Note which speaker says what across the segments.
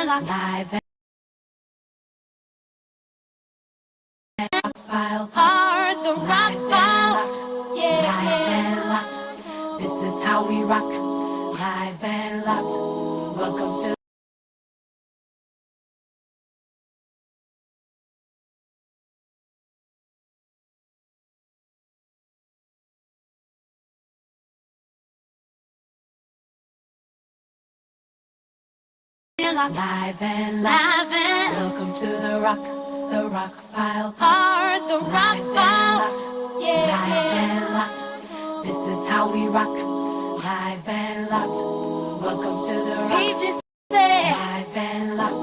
Speaker 1: live and rock files are the rock files. Yeah, yeah. This is how we rock, live and loud. Welcome to live and loud. Welcome to the rock files are the rock files. Yeah, live and loud. This is how we rock, live and loud. Welcome to the rock. Live and loud.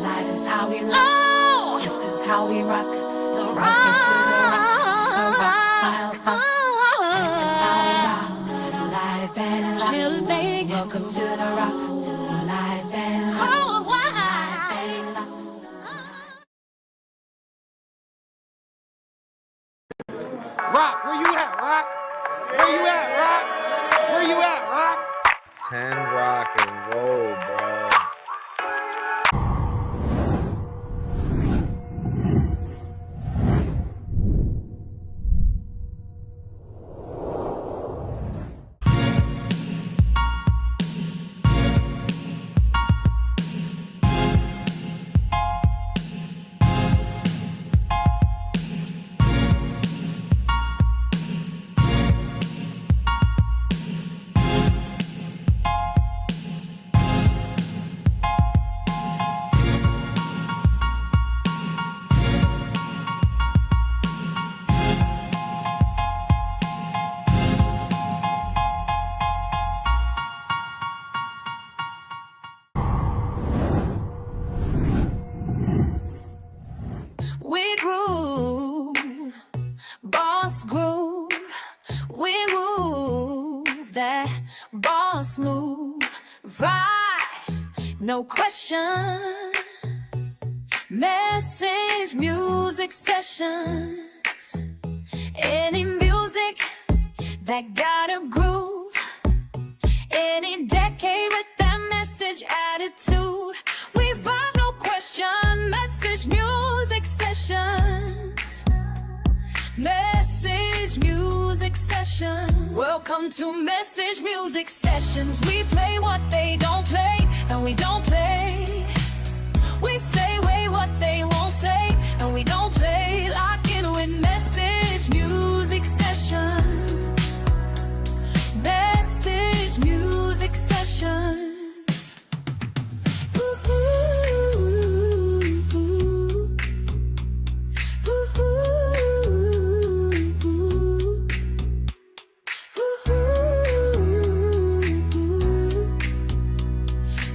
Speaker 1: Live is how we rock. Oh, this is how we rock. The rock to the rock files. Live and loud. Welcome to the rock. Live and loud.
Speaker 2: Rock, where you at, Rock? Where you at, Rock? Where you at, Rock?
Speaker 3: 10 rock and roll, bro.
Speaker 1: We groove, boss groove. We move that boss move, right? No question. Message music sessions. Any music that got a groove. Any decade with that message attitude. We vibe, no question. Message music sessions. Message music sessions. Welcome to Message Music Sessions. We play what they don't play, and we don't play. We say way what they won't say, and we don't play. Lock in with Message Music Sessions. Message Music Sessions.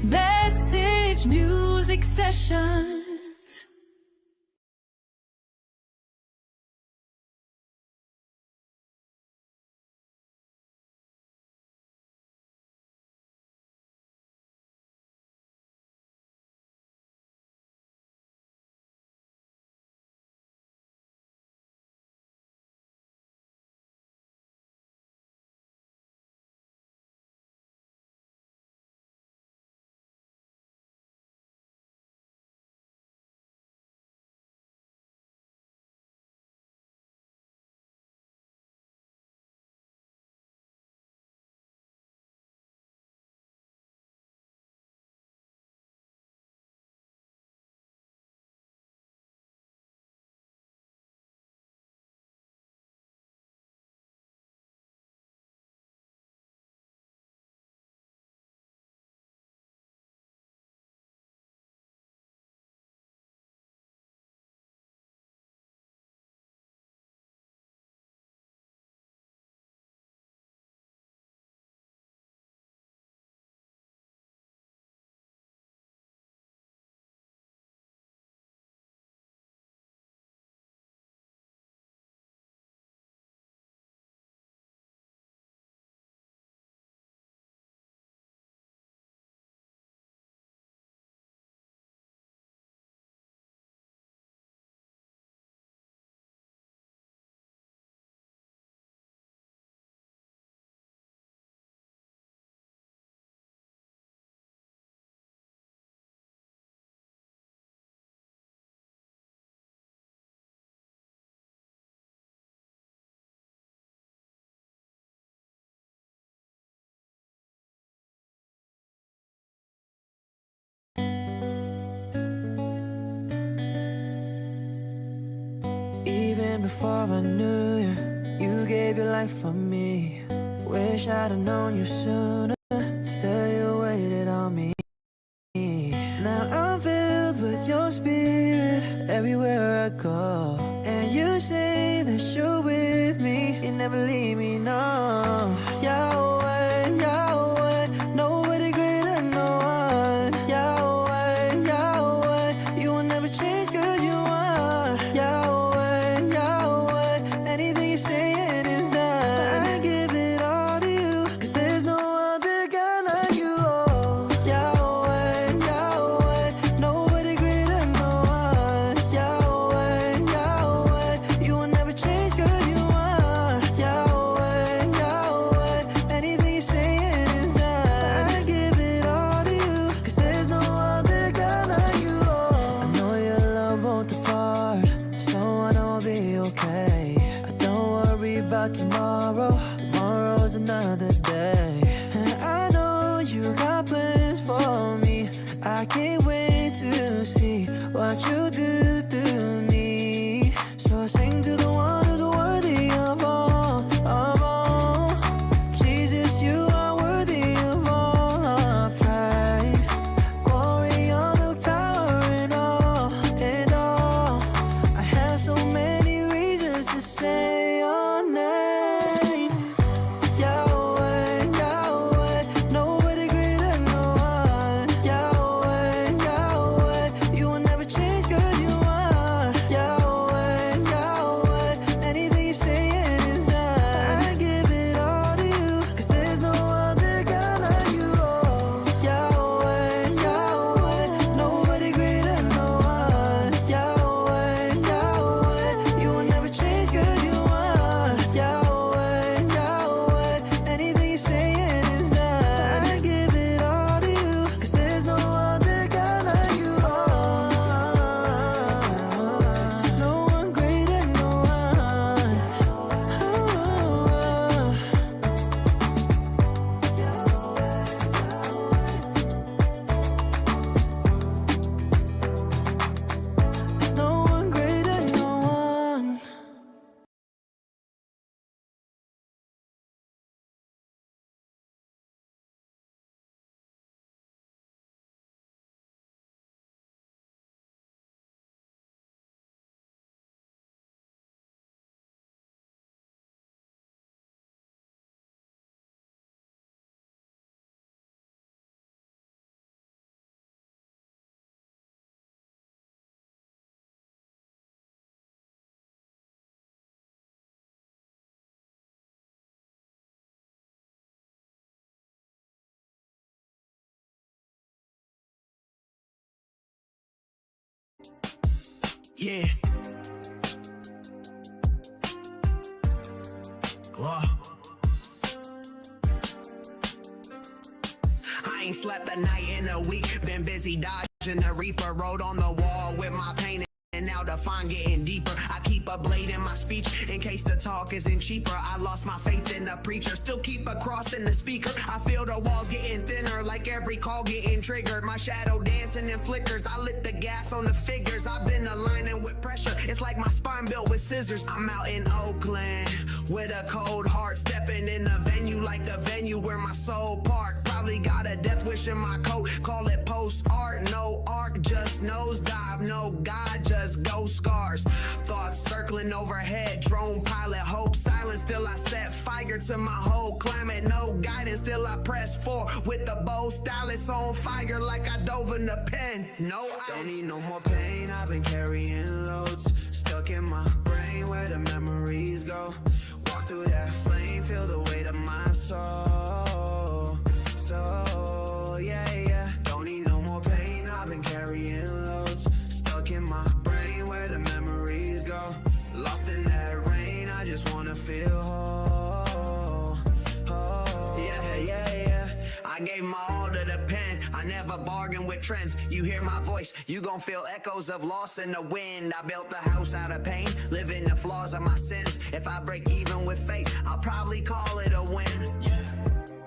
Speaker 1: Message Music Sessions.
Speaker 4: And before I knew you, you gave your life for me. Wish I'd have known you sooner, still you waited on me. Now I'm filled with your spirit everywhere I go. And you say that you're with me, you never leave me, no. Yahweh, Yahweh, nobody greater, no one. Yahweh, Yahweh, you will never change 'cause you are. Yahweh, Yahweh, anything you say it is done. I give it all to you, 'cause there's no other God like you. Oh, Yahweh, Yahweh, nobody greater, no one. Yahweh, Yahweh, you will never change 'cause you are. Yahweh, Yahweh, anything you say it is done. I give it all to you, 'cause there's no other God like you. Oh, I know your love won't depart, so I know I'll be okay. I don't worry about tomorrow, tomorrow's another day. And I know you got plans for me, I can't wait to see what you do through me. So sing to the one who's worthy of all, of all. Jesus, you are worthy of all our praise. Glory, honor, power, and all, and all. I have so many reasons to say your name. Yahweh, Yahweh, nobody greater, no one. Yahweh, Yahweh, you will never change 'cause you are. Yahweh, Yahweh, anything you say it is done. I give it all to you, 'cause there's no other God like you. Oh, Yahweh, Yahweh, nobody greater, no one. Yahweh, Yahweh, you will never change 'cause you are. Yahweh, Yahweh, anything you say it is done. I give it all to you, 'cause there's no other God like you. There's no one greater, no one. There's no one greater, no one.
Speaker 5: Yeah. Whoa. I ain't slept a night in a week. Been busy dodging the reaper. Wrote on the wall with my pain. And now the fine getting deeper. I keep a blade in my speech in case the talk isn't cheaper. I lost my faith in the preacher, still keep a cross in the speaker. I feel the walls getting thinner, like every call getting triggered. My shadow dancing in flickers, I lit the gas on the figures. I've been aligning with pressure, it's like my spine built with scissors. I'm out in Oakland with a cold heart, stepping in the venue like the venue where my soul parked. Probably got a death wish in my coat, call it post art. No arc, just nosedive, no God, just ghost scars. Thoughts circling overhead, drone pilot, hope silent. Still I set fire to my whole climate. No guidance, still I press forward with the bow stylus on fire like I dove in the pen. No, I don't need no more pain. I've been carrying loads, stuck in my brain where the memories go. Walk through that flame, feel the weight of my soul. So yeah, yeah. Don't need no more pain. I've been carrying loads, stuck in my brain where the memories go. Lost in that rain, I just wanna feel whole. Yeah, yeah, yeah. I gave my all to the pen. I never bargain with trends. You hear my voice, you gon' feel echoes of loss in the wind. I built the house out of pain, living the flaws of my sins. If I break even with fate, I'll probably call it a win.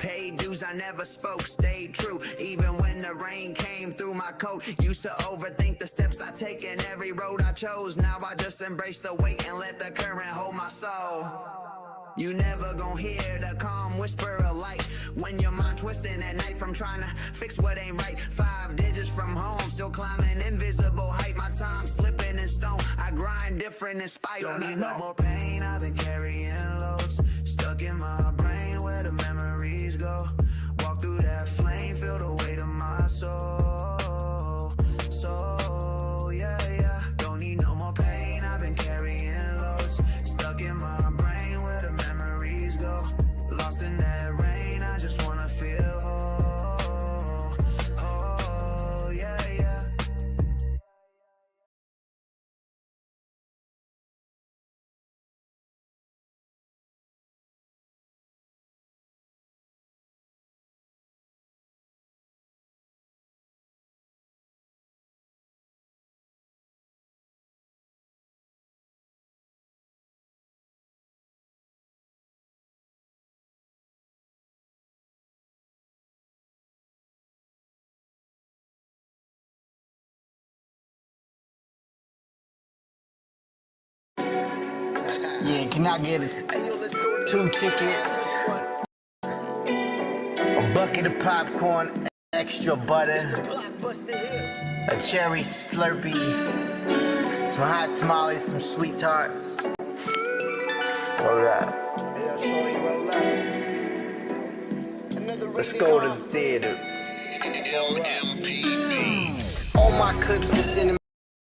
Speaker 5: Paid dues, I never spoke, stayed true. Even when the rain came through my coat. Used to overthink the steps I take and every road I chose. Now I just embrace the weight and let the current hold my soul. You never gon' hear the calm whisper of light when your mind twisting at night from trying to fix what ain't right. 5 digits from home, still climbing invisible height. My time slipping in stone. I grind different in spite. Don't need no more pain. I've been carrying loads stuck in my brain where the memories go. Walk through that flame, feel the weight of my soul. So yeah, yeah. Don't need no more pain. I've been carrying loads stuck in my brain where the memories go. Lost in that rain, I just wanna feel whole. Oh, yeah, yeah.
Speaker 6: Yeah, can I get 2 tickets, a bucket of popcorn, extra butter, a cherry Slurpee, some hot tamales, some sweet tarts? Hold up. Let's go to the theater. All my clips are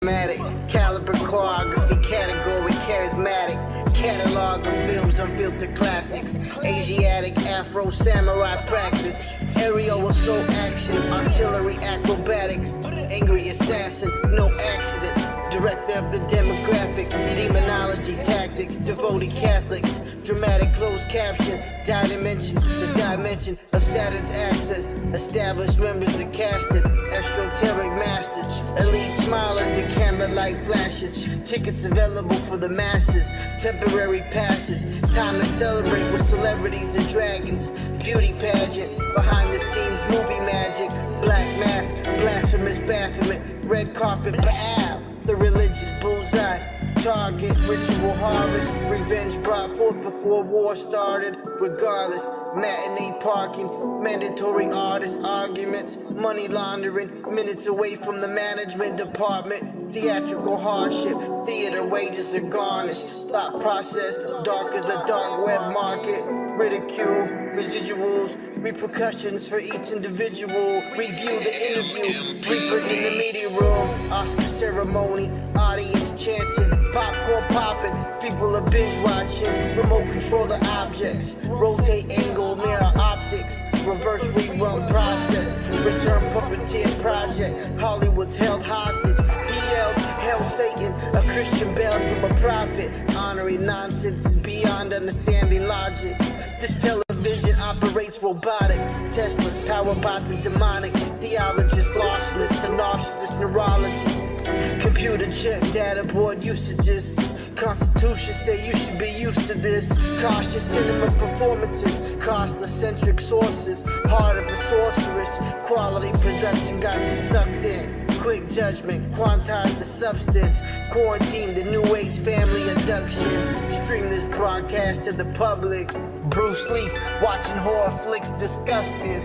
Speaker 6: cinematic, caliber choreography, category charismatic, catalog of films, unfiltered classics, Asiatic, Afro, samurai practice, aerial assault action, artillery acrobatics, angry assassin, no accidents, director of the demographic, demonology tactics, devoted Catholics, dramatic closed caption, dimension, the dimension of Saturn's axis, established members are casted, esoteric masters, elite smilers, the camera light flashes, tickets available for the masses, temporary passes, time to celebrate with celebrities and dragons, beauty pageant, behind the scenes movie magic, black mask, blasphemous Baphomet, red carpet, Baal, the religious bullseye, target, ritual harvest, revenge brought forth before war started, regardless, matinee parking, mandatory artist arguments, money laundering, minutes away from the management department, theatrical hardship, theater wages are garnished, thought process, dark as the dark web market, ridicule, residuals, repercussions for each individual, review the interview, Reaper in the media room, Oscar ceremony, audience chanting, popcorn popping, people are binge watching, remote control the objects, rotate angle, mirror optics, reverse rerun process, return puppeteer project, Hollywood's held hostage, he yelled, Hail Satan, a Christian bailed from a prophet, honoring nonsense is beyond understanding logic, this television operates robotic, Tesla's powered by the demonic, theologists lossless, the narcissist neurologists, computer chip data board usages, Constitution say you should be used to this, cautious cinema performances, cost-centric sources, heart of the sorceress, quality production got you sucked in, quick judgment, quantize the substance, quarantine the new age family abduction, stream this broadcast to the public, Bruce Lee watching horror flicks disgusted,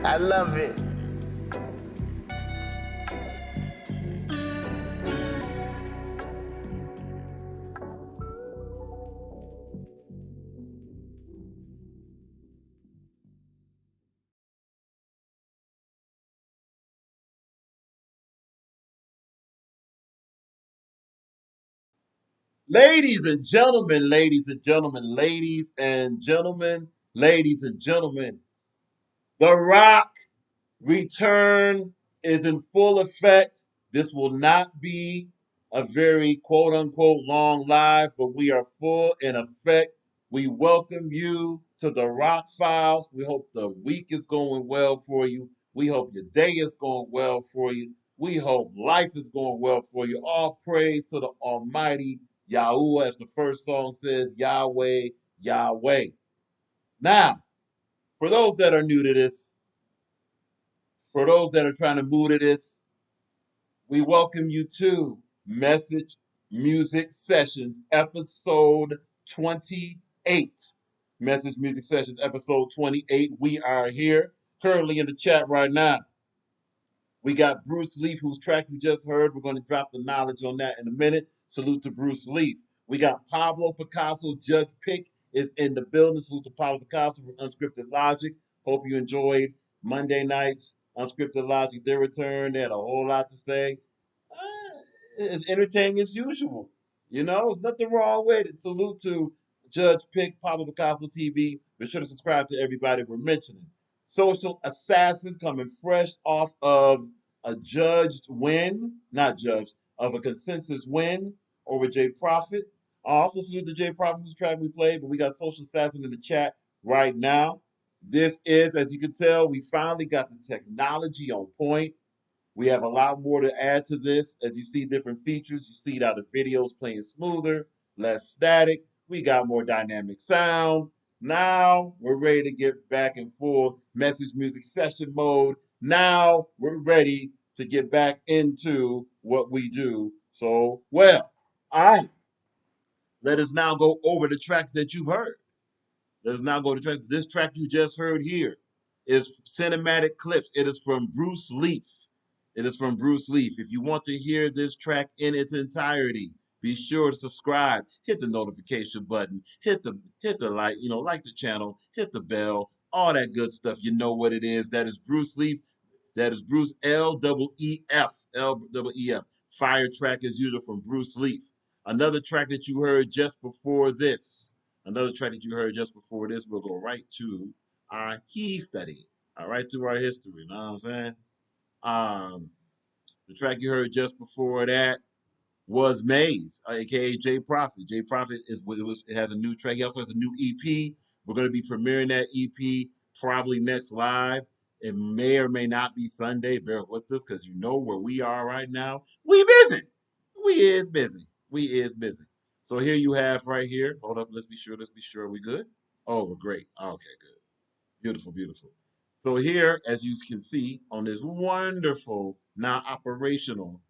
Speaker 6: I love it.
Speaker 7: Ladies and gentlemen, ladies and gentlemen, ladies and gentlemen, ladies and gentlemen, The Rock return is in full effect. This will not be a very quote unquote long live, but we are full in effect. We welcome you to the Rock Files. We hope the week is going well for you. We hope your day is going well for you. We hope life is going well for you. All praise to the Almighty Yahuwah, as the first song says, Yahweh, Yahweh. Now, For those that are new to this, for those that are trying to move to this, we welcome you to Message Music Sessions, episode 28. Message Music Sessions, episode 28. We are here currently in the chat right now. We got Bruce Leaf, whose track you just heard. We're going to drop the knowledge on that in a minute. Salute to Bruce Leaf. We got Pablo Picasso. Judge Pick is in the building. Salute to Pablo Picasso from Unscripted Logic. Hope you enjoyed Monday night's Unscripted Logic. Their return. They had a whole lot to say. It's entertaining as usual. You know, there's nothing wrong with it. Salute to Judge Pick, Pablo Picasso TV. Be sure to subscribe to everybody we're mentioning. Social Assassin coming fresh off of a judged win, not judged, of a consensus win over Jay Prophet. I also salute the Jay Prophet whose track we played, but we got Social Assassin in the chat right now. This is, as you can tell, we finally got the technology on point. We have a lot more to add to this. As you see different features, you see how the video's playing smoother, less static. We got more dynamic sound. Now we're ready to get back in full message music session mode. Now we're ready to get back into what we do so well. All right. Let us now go over the tracks that you've heard. Let us now go to track. This track you just heard here is Cinematic Clips. It is from Bruce Leaf. It is from Bruce Leaf. If you want to hear this track in its entirety, be sure to subscribe. Hit the notification button. Hit the like, like the channel. Hit the bell. All that good stuff. You know what it is. That is Bruce Leaf. That is Bruce L-E-E-F. L-E-E-F. Fire track as usual from Bruce Leaf. Another track that you heard just before this. Another track that you heard just before this, we'll go right to our history. All right, to our history. You know what I'm saying? The track you heard just before that was Maze, aka Jay Prophet. Jay Prophet it has a new track. He also has a new EP. We're going to be premiering that EP probably next live. It may or may not be Sunday. Bear with us because you know where we are right now. We busy. We is busy. We is busy. So here you have right here. Hold up. Let's be sure. Let's be sure. We good? Oh, we're great. Okay, good. Beautiful, beautiful. So here, as you can see on this wonderful, now operational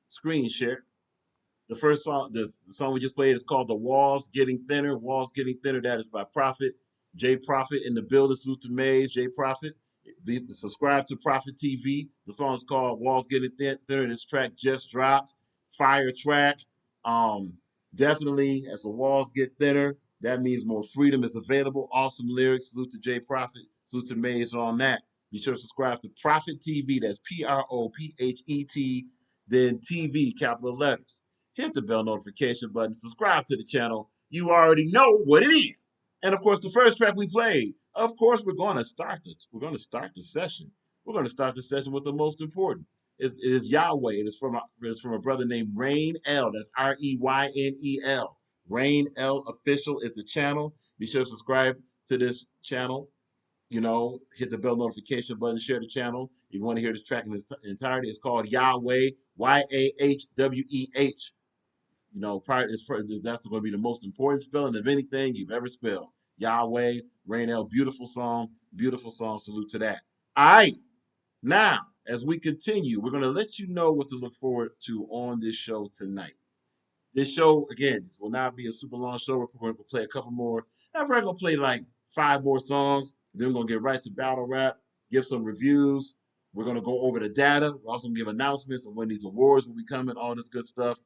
Speaker 7: screen share, the first song, the song we just played is called "The Walls Getting Thinner." Walls Getting Thinner. That is by Prophet, Jay Prophet in the building. Salute to Maze, Jay Prophet. Subscribe to Prophet TV. The song is called "Walls Getting Thinner." This track just dropped. Fire track. Um, Definitely, as the walls get thinner, that means more freedom is available. Awesome lyrics. Salute to Jay Prophet. Salute to Maze on that. Be sure to subscribe to Prophet TV. That's Prophet. Then TV, capital letters. Hit the bell notification button, subscribe to the channel. You already know what it is. And of course, the first track we played, of course, we're going to start the session. We're going to start the session with the most important. It is Yahweh. It is from a brother named Rain L. That's Reynel. Rain L Official is the channel. Be sure to subscribe to this channel. Hit the bell notification button, share the channel. If you want to hear this track in its entirety, it's called Yahweh, Yahweh. That's going to be the most important spelling of anything you've ever spelled. Yahweh, Rainel, beautiful song. Salute to that. All right. Now, as we continue, we're going to let you know what to look forward to on this show tonight. This show, again, will not be a super long show. We're going to play a couple more. We're going to play like 5 more songs. Then we're going to get right to battle rap, give some reviews. We're going to go over the data. We're also going to give announcements of when these awards will be coming, all this good stuff.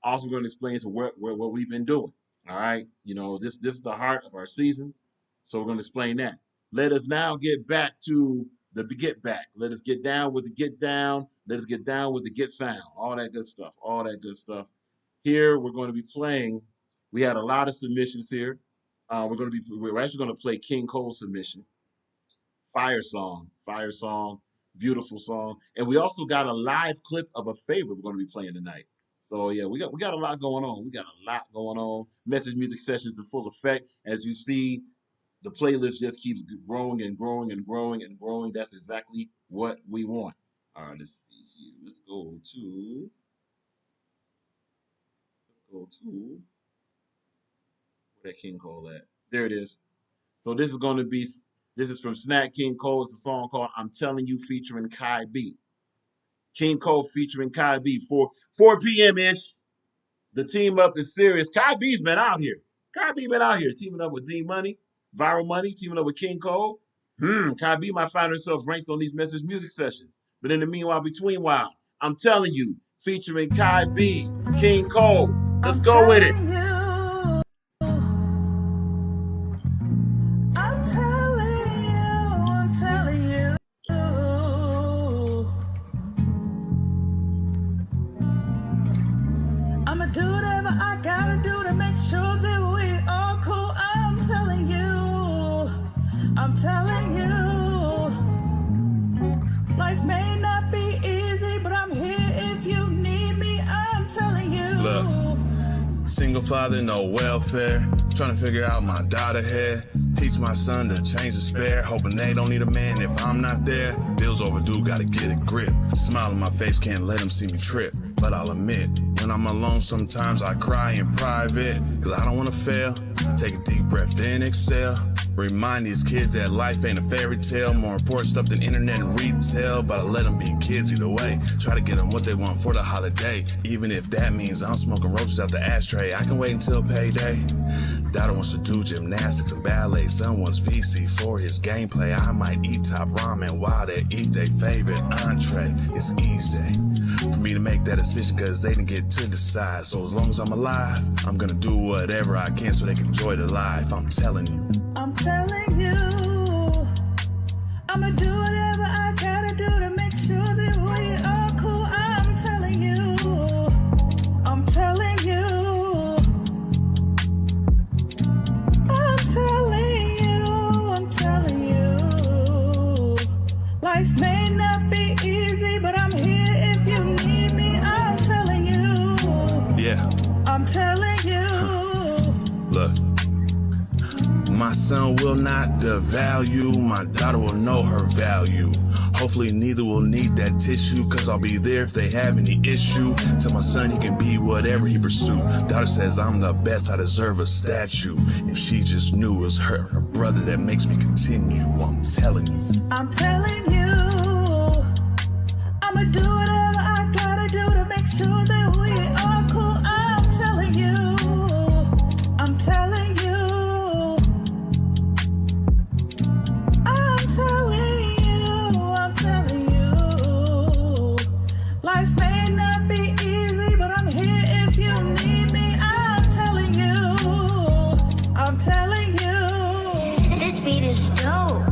Speaker 7: Also going to explain to what we've been doing. All right. This is the heart of our season. So we're going to explain that. Let us now get back to the get back. Let us get down with the get down. Let us get down with the get sound. All that good stuff. Here we're going to be playing. We had a lot of submissions here. We're actually going to play King Cole's submission. Fire song, beautiful song. And we also got a live clip of a favorite we're going to be playing tonight. So yeah, we got a lot going on. Message music sessions in full effect. As you see, the playlist just keeps growing and growing and growing and growing. That's exactly what we want. All right, let's see here. Let's go to where that King Cole at. There it is. So this is from Snack King Cole. It's a song called "I'm Telling You" featuring Kai B. King Cole featuring Kai B. 4 p.m. ish. The team up is serious. Kai B's been out here. Kai B been out here teaming up with D Money, Viral Money, teaming up with King Cole. Kai B might find herself ranked on these Message Music Sessions. But in the meanwhile, between while, I'm telling you, featuring Kai B, King Cole. Let's go with it.
Speaker 4: I'm telling you. I'ma do whatever I gotta do to make sure that we are cool. I'm telling you. Life may not be easy, but I'm here if you need me. I'm telling you.
Speaker 8: Look, single father, no welfare. Trying to figure out my daughter hair. Teach my son to change the spare. Hoping they don't need a man if I'm not there. Bills overdue, gotta get a grip. Smile on my face, can't let them see me trip. But I'll admit, when I'm alone sometimes I cry in private. Cause I don't wanna fail. Take a deep breath, then exhale. Remind these kids that life ain't a fairy tale. More important stuff than internet and retail. But I let them be kids either way. Try to get them what they want for the holiday. Even if that means I'm smoking roaches out the ashtray. I can wait until payday. Daughter wants to do gymnastics and ballet. Son wants VC for his gameplay. I might eat top ramen while they eat their favorite entree. It's easy for me to make that decision cause they didn't get to decide. So as long as I'm alive, I'm gonna do whatever I can so they can enjoy their life. I'm telling you.
Speaker 4: I'm telling you. I'ma do whatever I gotta do to make sure that we are cool. I'm telling you. I'm telling you. I'm telling you. Life may not be easy, but I'm here if you need me. I'm telling you.
Speaker 8: Yeah.
Speaker 4: I'm telling you.
Speaker 8: Look. My son will not devalue, my daughter will know her value. Hopefully neither will need that tissue, cause I'll be there if they have any issue. Tell my son he can be whatever he pursue. Daughter says I'm the best, I deserve a statue. If she just knew it was her brother that makes me continue. I'm telling you.
Speaker 4: I'm telling you. I'ma do whatever I gotta do to make sure that we are cool. I'm telling you. I'm telling you. I'm telling you. Life may not be easy, but I'm here if you need me. I'm telling you. I'm telling you.
Speaker 1: This beat is dope.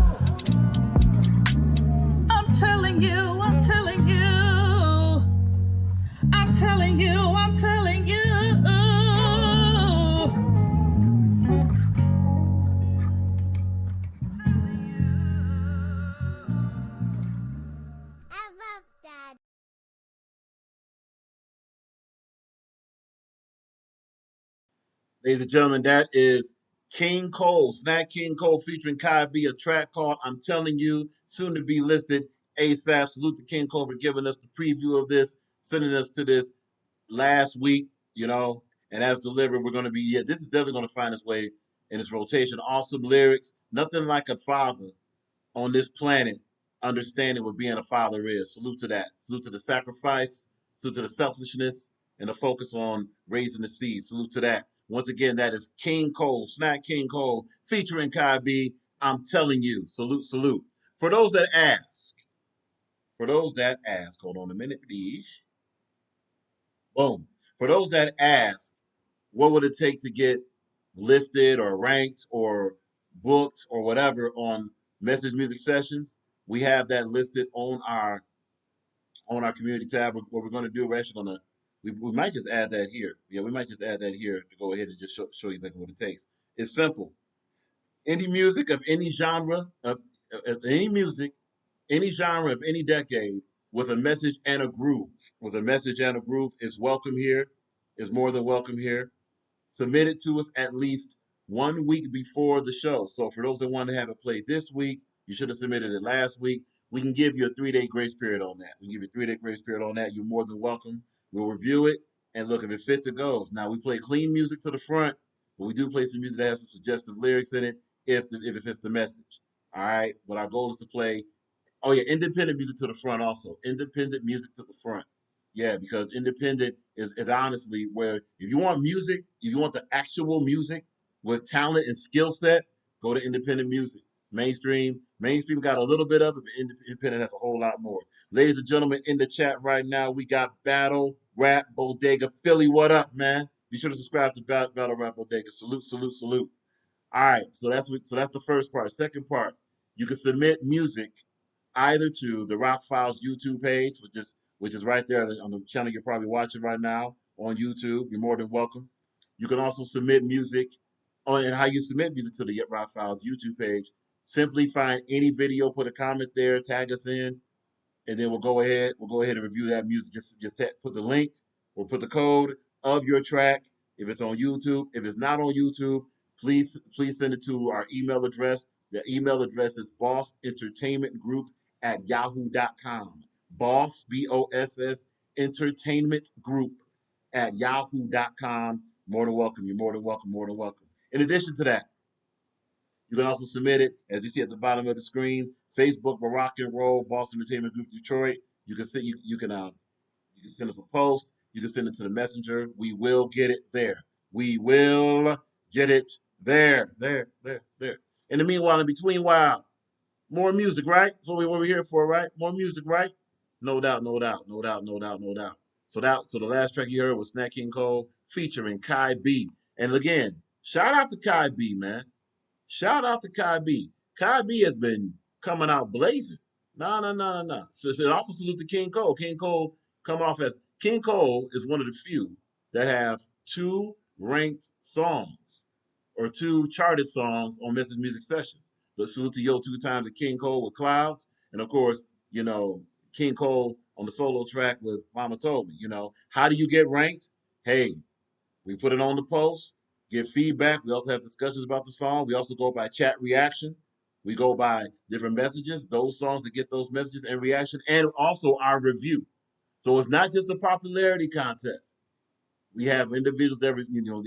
Speaker 4: I'm telling you. I'm telling you. I'm telling you. I'm telling you.
Speaker 1: I love that.
Speaker 7: Ladies and gentlemen, that is King Cole, Snack King Cole featuring Kai B, a track called "I'm Telling You," soon to be listed ASAP. Salute to King Cole for giving us the preview of this, sending us to this last week, and as delivered, we're going to be, this is definitely going to find its way in its rotation. Awesome lyrics. Nothing like a father on this planet understanding what being a father is. Salute to that. Salute to the sacrifice. Salute to the selfishness and the focus on raising the seed. Salute to that. Once again, that is King Cole, Snack King Cole, featuring Kai B. I'm telling you. Salute, salute. For those that ask, hold on a minute, please. Boom. For those that ask, what would it take to get listed or ranked or booked or whatever on Message Music Sessions? We have that listed on our community tab. What we're going to do, we're actually going to we might just add that here. Yeah, we might just add that here to go ahead and just show you exactly what it takes. It's simple. Any music of any genre of any music, any genre of any decade with a message and a groove, is welcome here, is more than welcome here. Submit it to us at least 1 week before the show. So for those that want to have it played this week, you should have submitted it last week. We can give you a 3-day grace period on that. We can give you a 3-day grace period on that. You're more than welcome. We'll review it and look if it fits, it goes. Now we play clean music to the front, but we do play some music that has some suggestive lyrics in it if it fits the message. All right, but our goal is to play. Oh yeah, independent music to the front also. Independent music to the front. Yeah, because independent is honestly where if you want music, if you want the actual music with talent and skill set, go to independent music. Mainstream got a little bit of it, but independent has a whole lot more. Ladies and gentlemen, in the chat right now, we got Battle Rap Bodega Philly. What up, man? Be sure to subscribe to Battle Rap Bodega. Salute, salute, salute. All right, so that's the first part. Second part, you can submit music either to the Rock Files YouTube page, which is right there on the channel you're probably watching right now on YouTube. You're more than welcome. You can also submit music and how you submit music to the Rock Files YouTube page. Simply find any video, put a comment there, tag us in, and then we'll go ahead and review that music. Just put the link or put the code of your track if it's on YouTube. If it's not on YouTube, please send it to our email address. The email address is bossentertainmentgroup@yahoo.com. Boss, BOSS, entertainment group @yahoo.com. More than welcome. You're more than welcome. More than welcome. In addition to that, you can also submit it, as you see at the bottom of the screen, Facebook, Rock and Roll, Boss Entertainment Group Detroit. You can send us a post. You can send it to the messenger. We will get it there. We will get it there. There. In the meanwhile, in between while, more music, right? That's what we're here for, right? More music, right? No doubt. So the last track you heard was Nat King Cole featuring Kai B. And again, shout out to Kai B, man. Shout out to Kai B. Kai B has been coming out blazing. No. So also salute to King Cole. King Cole is one of the few that have 2 ranked songs or 2 charted songs on Message Music Sessions. So salute to Yo 2 times at King Cole with Clouds. And of course, King Cole on the solo track with Mama Told Me. How do you get ranked? Hey, we put it on the post. Get feedback. We also have discussions about the song. We also go by chat reaction. We go by different messages, those songs that get those messages and reaction, and also our review. So it's not just a popularity contest. We have individuals the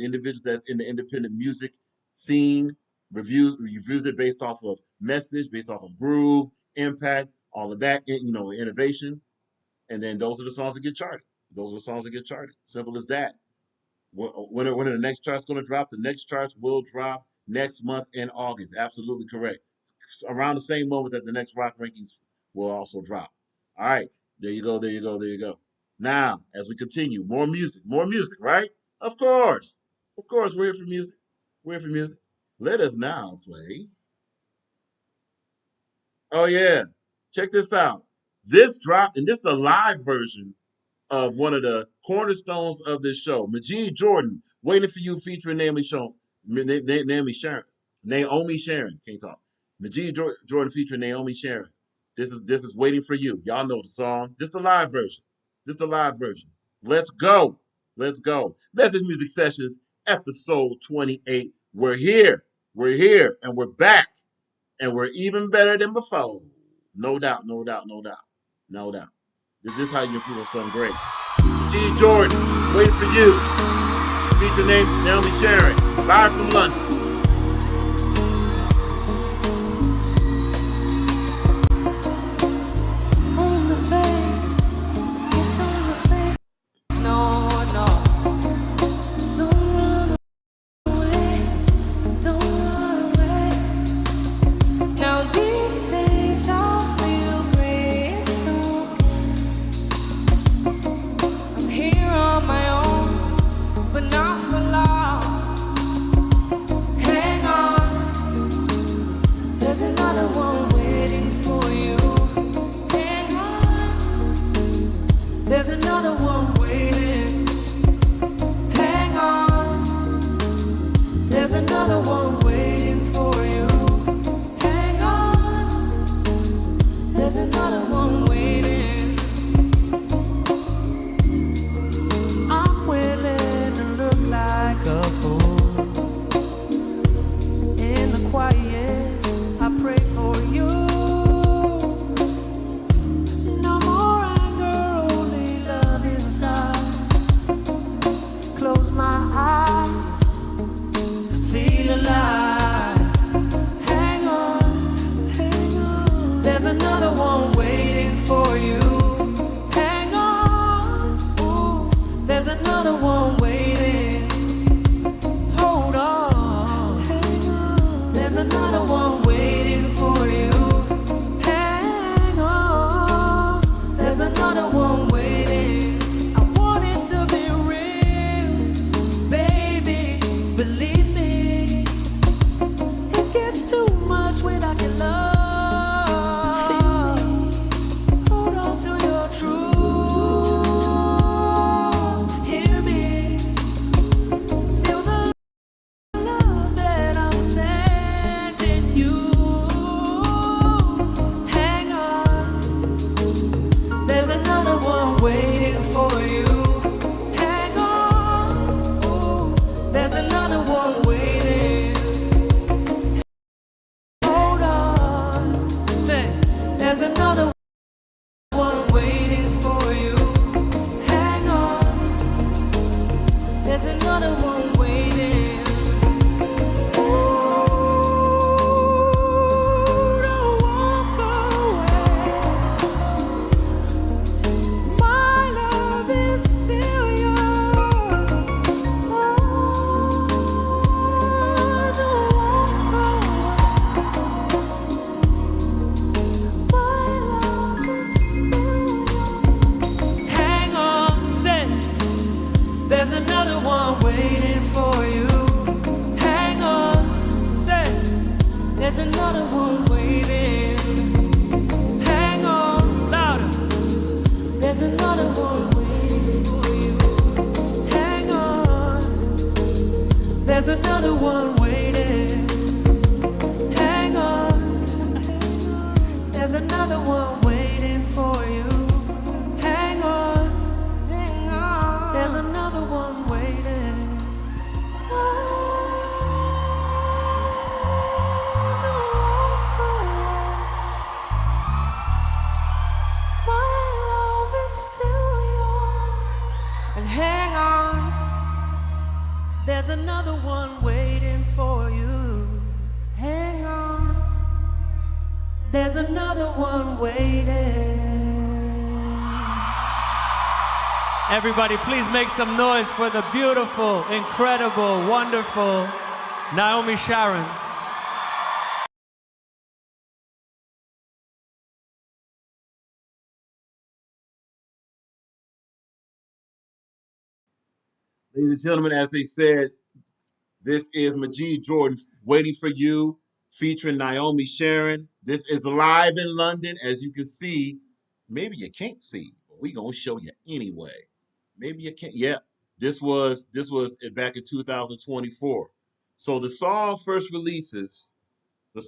Speaker 7: individuals that's in the independent music scene reviews it based off of message, based off of groove, impact, all of that, innovation. And then those are the songs that get charted. Simple as that. When are the next chart's going to drop? The next charts will drop next month in August. Absolutely correct. Around the same moment that the next rock rankings will also drop. All right. There you go. Now, as we continue, more music, right? Of course, we're here for music. Let us now play. Oh, yeah. Check this out. This dropped, and this is the live version of one of the cornerstones of this show. Majid Jordan, Waiting for You, featuring Naomi Sharon. Can't talk. Majid Jordan featuring Naomi Sharon. This is Waiting for You. Y'all know the song. This is the live version. Let's go. Message Music Sessions, episode 28. We're here, and we're back, and we're even better than before. No doubt. This is how you improve on something great. G. Jordan, Waiting for You. Featuring Naomi Sharon, live from London.
Speaker 1: On the face, it's on the face. No. Don't run away. Now these days I'll feel great. It's okay. I'm here on my own, but not for long. Hang on, there's another one waiting for you. Hang on, there's another one waiting. Hang on, there's another one waiting for you. Hang on, there's another one waiting. I'm willing to look like a fool. In the quiet, I pray for you. No more anger, only love inside. Close my eyes, feel alive.
Speaker 4: another one waiting. Hold on, say, there's another one waiting for you. Hang on, there's another one waiting. Ooh, don't walk away. My love is still yours. Oh, don't walk away. My love is still yours. Hang on, say, there's another one waiting for you. Hang on, say, there's another one waiting. Hang on, louder. There's another one waiting for you. Hang on, there's another one waiting. Hang on, there's another one waiting for you. Hang on, there's another one waiting. Oh, don't walk away. My love is still yours. And hang on, there's another one waiting for you. Hang on, there's another one waiting. Everybody, please make some noise for the beautiful, incredible, wonderful Naomi Sharon.
Speaker 7: Ladies and gentlemen, as they said, this is Majid Jordan waiting for you, featuring Naomi Sharon. This is live in London, as you can see. Maybe you can't see, but we gonna show you anyway. Maybe you can't. Yeah, this was back in 2024. So the song first releases as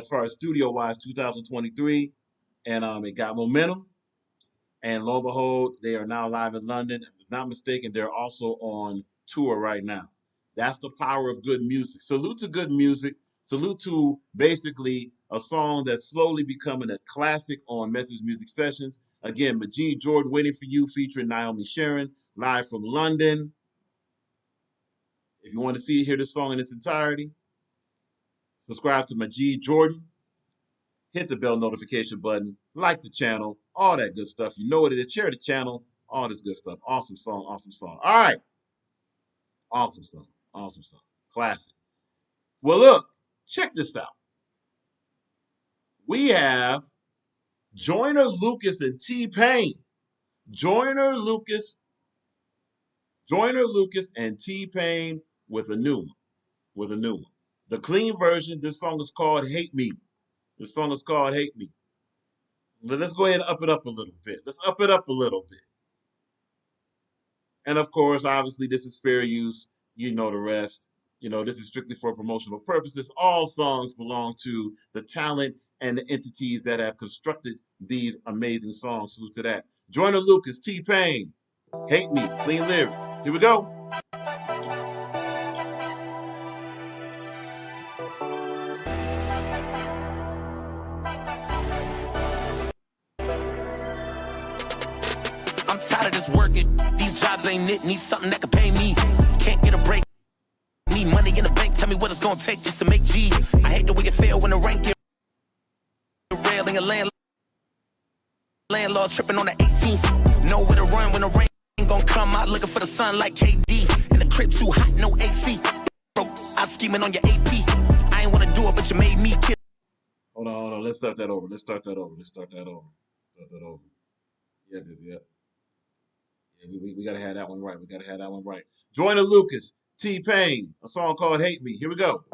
Speaker 7: far as studio wise 2023, and it got momentum. And lo and behold, they are now live in London. If I'm not mistaken, they're also on tour right now. That's the power of good music. Salute to good music. Salute to basically a song that's slowly becoming a classic on Message Music Sessions. Again, Majid Jordan waiting for you, featuring Naomi Sharon, live from London. If you want to hear this song in its entirety, subscribe to Majid Jordan. Hit the bell notification button, like the channel, all that good stuff. You know what it is. Share the channel, all this good stuff. Awesome song, awesome song. All right. Awesome song, awesome song. Classic. Well, look, check this out. We have Joyner Lucas and T-Pain. Joyner Lucas and T-Pain with a new one. The clean version, this song is called Hate Me. This song is called Hate Me. Let's go ahead and up it up a little bit. And of course, obviously, this is fair use. You know the rest. You know, this is strictly for promotional purposes. All songs belong to the talent and the entities that have constructed these amazing songs. Salute to that. Joyner Lucas, T-Pain, Hate Me, clean lyrics. Here we go.
Speaker 9: I'm tired of this working. These jobs ain't it. Need something that can pay me. Can't get a break. Need money in the bank. Tell me what it's gonna take just to make G. I hate the way it feel when the rank get railing a landlord's tripping on the 18th. Know where to run when the rain gon' come out. Looking for the sun like KD. And the crib too hot, no AC. Bro, I scheming on your AP. I ain't wanna do it, but you made me kill.
Speaker 7: Hold on. Let's start that over. Yeah. We gotta have that one right. Joyner Lucas, T-Pain, a song called Hate Me. Here we go.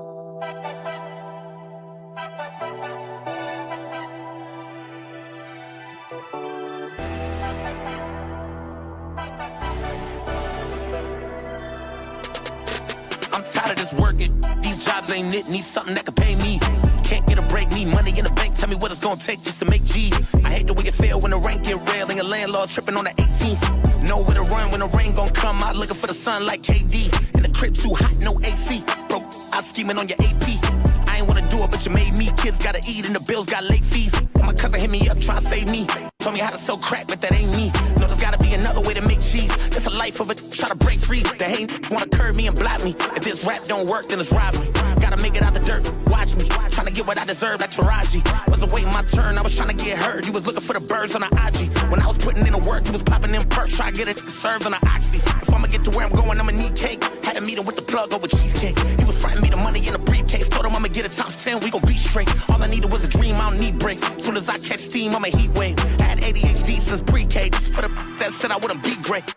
Speaker 9: I'm tired of this working. These jobs ain't it. Need something that can pay me. Can't get a break. Need money in the bank. Tell me what it's gonna take just to make G. I hate the way it feel when the rank get railing a landlord's tripping on the 18th. Know where to run when the rain gon' come out. Looking for the sun like KD. In the crib too hot, no AC. Broke out scheming on your AP. I ain't wanna do it, but you made me. Kids gotta eat and the bills got late fees. My cousin hit me up, try to save me. Told me how to sell crack, but that ain't me. No, there's gotta be another way to make cheese. It's a life of a try to break free. They ain't wanna curve me and block me. If this rap don't work, then it's robbery. Gotta make it out the dirt, watch me. Trying to get what I deserve like Taraji. Wasn't waiting my turn, I was trying to get heard. You was looking for the birds on the IG. When I was putting in the work, you was popping in perks. Try to get it served on the oxy. If I'ma get to where I'm going, I'ma need cake. Had a meeting with the plug over cheesecake. He was fronting me the money in a briefcase. Told him I'ma get it times 10, we gon' be straight. All I needed was a dream, I don't need breaks. Soon as I catch steam, I'm a heat wave. I had ADHD since pre-K. This for the that said I wouldn't be great.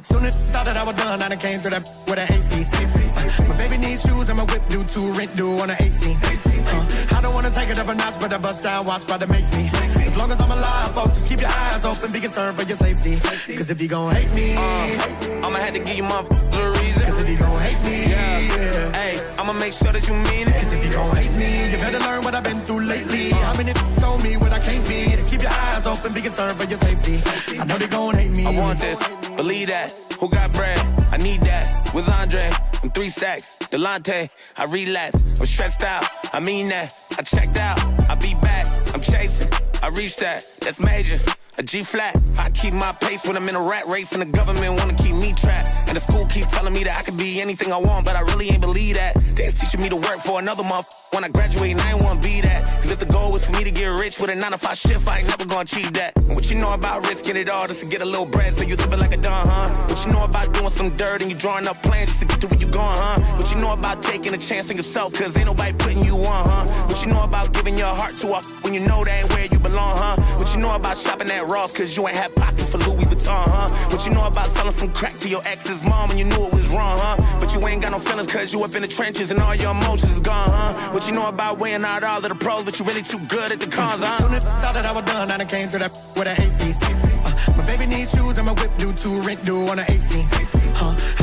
Speaker 5: Soon as thought that I was done, I done came through that with an 8-piece. My baby needs shoes and my whip due to rent due on an 18. I don't wanna take it up a notch, but I bust down, watch by to make me. As long as I'm alive, folks, just keep your eyes open, be concerned for your safety. Cause if you gon' hate me,
Speaker 9: I'ma have to give you my a reason.
Speaker 5: Cause if you gon' hate me, yeah.
Speaker 9: Hey, I'ma make sure that you mean it.
Speaker 5: Cause if you gon' hate me, you better learn what I've been through lately. How many told me what I can't be? Just keep your eyes open, be concerned for your safety. I know they gon' hate me.
Speaker 9: I want this, believe that. Who got bread? I need that. Where's Andre? I'm 3 stacks. Delonte, I relapse. I'm stressed out. I mean that. I checked out. I be back. I'm chasing. I reached that. That's major. A G flat. I keep my pace when I'm in a rat race and the government wanna keep me trapped. And the school keep telling me that I can be anything I want, but I really ain't believe that. They's teaching me to work for another month. When I graduate, and I ain't wanna be that. Cause if the goal was for me to get rich with a 9-to-5 shift, I ain't never gonna achieve that. And what you know about risking it all just to get a little bread, so you living like a don, huh? What you know about doing some dirt and you drawing up plans just to get to where you going, huh? What you know about taking a chance on yourself, cause ain't nobody putting you on, huh? What you know about giving your heart to a when you know that ain't where you belong, huh? What you know about shopping at Ross, cause you ain't had pockets for Louis Vuitton, huh? What you know about selling some crack to your ex's mom and you knew it was wrong, huh? But you ain't got no feelings cause you up in the trenches and all your emotions is gone, huh? What you know about weighing out all of the pros, but you really too good at the cons, huh?
Speaker 5: Soon as I thought that I was done, I done came through that with an 8-piece. My baby needs shoes and my whip due to rent due on an 18.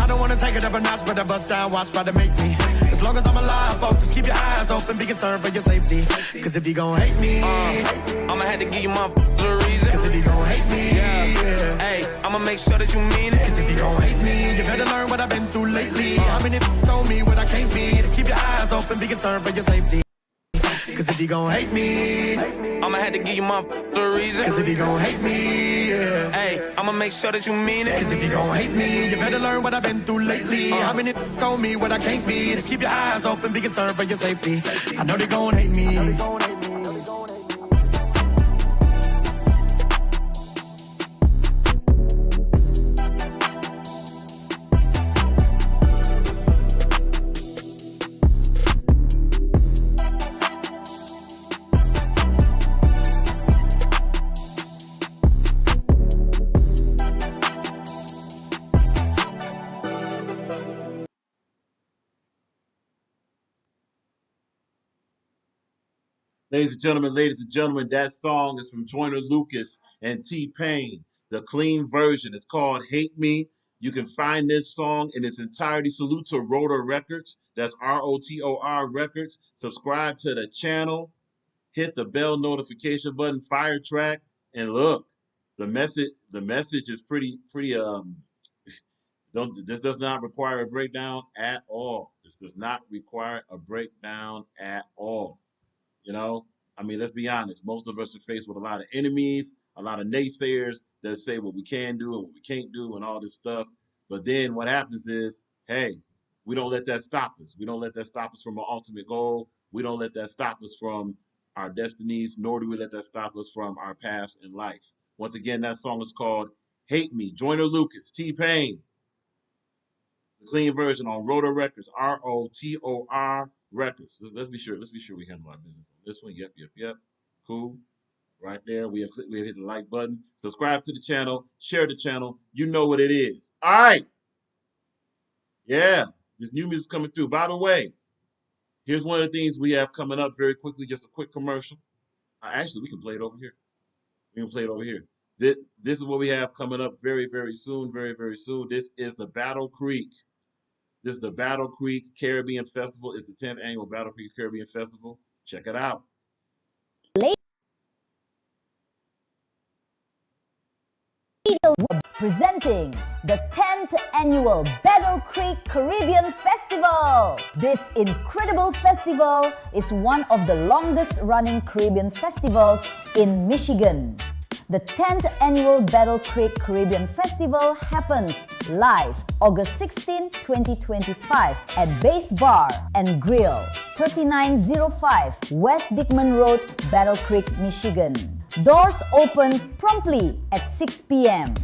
Speaker 5: I don't wanna take it up a notch, but I bust down, watch by to make me. As long as I'm alive, folks, just keep your eyes open, be concerned for your safety. Cause if you gon' hate me,
Speaker 9: I'ma have to give you my a reason.
Speaker 5: Cause if you gon' hate me, yeah.
Speaker 9: Hey, I'ma make sure that you mean it.
Speaker 5: Cause if you gon' hate me, you better learn what I've been through lately. How many told me what I can't be? Just keep your eyes open, be concerned for your safety. Cause if you gon' hate me,
Speaker 9: I'ma have to give you my a reason.
Speaker 5: Cause if you gon' hate me, yeah.
Speaker 9: Hey, I'ma make sure that you mean it.
Speaker 5: Cause if you gon' hate me, you better learn what I've been through lately. How many told me what I can't be? Just keep your eyes open, be concerned for your safety. I know they gon' hate me.
Speaker 7: Ladies and gentlemen, that song is from Joyner Lucas and T-Pain. The clean version is called Hate Me. You can find this song in its entirety. Salute to Rotor Records. That's ROTOR Records. Subscribe to the channel. Hit the bell notification button, fire track, and look, the message is pretty this does not require a breakdown at all. This does not require a breakdown at all. You know, I mean, let's be honest. Most of us are faced with a lot of enemies, a lot of naysayers that say what we can do and what we can't do and all this stuff. But then what happens is, hey, we don't let that stop us. We don't let that stop us from our ultimate goal. We don't let that stop us from our destinies, nor do we let that stop us from our paths in life. Once again, that song is called Hate Me. Joyner Lucas, T-Pain. The clean version on Rotor Records, ROTOR Records. Let's be sure we handle our business on this one. Yep. Cool. Right there. We have hit the like button. Subscribe to the channel. Share the channel. You know what it is. All right. Yeah. This new music coming through. By the way, here's one of the things we have coming up very quickly. Just a quick commercial. Actually, we can play it over here. This is what we have coming up very, very soon. Very, very soon. This is the Battle Creek. This is the Battle Creek Caribbean Festival. It's the 10th annual Battle Creek Caribbean Festival. Check it out.
Speaker 10: presenting the 10th annual Battle Creek Caribbean Festival. This incredible festival is one of the longest running Caribbean festivals in Michigan. The 10th annual Battle Creek Caribbean Festival happens live August 16, 2025 at Base Bar and Grill, 3905 West Dickman Road, Battle Creek, Michigan. Doors open promptly at 6 p.m.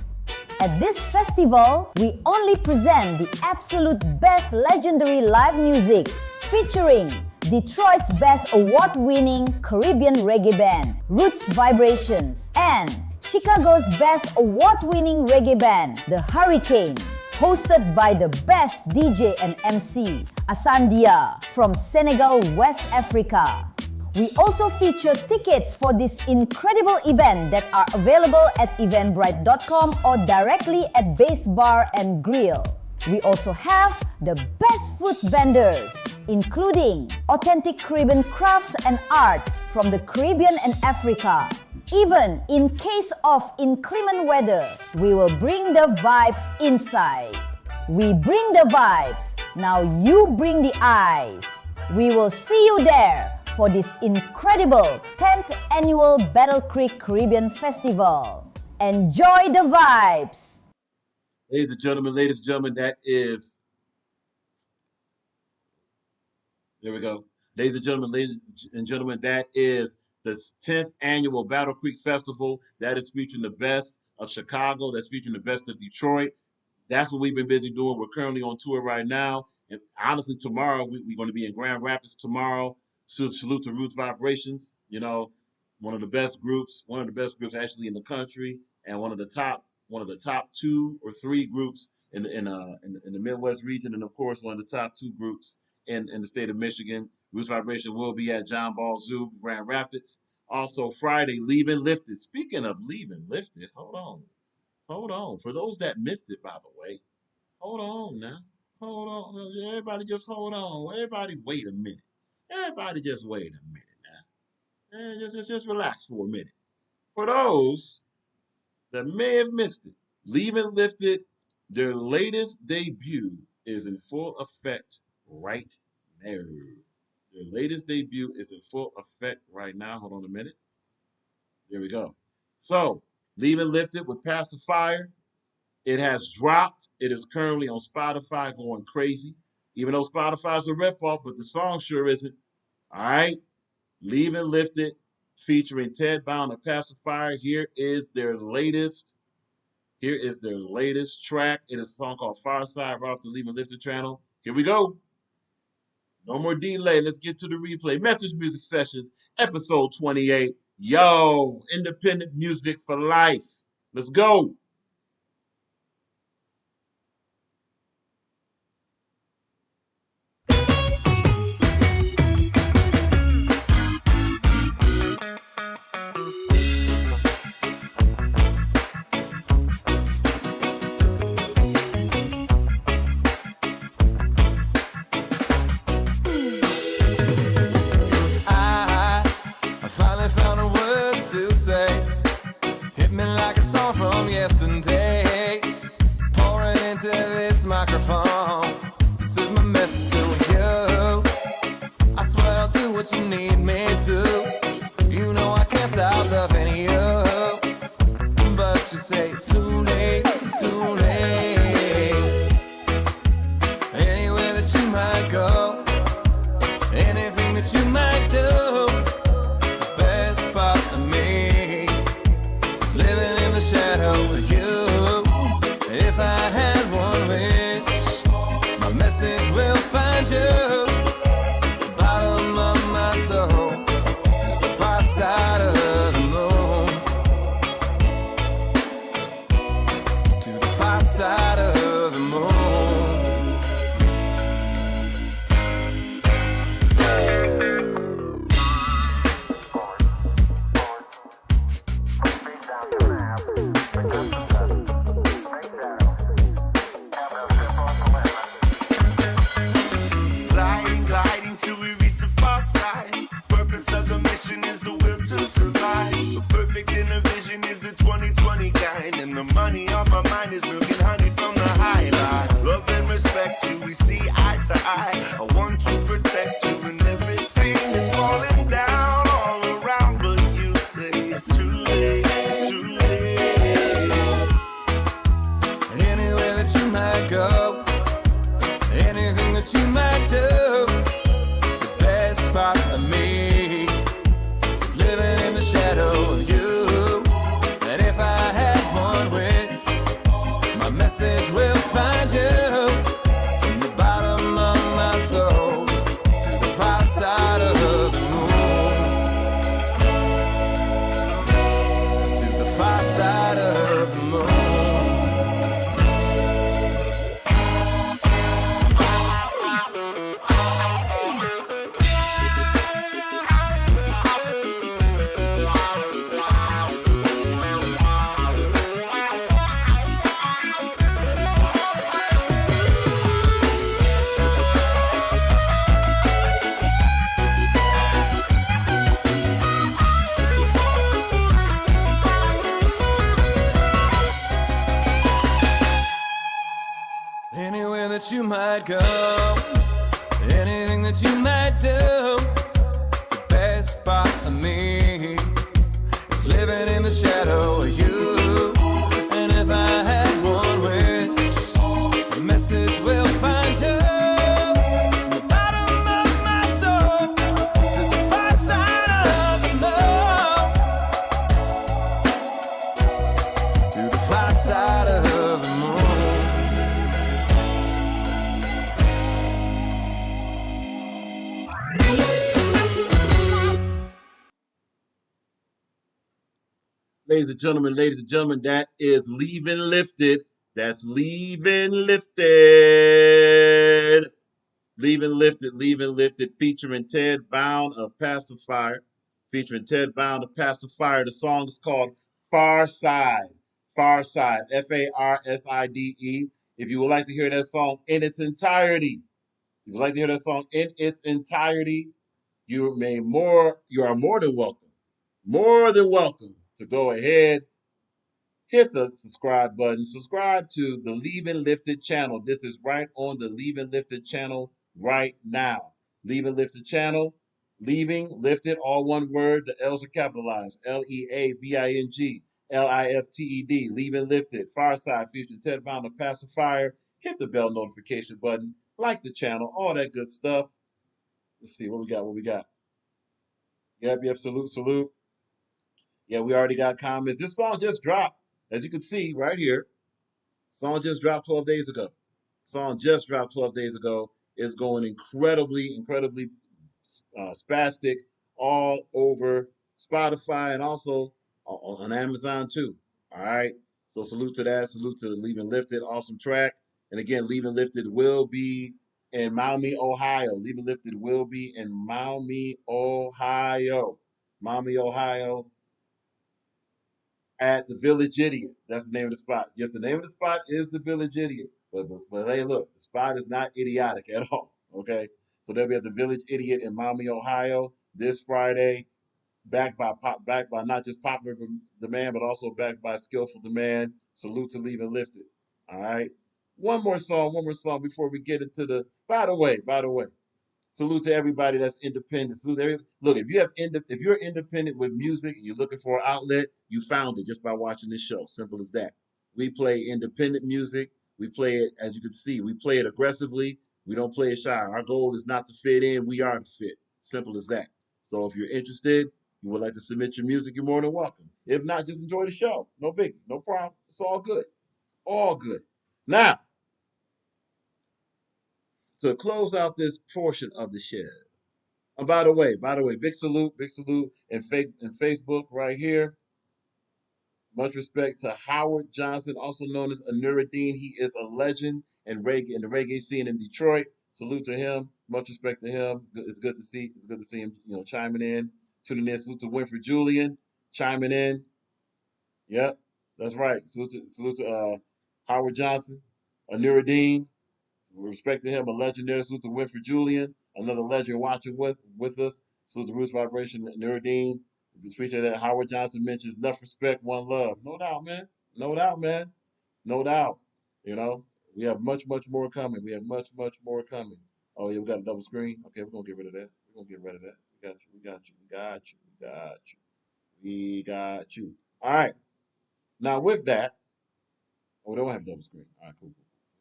Speaker 10: At this festival, we only present the absolute best legendary live music featuring Detroit's best award-winning Caribbean reggae band, Roots Vibrations, and Chicago's best award-winning reggae band, The Hurricane, hosted by the best DJ and MC, Asandia from Senegal, West Africa. We also feature tickets for this incredible event that are available at eventbrite.com or directly at Base Bar and Grill. We also have the best food vendors, including authentic Caribbean crafts and art from the Caribbean and Africa. Even in case of inclement weather, we will bring the vibes inside. We bring the vibes, now you bring the eyes. We will see you there for this incredible 10th annual Battle Creek Caribbean Festival. Enjoy the vibes!
Speaker 7: Ladies and gentlemen, that is... There we go. Ladies and gentlemen, that is the 10th annual Battle Creek Festival. That is featuring the best of Chicago. That's featuring the best of Detroit. That's what we've been busy doing. We're currently on tour right now. And honestly, tomorrow, we're going to be in Grand Rapids tomorrow. Salute to Roots Vibrations. You know, one of the best groups actually in the country, and one of the top 2 or 3 groups in the Midwest region, and of course one of the top 2 groups in the state of Michigan. Roots Vibration will be at John Ball Zoo, Grand Rapids. Also Friday, Leaving Lifted. Speaking of Leaving Lifted, hold on. For those that missed it, by the way, hold on now. Hold on. Everybody just hold on. Everybody wait a minute. Everybody just wait a minute now. Just relax for a minute. For those that may have missed it, Leaving Lifted, their latest debut is in full effect right now. Their latest debut is in full effect right now. Hold on a minute. There we go. So, Leaving Lifted with Pacifier. It has dropped. It is currently on Spotify going crazy. Even though Spotify's a ripoff, but the song sure isn't. All right. Leaving Lifted featuring Ted Bound and Pacifier. Here is their latest track. It is a song called Fireside, right off the Leaving Lifted channel. Here we go. No more delay. Let's get to the replay. Message Music Sessions, episode 28. Yo, independent music for life. Let's go.
Speaker 11: Yesterday, pouring into this microphone. This is my message to you. I swear I'll do what you need me to. You know I can't stop loving you, but you say it's too late, it's too late. Anywhere that you might go, anything that you might do, the best part of me is living in the shadow with you. If I had one wish, my message will find you. The bottom of my soul, to the far side of the moon. To the far side of the moon.
Speaker 5: Fly
Speaker 12: side. I want to protect you and everything is falling down all around, but you say it's too late, it's too late.
Speaker 11: Anywhere that you might go, anything that you might do, the best part of me is living in the shadow of you. And if I had one wish, my message will find you from the bottom of my soul to the far side of the moon, to the far side of the moon. Anywhere that you might go, anything that you might do, the best part of me is living in the shadow of you. And if I had one wish, the message will find you from the bottom of my soul to the far side of the moon, to the far side of the moon.
Speaker 7: Ladies and gentlemen, that is Leaving Lifted. That's Leaving Lifted. Leaving Lifted, featuring Ted Bound of Pacifier. The song is called Far Side. Far Side, Farside. If you would like to hear that song in its entirety, you are more than welcome to go ahead, hit the subscribe button. Subscribe to the Leaving Lifted channel. This is right on the Leaving Lifted channel right now. Leaving Lifted channel. Leaving Lifted, all one word. The L's are capitalized. Leaving Lifted. Leaving Lifted. Farside featuring Ted Bound of Pacifier. Hit the bell notification button. Like the channel. All that good stuff. Let's see what we got. Yep. Salute. Yeah, we already got comments. This song just dropped. As you can see right here, song just dropped 12 days ago. It's going incredibly spastic all over Spotify and also on Amazon too. All right. So salute to that. Salute to Leaving Lifted. Awesome track. And again, Leaving Lifted will be in Maumee, Ohio. Leaving Lifted will be in Maumee, Ohio. At the Village Idiot. That's the name of the spot. Yes, the name of the spot is the Village Idiot. But hey, look, the spot is not idiotic at all. Okay? So they'll be at the Village Idiot in Maumee, Ohio this Friday. Backed by not just popular demand, but also backed by skillful demand. Salute to Leaving Lifted. All right. One more song before we get into the. By the way. Salute to everybody that's independent. Look, if you're independent with music and you're looking for an outlet, you found it just by watching this show. Simple as that. We play independent music. We play it, as you can see, we play it aggressively. We don't play it shy. Our goal is not to fit in. We are to fit. Simple as that. So if you're interested, you would like to submit your music, you're more than welcome. If not, just enjoy the show. No biggie. No problem. It's all good. Now, to close out this portion of the show. By the way, big salute, and Facebook right here. Much respect to Howard Johnson, also known as Anuruddin. He is a legend in the reggae scene in Detroit. Salute to him. Much respect to him. It's good to see him, chiming in, tuning in. Salute to Winfred Julian, chiming in. Yep, that's right. Salute to Howard Johnson, Anuruddin. Respect to him, a legendary. Salute to Winfred Julian, another legend watching with us. Salute to Roots Vibration, Nuruddin. Appreciate that. Howard Johnson mentions enough respect, one love. No doubt, man. No doubt. We have much more coming. Oh yeah, we got a double screen. Okay, we're gonna get rid of that. We're gonna get rid of that. We got you. We got you. We got you. We got you. We got you. All right. Now with that, oh, we don't have double screen. All right, cool.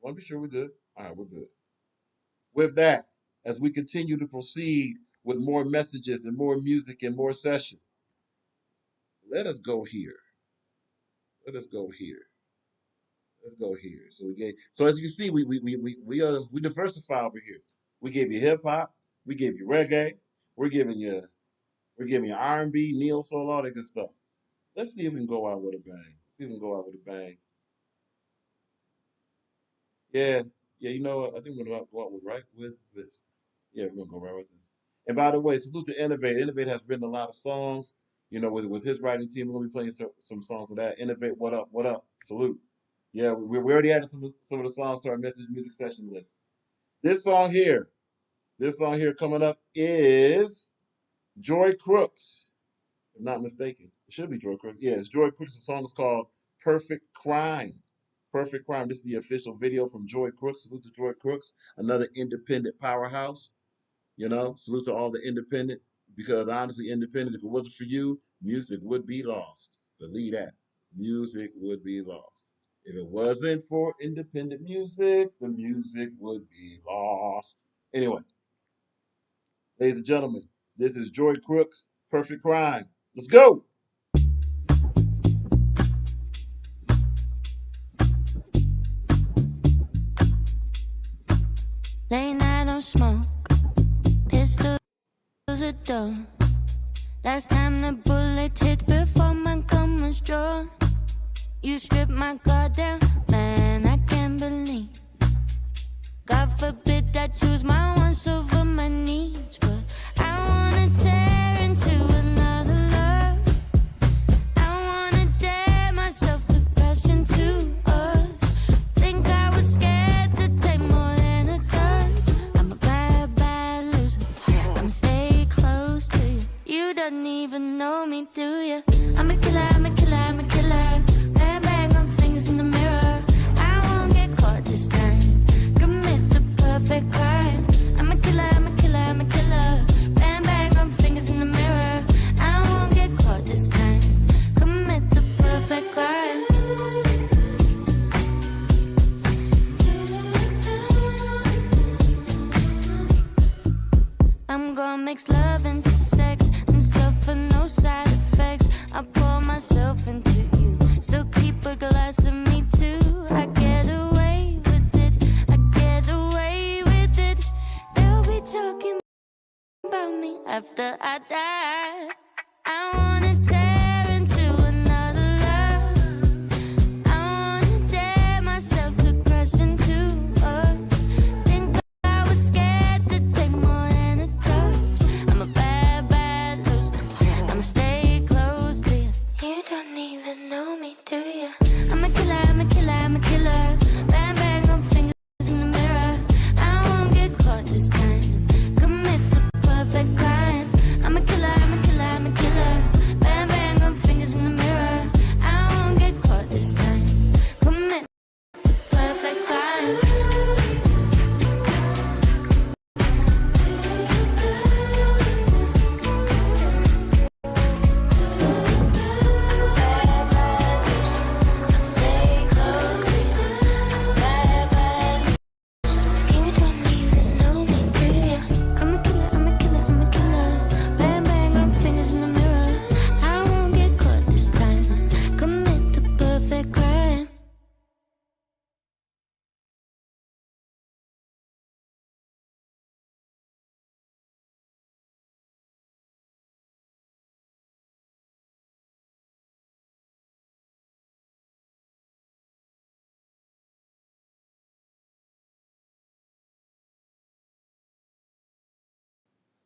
Speaker 7: Want to be sure we're good. All right, we're good. With that, as we continue to proceed with more messages and more music and more session, let us go here. Let us go here. Let's go here. So as you see, we diversify over here. We gave you hip hop, we gave you reggae, we're giving you R&B, neo soul, all that good stuff. Let's see if we can go out with a bang. See if we can go out with a bang. Yeah, yeah. You know what? I think we're gonna go out with this. Yeah, we're gonna go right with this. And by the way, salute to Innovate. Innovate has written a lot of songs. You know, with his writing team, we're gonna be playing some songs of that. Innovate, what up? What up? Salute. Yeah, we already added some of the songs to our message music session list. This song here coming up is Joy Crooks, if I'm not mistaken. It should be Joy Crooks. Yeah, it's Joy Crooks. The song is called Perfect Crime. Perfect Crime. This is the official video from Joy Crooks. Salute to Joy Crooks, another independent powerhouse. You know, salute to all the independent, because honestly, independent, if it wasn't for you, music would be lost. Believe that. Music would be lost. If it wasn't for independent music, the music would be lost. Anyway, ladies and gentlemen, this is Joy Crooks, Perfect Crime. Let's go.
Speaker 13: Late night on smoke, pistols at dawn. Last time the bullet hit before my gun was drawn. You stripped my guard down, man, I can't believe. God forbid I choose my wants over my needs, but I wanna tear into another love. I wanna dare myself to crash into us. Think I was scared to take more than a touch. I'm a bad, bad loser. I'ma stay close to you. You don't even know me, do you? I'm a killer, I'm a killer, I'm a killer. Bang, bang on fingers in the mirror. I won't get caught this time. Commit the perfect crime. I'm a killer, I'm a killer, I'm a killer. Bang, bang on fingers in the mirror. I won't get caught this time. Commit the perfect crime. I'm gonna mix love into sex and suffer no side effects. I pour myself into you, still keep a glass of me too. I get away with it, I get away with it. They'll be talking about me after I die. I wanna tear into another love. I wanna dare myself to crash into us. Think I was scared to take more than a touch. I'm a bad, bad loser. I'ma stay close to you. You don't even know me, do you? I'm a killer, I'm a killer, I'm a killer. Bang, bang on fingers in the mirror. I won't get caught this time. Commit the perfect crime. I'm a killer, I'm a killer, I'm a killer. Bang, bang on fingers in the mirror. I won't get caught this time. Commit perfect crime. Stay close to you. Bad, bad. You don't even know me, do you? I'm a killer, I'm a killer, I'm a killer. Bang, bang on fingers in the mirror. I won't get caught this time. Commit the perfect crime.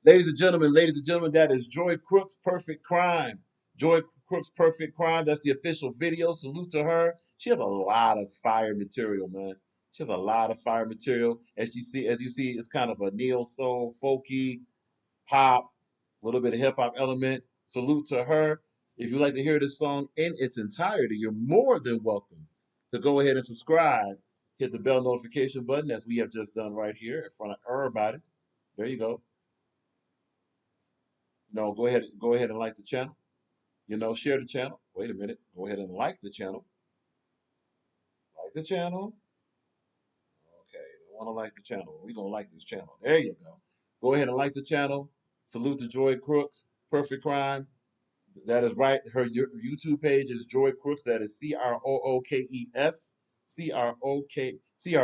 Speaker 7: Ladies and gentlemen, that is Joy Crooks, Perfect Crime. Joy Crooks, Perfect Crime. That's the official video. Salute to her. She has a lot of fire material, man. She has a lot of fire material. As you see, it's kind of a neo soul, folky, pop, a little bit of hip hop element. Salute to her. If you'd like to hear this song in its entirety, you're more than welcome to go ahead and subscribe hit the bell notification button as we have just done right here in front of everybody. There you go. No, go ahead and like the channel. Share the channel. Wait a minute. Go ahead and like the channel. Like the channel. Okay, I want to like the channel. We're going to like this channel. There you go. Go ahead and like the channel. Salute to Joy Crooks. Perfect Crime. That is right. Her YouTube page is Joy Crooks. That is Crookes.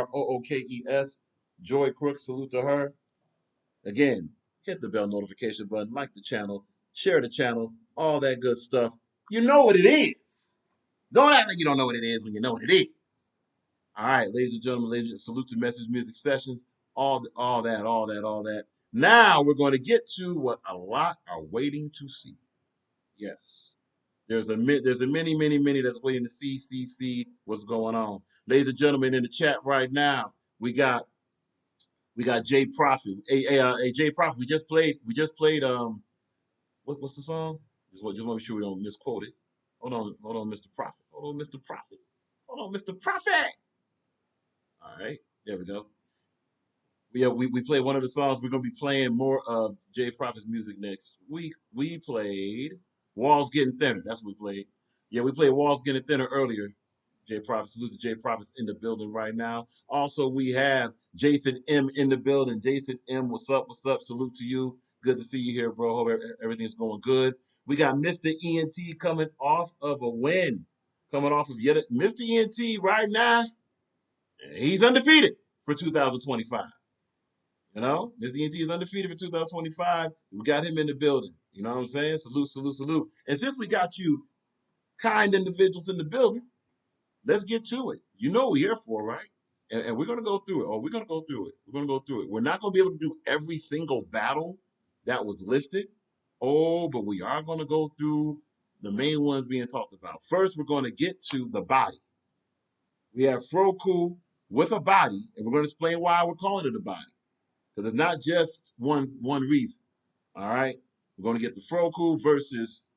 Speaker 7: Crookes. Joy Crooks. Salute to her. Again, hit the bell notification button, like the channel, share the channel, all that good stuff. You know what it is. Don't act like you don't know what it is when you know what it is. All right, ladies and gentlemen, salute to Message Music Sessions, all that. Now we're going to get to what a lot are waiting to see. Yes. There's a many that's waiting to see what's going on. Ladies and gentlemen, in the chat right now, we got Jay Prophet. Hey, Jay Prophet, we just played what's the song? Just want to make sure we don't misquote it. Hold on, Mr. Prophet. Hold on, Mr. Prophet. All right, there we go. We played one of the songs. We're gonna be playing more of Jay Prophet's music next week. We played Walls Getting Thinner. That's what we played. Yeah, we played Walls Getting Thinner earlier. Jay Prophet, salute to Jay Prophet's in the building right now. Also, we have Jason M in the building. Jason M, what's up? Salute to you. Good to see you here, bro. Hope everything's going good. We got Mr. ENT coming off of a win. Mr. ENT right now, he's undefeated for 2025. Mr. ENT is undefeated for 2025. We got him in the building. You know what I'm saying? Salute. And since we got you kind individuals in the building, let's get to it. You know what we're here for, right? And we're going to go through it. We're going to go through it. We're not going to be able to do every single battle that was listed. But we are going to go through the main ones being talked about. First, we're going to get to the body. We have Froku with a body, and we're going to explain why we're calling it a body. Because it's not just one reason. All right? We're going to get the Froku versus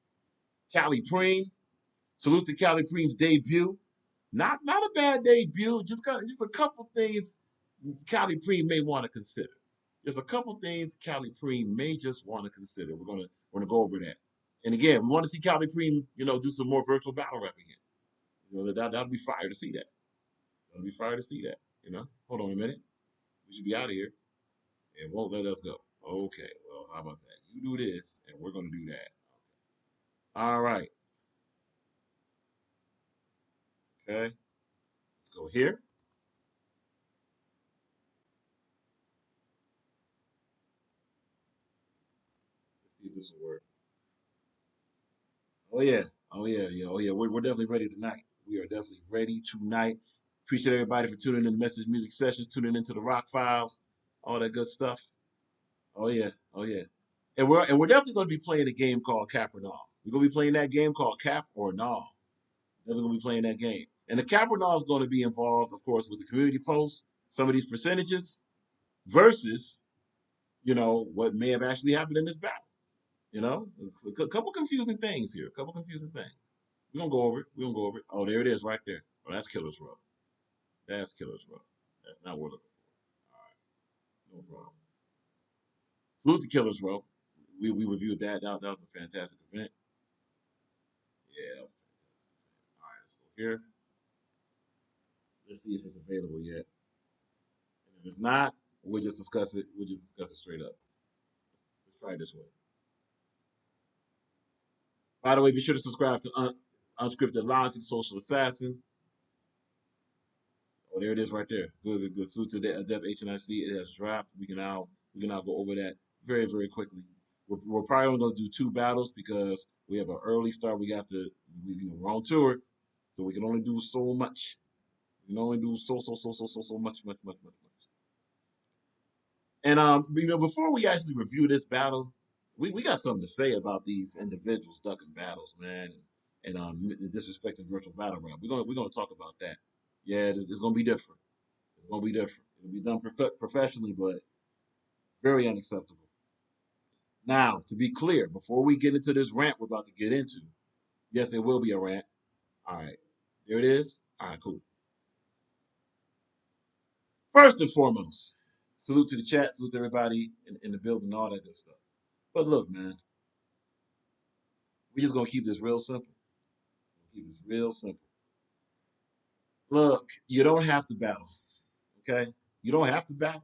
Speaker 7: Cali Preem. Salute to Cali Preem's debut. Not a bad debut. Just a couple things Cali Preem may want to consider. There's a couple things Cali Preem may just want to consider. We're gonna go over that. And again, we want to see Cali Preem, do some more virtual battle rap again. That'd be fire to see that. Hold on a minute. We should be out of here. It won't let us go. Okay, well, how about that? You do this, and we're gonna do that. All right. Okay, let's go here. Let's see if this will work. Oh yeah. We're definitely ready tonight. We are definitely ready tonight. Appreciate everybody for tuning in to Message Music Sessions, tuning into the Rock Files, all that good stuff. Oh yeah. And we're definitely going to be playing a game called Cap or Null. We're going to be playing that game called Cap or Null. Definitely going to be playing that game. And the Cap or Null is going to be involved, of course, with the community posts, some of these percentages, versus, what may have actually happened in this battle. A couple confusing things here. We're going to go over it. Oh, there it is right there. Oh, that's Killer's Row. That's not what we're looking for. All right. No problem. Salute to Killer's Row. We reviewed that. That was a fantastic event. Yeah, that was a fantastic event. All right, let's go here. Let's see if it's available yet. And if it's not, we'll just discuss it. Straight up. Let's try it this way. By the way, be sure to subscribe to Unscripted Logic, Social Assassin. Oh, there it is right there. Good. Salute to the Adept HNIC. It has dropped. We can now go over that very, very quickly. We're probably only going to do 2 battles because we have an early start. We're on tour, so we can only do so much. We can only do so much. And before we actually review this battle, we got something to say about these individuals ducking battles, man, and disrespecting virtual battle rap. We're gonna talk about that. Yeah, it's gonna be different. It'll be done professionally, but very unacceptable. Now, to be clear, before we get into this rant we're about to get into, yes, it will be a rant. All right, there it is. All right, cool. First and foremost, salute to the chat, salute to everybody in the building, all that good stuff. But look, man, we just gonna keep this real simple. Keep this real simple. Look, you don't have to battle, okay? You don't have to battle.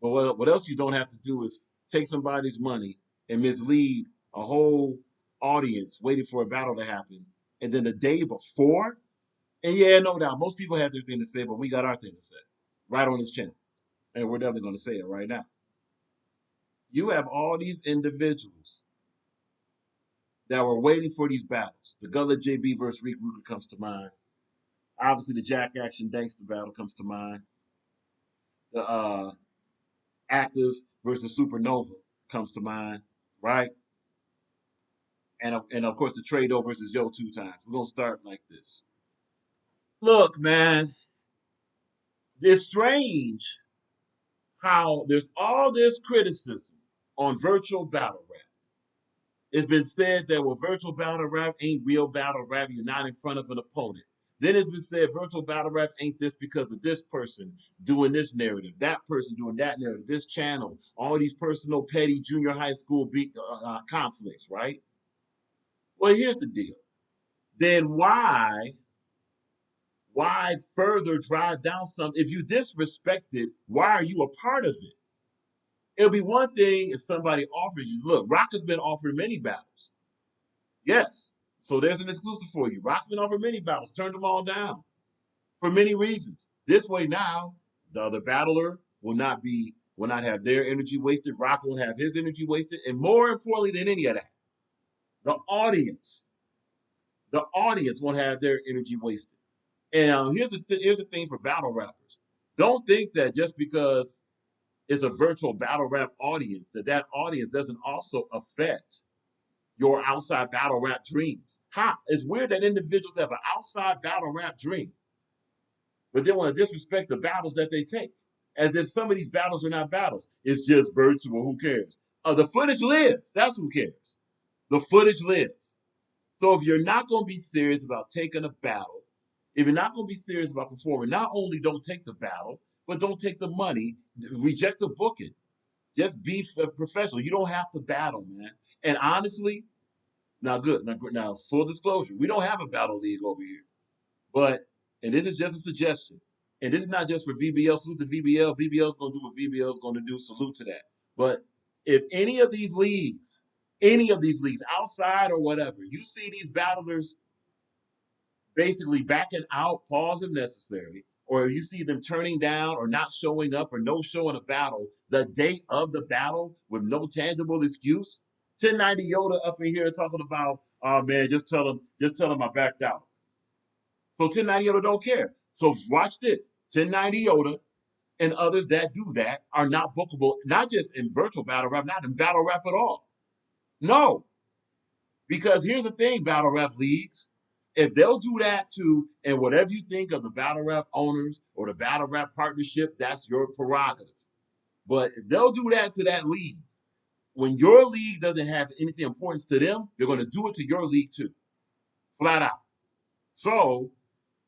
Speaker 7: But what else you don't have to do is take somebody's money and mislead a whole audience waiting for a battle to happen. And then the day before, and yeah, no doubt, most people have their thing to say, but we got our thing to say right on this channel. And we're definitely going to say it right now. You have all these individuals that were waiting for these battles. The Gullah JB versus Reek Ruger comes to mind. Obviously, the Jack Action Dankster battle comes to mind. The Active versus Supernova comes to mind, right? And of course, the Trado versus Yo 2 Times. We're going to start like this. Look, man, it's strange how there's all this criticism on virtual battle rap. It's been said that, well, virtual battle rap ain't real battle rap. You're not in front of an opponent. Then it's been said virtual battle rap ain't this because of this person doing this narrative, that person doing that narrative, this channel, all these personal petty junior high school conflicts, right? Well, here's the deal. Then why further drive down something? If you disrespect it, why are you a part of it? It'll be one thing if somebody offers you, look, Rock has been offered many battles. Yes. So there's an exclusive for you. Rock's been offered many battles, turned them all down for many reasons. This way now, the other battler will not have their energy wasted. Rock won't have his energy wasted. And more importantly than any of that, the audience won't have their energy wasted. And here's the thing for battle rappers. Don't think that just because it's a virtual battle rap audience, that audience doesn't also affect your outside battle rap dreams. It's weird that individuals have an outside battle rap dream, but they want to disrespect the battles that they take, as if some of these battles are not battles. It's just virtual. Who cares? The footage lives. That's who cares. The footage lives. So if you're not going to be serious about taking a battle, if you're not going to be serious about performing, not only don't take the battle, but don't take the money, reject the booking. Just be professional. You don't have to battle, man. And honestly, now full disclosure, we don't have a battle league over here. And this is just a suggestion. And this is not just for VBL, salute to VBL. VBL's going to do what VBL's going to do, salute to that. But if any of these leagues, outside or whatever, you see these battlers basically backing out, pause if necessary, or you see them turning down or not showing up or no show in a battle the day of the battle with no tangible excuse. 1090 Yoda up in here talking about, oh man, just tell him I backed out. So 1090 Yoda don't care. So watch this. 1090 Yoda and others that do that are not bookable, not just in virtual battle rap, not in battle rap at all. No. Because here's the thing, battle rap leagues. If they'll do that too, and whatever you think of the battle rap owners or the battle rap partnership, that's your prerogative. But if they'll do that to that league, when your league doesn't have anything importance to them, they're going to do it to your league too. Flat out. So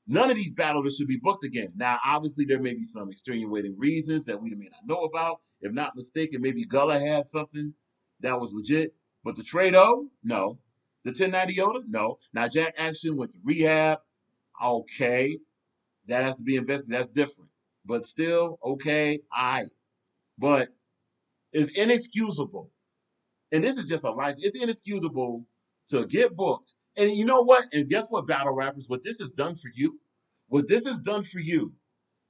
Speaker 7: none of these battlers should be booked again. Now, obviously, there may be some extenuating reasons that we may not know about. If not mistaken, maybe Gullah has something that was legit. But the Trado, no. The 1090 Yoda, no. Now, Jack Action went to rehab. Okay. That has to be invested. That's different. But still, okay, But it's inexcusable. And this is just a life. It's inexcusable to get booked. And you know what? And guess what, battle rappers? What this has done for you? What this has done for you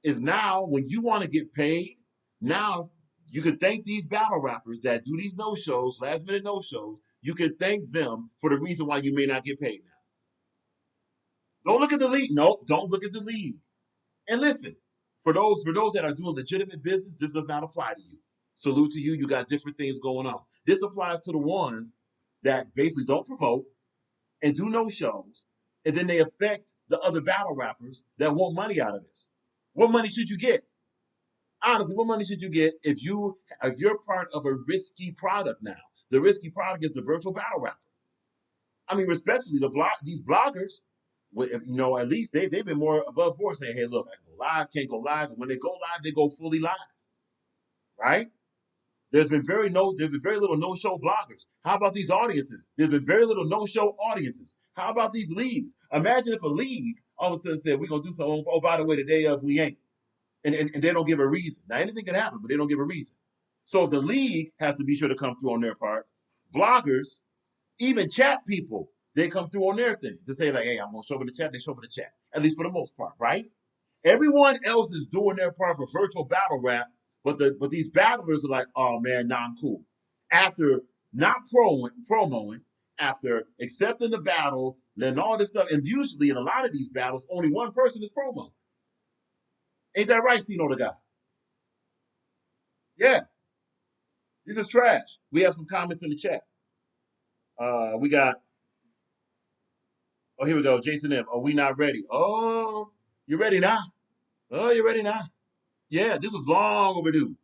Speaker 7: is now when you want to get paid, now you can thank these battle rappers that do these no-shows, last-minute no-shows. You can thank them for the reason why you may not get paid now. Don't look at the league. No, don't look at the league. And listen, for those that are doing legitimate business, this does not apply to you. Salute to you. You got different things going on. This applies to the ones that basically don't promote and do no shows, and then they affect the other battle rappers that want money out of this. What money should you get? Honestly, what money should you get if you're part of a risky product now? The risky product is the virtual battle rapper. I mean, respectfully, these bloggers, If you know, at least they've been more above board saying, hey, look, I can go live, can't go live. And when they go live, they go fully live, right? There's been very little no-show bloggers. How about these audiences? There's been very little no-show audiences. How about these leagues? Imagine if a league all of a sudden said, we're gonna do something, oh, by the way, the day of we ain't. And they don't give a reason. Now anything can happen, but they don't give a reason. So if the league has to be sure to come through on their part, bloggers, even chat people, they come through on their thing to say, like, hey, I'm gonna show up in the chat, they show up in the chat. At least for the most part, right? Everyone else is doing their part for virtual battle rap, but these battlers are like, oh man, nah, I'm cool. After not promoing, after accepting the battle, letting all this stuff, and usually in a lot of these battles, only one person is promo. Ain't that right, Cino the guy? Yeah. This is trash. We have some comments in the chat. We got, oh, here we go. Jason M. Are we not ready? Oh, you're ready now. Oh, you're ready now. Yeah, this was long overdue.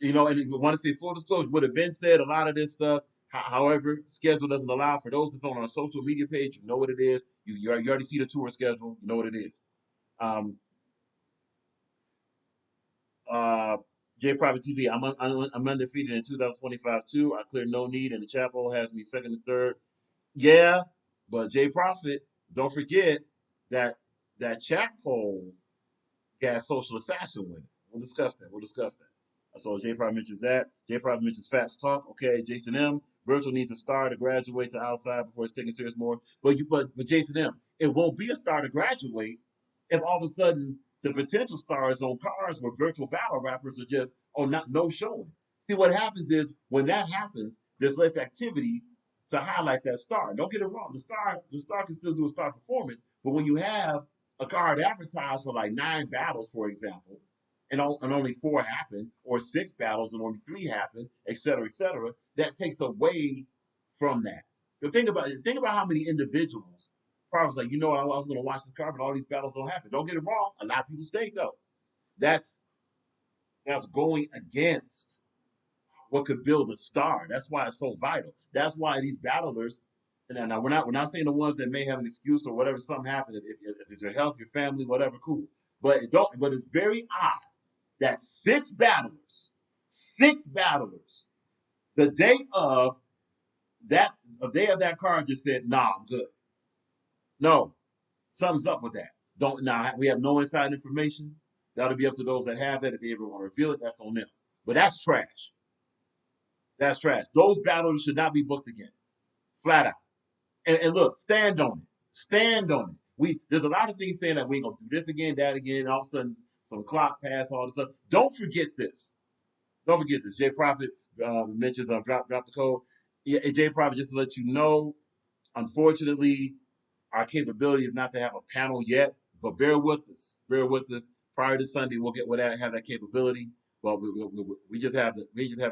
Speaker 7: You know, and if you want to say full disclosure, would have been said a lot of this stuff. However, schedule doesn't allow. For those that's on our social media page, you know what it is. You already see the tour schedule. You know what it is. J Private TV. I'm undefeated in 2025 too. I clear no need, and the chapel has me second and third. Yeah, but J Prophet, don't forget that chat poll got Social Assassin winning. We'll discuss that. So J Private mentions that. J Private mentions Fats Talk. Okay, Jason M. Virtual needs a star to graduate to outside before it's taken serious more. But Jason M. It won't be a star to graduate if all of a sudden the potential stars on cars where virtual battle rappers are just no showing. See, what happens is when that happens, there's less activity to highlight that star. Don't get it wrong. The star can still do a star performance, but when you have a card advertised for like 9 battles, for example, and only 4 happen, or 6 battles and only 3 happen, et cetera, that takes away from that. But think about how many individuals probably was like, you know, I was going to watch this card, but all these battles don't happen. Don't get it wrong. A lot of people stay though. That's going against what could build a star. That's why it's so vital. That's why these battlers, and now we're not saying the ones that may have an excuse or whatever, something happened. If it's your health, your family, whatever, cool. But it's very odd that 6 battlers, the day of that card just said, nah, I'm good. No, something's up with that. We have no inside information. That'll be up to those that have that. If they ever want to reveal it, that's on them. But that's trash. That's trash. Those battlers should not be booked again. Flat out. And look, stand on it. There's a lot of things saying that we ain't gonna do this again, that again, and all of a sudden some clock pass, all this stuff. Don't forget this. J Prophet mentions drop the code. Yeah, J Prophet, just to let you know, unfortunately, our capability is not to have a panel yet, but bear with us. Prior to Sunday, we'll have that capability. But we just have to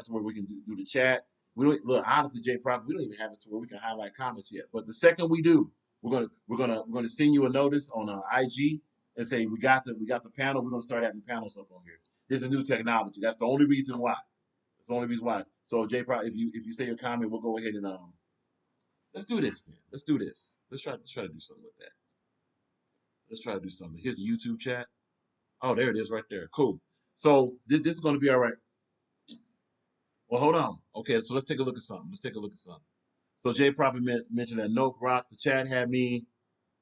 Speaker 7: where we can do the chat. We don't look honestly, J Prophet, we don't even have it to where we can highlight comments yet. But the second we do, we're gonna send you a notice on IG and say we got the panel. We're gonna start having panels up on here. This is new technology. That's the only reason why. So J Prophet, if you say your comment, we'll go ahead and let's do this then. Let's try to do something with that. Let's try to do something. Here's the YouTube chat. Oh, there it is right there. Cool. So this is going to be all right. Well, hold on. Okay, so let's take a look at something. So J Prophet mentioned that Nope Rock, the chat had me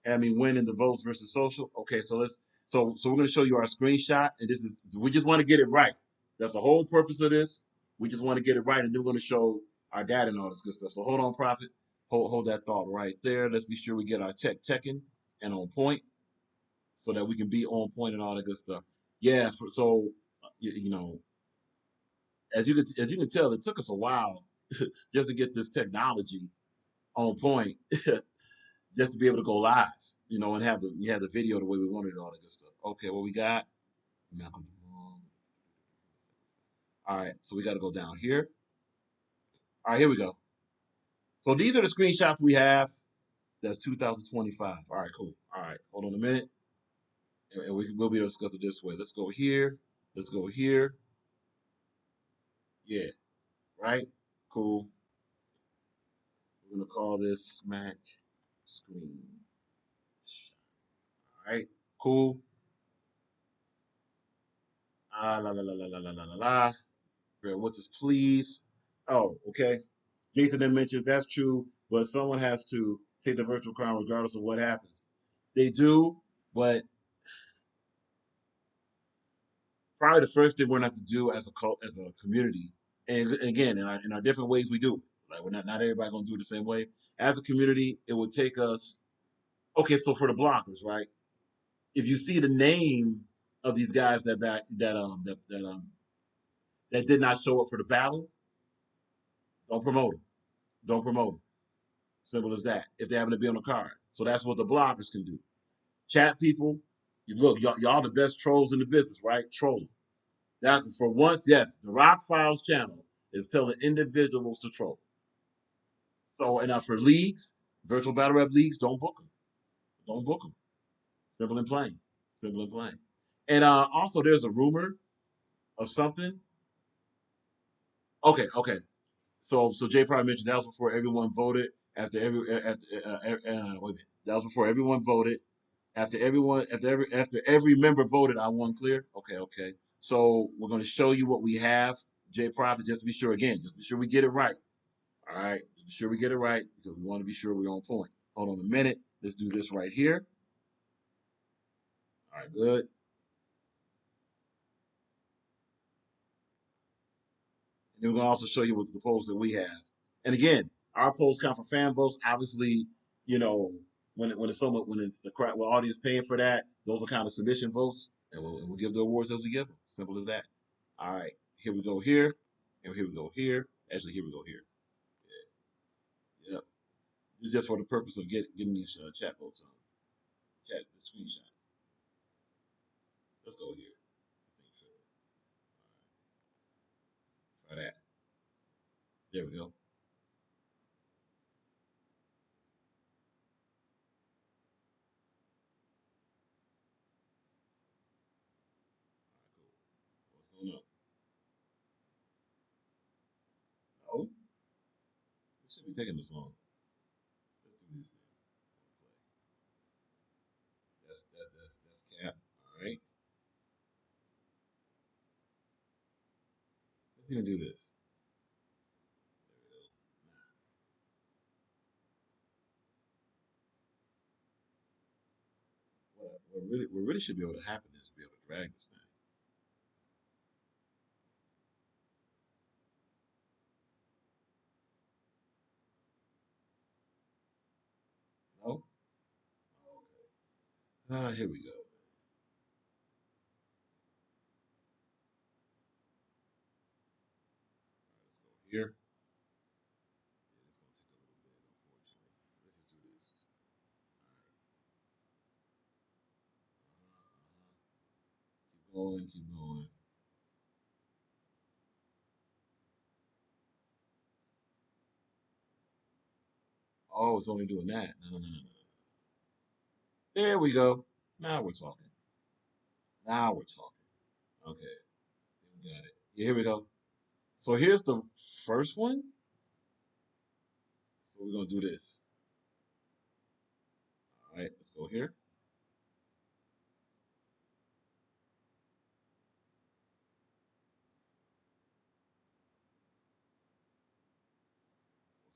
Speaker 7: winning the votes versus social. Okay, so we're going to show you our screenshot, and we just want to get it right. That's the whole purpose of this. We just want to get it right, and then we're going to show our data and all this good stuff. So hold on, Prophet. Hold that thought right there. Let's be sure we get our teching and on point, so that we can be on point and all that good stuff. Yeah. You know, as you can tell, it took us a while just to get this technology on point, just to be able to go live, you know, and have the video the way we wanted, all that good stuff. Okay, what we got? All right, so we got to go down here. All right, here we go. So these are the screenshots we have. That's 2025. All right, cool. All right, hold on a minute. And we'll be able to discuss it this way. Let's go here. Yeah, right? Cool. We're going to call this Smack Screen. All right, cool. La la la la la la la la la. What's this, please? Oh, okay. Jason then mentions that's true, but someone has to take the virtual crown regardless of what happens. They do, but probably the first thing we're gonna have to do as a community, and again, in our different ways we do. Like we're not everybody gonna do it the same way. As a community, it would take us. Okay, so for the blockers, right? If you see the name of these guys that did not show up for the battle, don't promote them. Don't promote them. Simple as that. If they happen to be on the card, so that's what the blockers can do. Chat people, you look, y'all the best trolls in the business, right? Troll them. That for once, yes, the Rock Files channel is telling individuals to troll. So, and for leagues, virtual battle rap leagues, don't book them. Don't book them. Simple and plain. Simple and plain. And also, there's a rumor of something. Okay. So Jay probably mentioned that was before everyone voted. After every wait a minute, that was before everyone voted. After every member voted, I won clear. Okay. So we're going to show you what we have, Jay Prophet, just to be sure. Again, just be sure we get it right. All right, be sure we get it right because we want to be sure we're on point. Hold on a minute. Let's do this right here. All right, good. And then we're going to also show you what the polls that we have. And again, our polls count for fan votes. Obviously, you know, when it's the crowd, well, audience paying for that, those are kind of submission votes, and we'll give the awards as we give them. Simple as that. All right, here we go here, and here we go here. Actually, here we go here. Yeah. Yep. This is just for the purpose of getting these chat votes on. Chat the screenshot. Let's go here. Try that. There we go. What's going on? Oh, it should be taking this long. Let's do this now. That's cap. All right. Let's even do this. What really should be able to happen is be able to drag this thing. No? Okay. Here we go. Let's go here. It's gonna take a little bit, unfortunately. Let's just do this. All right. Keep going. Oh, it's only doing that. No. There we go. Now we're talking. Okay. We got it. Yeah, here we go. So here's the first one. So we're gonna do this. All right, let's go here.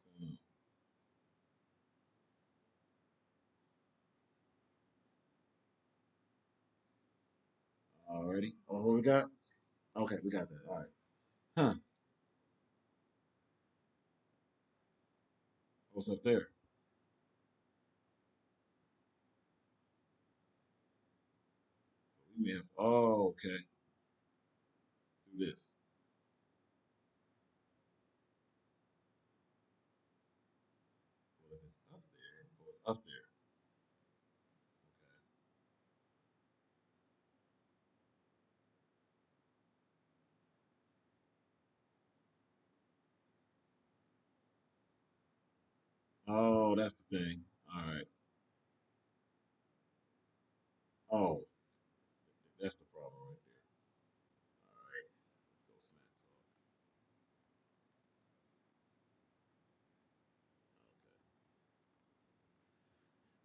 Speaker 7: What's going on? Alrighty. Oh, what we got? Okay, we got that. All right. Huh. What's up there? So we may have. Oh, okay. Do this. Well, if it's up there, oh, it's up there. Oh, that's the thing. All right. Oh, that's the problem right there. All right. Let's go smack talk.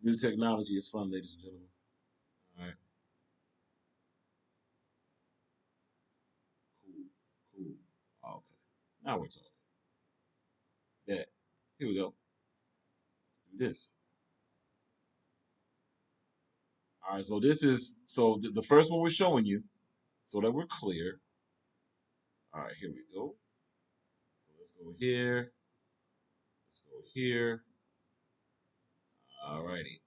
Speaker 7: Okay. New technology is fun, ladies and gentlemen. Now we're talking. Yeah. Here we go. Do this. All right. So this is the first one we're showing you, so that we're clear. All right. Here we go. So let's go here. Let's go here. All righty.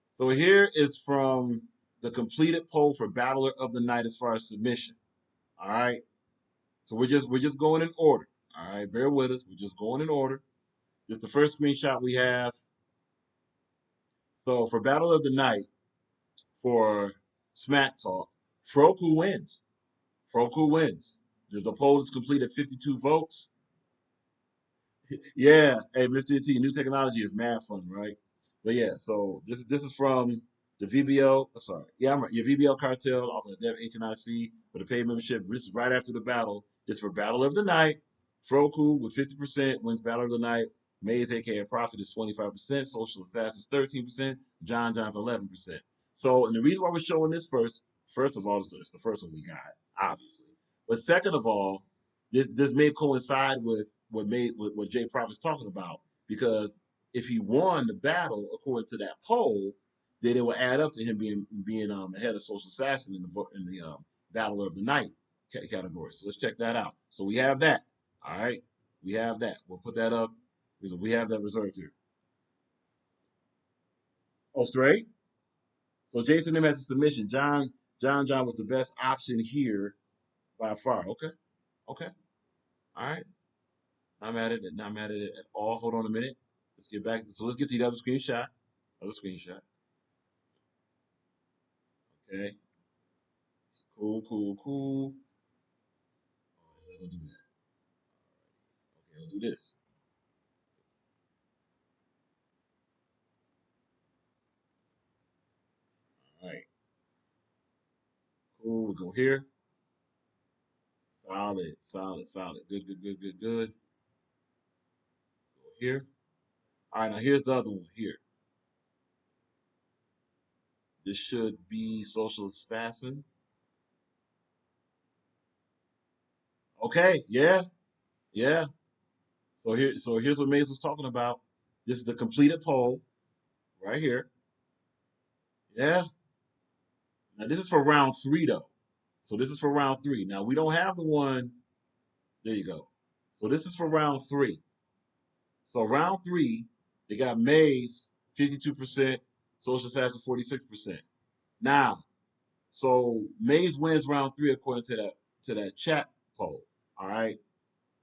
Speaker 7: So here is from the completed poll for Battler of the Night as far as submission. All right. So we're just going in order. All right. Bear with us. We're just going in order. This is the first screenshot we have. So for Battle of the Night, for Smack Talk, Froku wins. Froku wins. The poll is complete at 52 votes. Yeah. Hey, Mr. T, new technology is mad fun, right? But yeah, so this is from the VBO. Sorry. Yeah, I'm right. Your VBL cartel off of the Dev HNIC for the paid membership. This is right after the battle. This is for Battle of the Night. Froku with 50% wins Battle of the Night. Maze, aka Prophet, is 25%. Social Assassins 13%. John's 11%. So, and the reason why we're showing this first of all, it's the first one we got, obviously. But second of all, this may coincide with what Jay Prophet's talking about, because if he won the battle according to that poll, then it will add up to him being ahead of Social Assassin in the Battle of the Night category. So let's check that out. So we have that. All right, we have that. We'll put that up. We have that reserved here. Oh, straight. So Jason M has a submission. John was the best option here by far. Okay. All right. Not mad at it at all. Hold on a minute. Let's get back. So let's get to the other screenshot. Okay. Cool. Oh, I'll do that. Okay, I'll do this. All right. Cool. We'll go here. Solid. Good. Let's go here. All right, now here's the other one here. This should be Social Assassin. Okay, yeah. So here's what Maze was talking about. This is the completed poll right here. Yeah. Now this is for round 3 though. So this is for round 3. Now we don't have the one. There you go. So this is for round 3. So round 3, they got Maze 52%, Social Assassin 46%. Now, so Maze wins round 3 according to that chat poll. All right.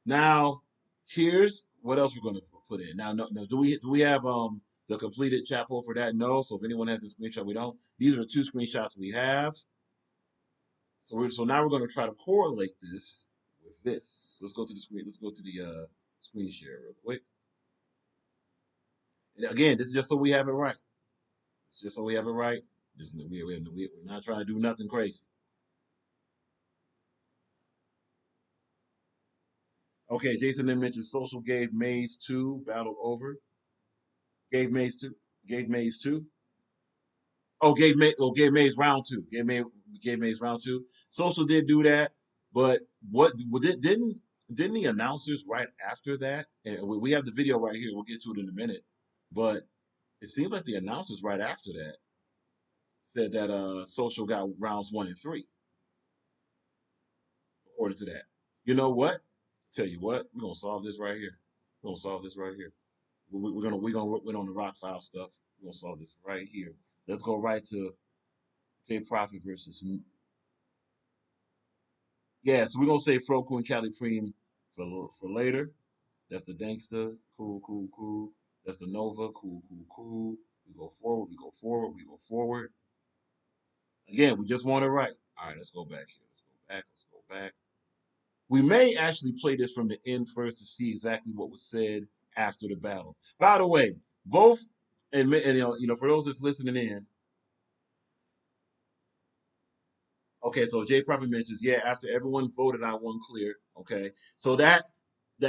Speaker 7: Now, here's what else we're going to put in. Now, no, do we have the completed chat poll for that? No. So if anyone has a screenshot, we don't. These are the 2 screenshots we have. So now we're going to try to correlate this with this. Let's go to the screen. Let's go to the screen share real quick. And again, this is just so we have it right. We're not trying to do nothing crazy. Okay, Jason then mentioned Social gave Maze 2, battled over. Gave Maze 2. Oh, gave Maze round 2. Gave Maze round 2. Social did do that, but didn't the announcers right after that? And we have the video right here. We'll get to it in a minute. But it seems like the announcers right after that said that Social got rounds 1 and 3. According to that. You know what? Tell you what, we're gonna solve this right here. We're on the Rock File stuff. We're gonna solve this right here. Let's go right to Jay Prophet versus. Yeah, so we're gonna say Froku and Cali Preem for later. That's the Dankster. Cool. That's the Nova. Cool. We go forward. Again, we just want it right. All right, let's go back here. Let's go back. We may actually play this from the end first to see exactly what was said after the battle. By the way, both and for those that's listening in. Okay, so Jay probably mentions, yeah, after everyone voted, I won clear. Okay, so that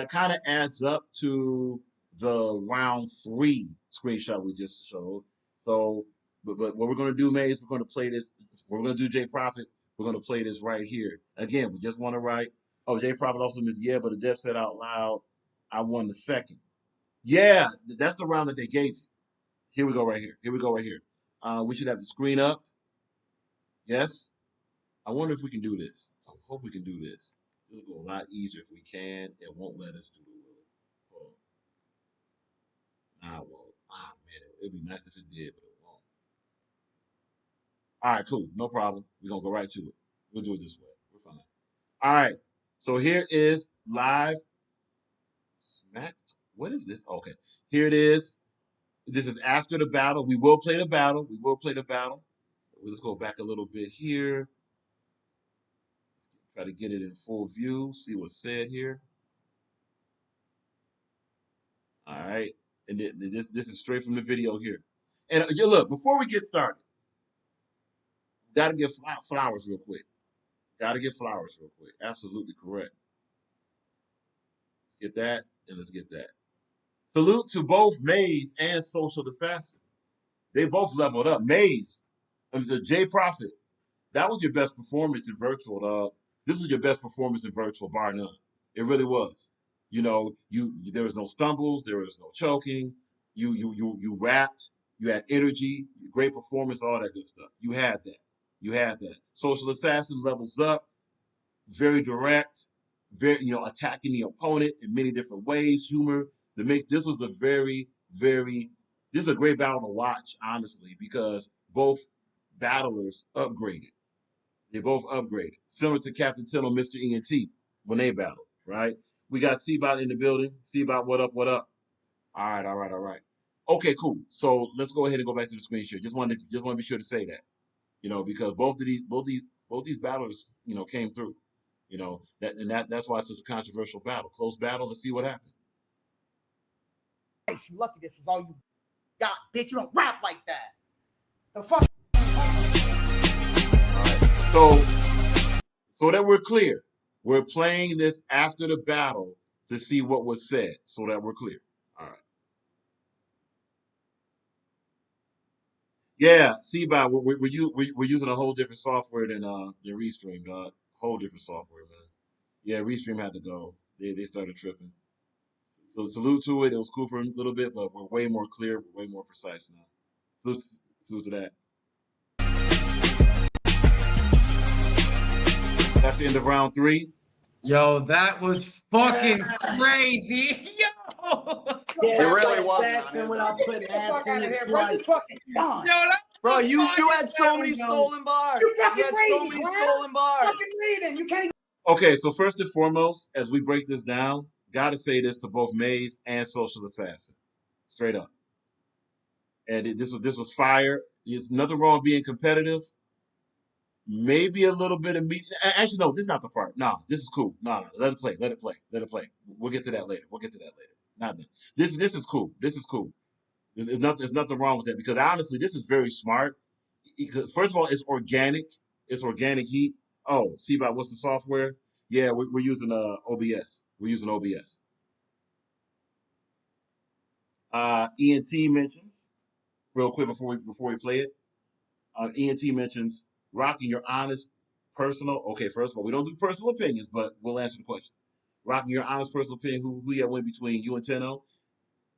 Speaker 7: kind of adds up to the round 3 screenshot we just showed. So, but what we're going to do, May, is we're going to play this. We're going to do Jay Prophet. We're going to play this right here. Again, we just want to write. Oh, Jay Prophet also missed. Yeah, but the Def said out loud, I won the second. Yeah, that's the round that they gave you. Here we go right here. Here we go right here. We should have the screen up. Yes. I wonder if we can do this. I hope we can do this. This will go a lot easier if we can. It won't let us do it. Hold on. Nah, it won't. Ah, man, it'd be nice if it did, but it won't. All right, cool. No problem. We're going to go right to it. We'll do it this way. We're fine. All right. So here is live smacked. What is this? Okay. Here it is. This is after the battle. We will play the battle. We will play the battle. We'll just go back a little bit here. Try to get it in full view. See what's said here. All right. And this is straight from the video here. And look, before we get started, got to give flowers real quick. Got to give flowers real quick. Absolutely correct. Let's get that, and let's get that. Salute to both Maze and Social Assassin. They both leveled up. Maze, Jay Prophet, that was your best performance in virtual, dog. This was your best performance in virtual, bar none. It really was. You know, there was no stumbles, there was no choking. You rapped, you had energy, great performance, all that good stuff. You had that. You had that. Social Assassin levels up, very direct, very attacking the opponent in many different ways. Humor. This was a very, very. This is a great battle to watch, honestly, because both battlers upgraded. They both upgraded, similar to Captain Tino, Mr. ENT when they battled. Right? We got Seabot in the building. Seabot, what up? What up? All right. Okay, cool. So let's go ahead and go back to the screen share. Just want to be sure to say that, because both these battlers, came through, that's why it's such a controversial battle, close battle. Let's see what happened.
Speaker 14: You lucky this is all you got, bitch. You don't rap like that. The fuck.
Speaker 7: So that we're clear, we're playing this after the battle to see what was said, so that we're clear. All right. Yeah, Seabot, we're using a whole different software than Restream, dog. Whole different software, man. Yeah, Restream had to go. They started tripping. So salute to it. It was cool for a little bit, but we're way more clear, we're way more precise now. Salute to that. That's the end of round 3.
Speaker 2: Yo, that was fucking crazy. Yo.
Speaker 14: Yeah, it really was. When I put ass in it, bro, you had so many stolen bars. You fucking crazy, stolen bars. Fucking reading. You can't.
Speaker 7: Okay, so first and foremost, as we break this down, gotta say this to both Maze and Social Assassin, straight up. And this was fire. There's nothing wrong with being competitive. Maybe a little bit of meat. Actually, no, this is not the part. No, this is cool. No, let it play. We'll get to that later. This is cool. There's nothing wrong with that, because honestly, this is very smart. First of all, it's organic. It's organic heat. Oh, see about what's the software? Yeah, we're using OBS. We're using OBS. ENT mentions real quick before we play it. ENT mentions rocking your honest personal. Okay, first of all, we don't do personal opinions, but we'll answer the question. Rocking your honest personal opinion. Who you went between you and Tino?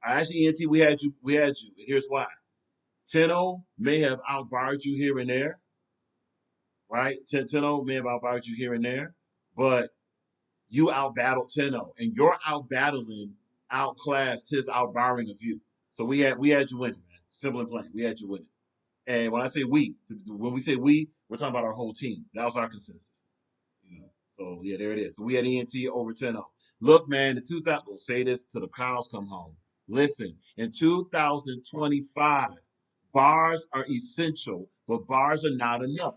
Speaker 7: Actually, ENT, we had you, and here's why. Tino may have outbarred you here and there, right? Tino may have outbarred you here and there, but you outbattled Tino, and your outbattling outclassed his outbarring of you. So we had you winning, man. Simple and plain. We had you winning. And when I say when we say we're talking about our whole team. That was our consensus. So yeah, there it is. So we had ENT over Tino. Look, man, we'll say this till the cows come home. Listen, in 2025, bars are essential, but bars are not enough.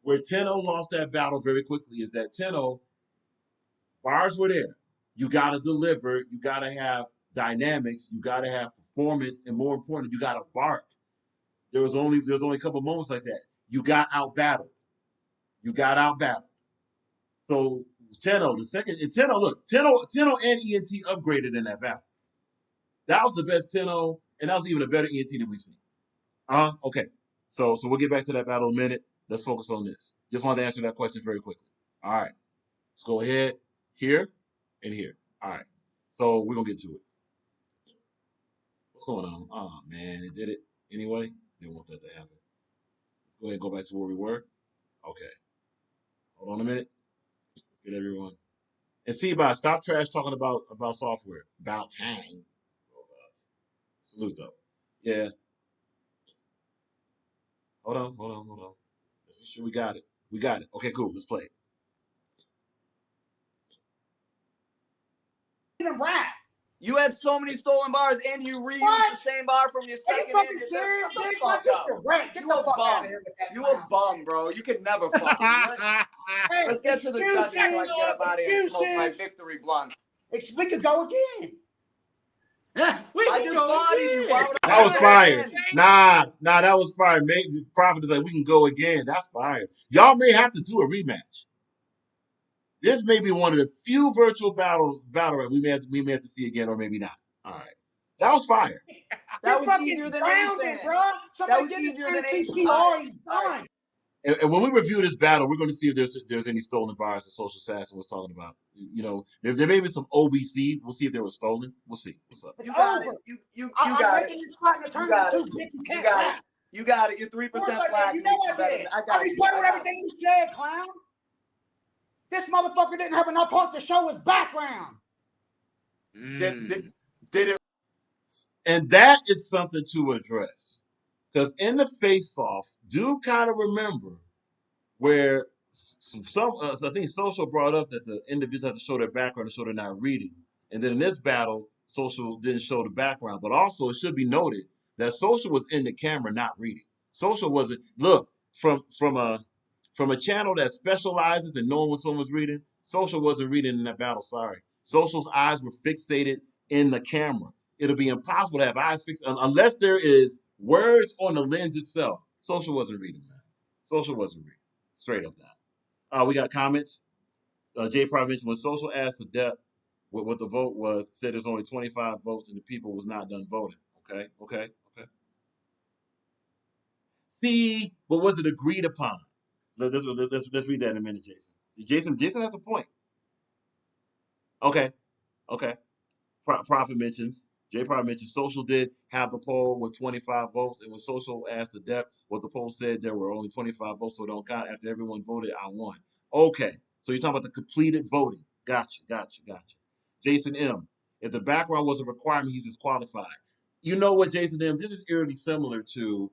Speaker 7: Where Tino lost that battle very quickly is that Tino, bars were there. You got to deliver. You got to have dynamics. You got to have performance, and more importantly, you got to bark. There's only a couple moments like that. You got out-battled. So Tino, Tino and ENT upgraded in that battle. That was the best Tino, and that was even a better ENT than we've seen. Okay. So we'll get back to that battle in a minute. Let's focus on this. Just wanted to answer that question very quickly. All right. Let's go ahead. here, and here. All right. So we're gonna get to it. What's going on? Oh man, it did it anyway. Didn't want that to happen. Let's go ahead and go back to where we were. Okay. Hold on a minute. Let's get everyone. And see, by stop trash talking about software. About time. Robots. Salute though. Yeah. Hold on. Let's make sure we got it. We got it. Okay, cool. Let's play it.
Speaker 14: Rap. You had so many stolen bars, and you reused the same bar from your second. Are you fucking serious? That's just a rap. Get the fuck out of here with that. You a bum, bro. You could never fuck. Hey, let's get to the judges so I can get up out of here and smoke my victory blunt. We could go again. Yeah, we can go again.
Speaker 7: That was fire. Nah, that was fire. Maybe Prophet is like, we can go again. That's fire. Y'all may have to do a rematch. This may be one of the few virtual battle we may have to see again, or maybe not. All right, that was fire.
Speaker 14: That was easier than anything, bro. That was easier than anything. He's done.
Speaker 7: And when we review this battle, we're going to see if there's any stolen bars that Social Assassin was talking about. You know, there may be some OBC. We'll see if they were stolen. We'll see. What's up?
Speaker 14: You got it. You got it. You got it. You're 3% flat. You know I did. I rebutted everything you said, clown. This motherfucker didn't have enough heart to show his background.
Speaker 7: Did it? And that is something to address. Because in the face-off, do kind of remember where I think Social brought up that the individuals have to show their background to show they're not reading. And then in this battle, Social didn't show the background. But also, it should be noted that Social was in the camera not reading. Social wasn't, look, from a channel that specializes in knowing when someone's reading, Social wasn't reading in that battle, sorry. Social's eyes were fixated in the camera. It'll be impossible to have eyes fixed unless there is words on the lens itself. Social wasn't reading, man. Social wasn't reading. Straight up that. We got comments. Jay probably mentioned when Social asked Adept what the vote was, said there's only 25 votes and the people was not done voting. Okay. See, but was it agreed upon? Let's read that in a minute, Jason. Jason has a point. Okay. Prophet mentions, Jay Prophet mentions Social did have the poll with 25 votes, and when Social asked Adept what the poll said, there were only 25 votes, so it don't count. After everyone voted, I won. Okay, so you're talking about the completed voting. Gotcha. Jason M. If the background was a requirement, he's disqualified. You know what, Jason M? This is eerily similar to,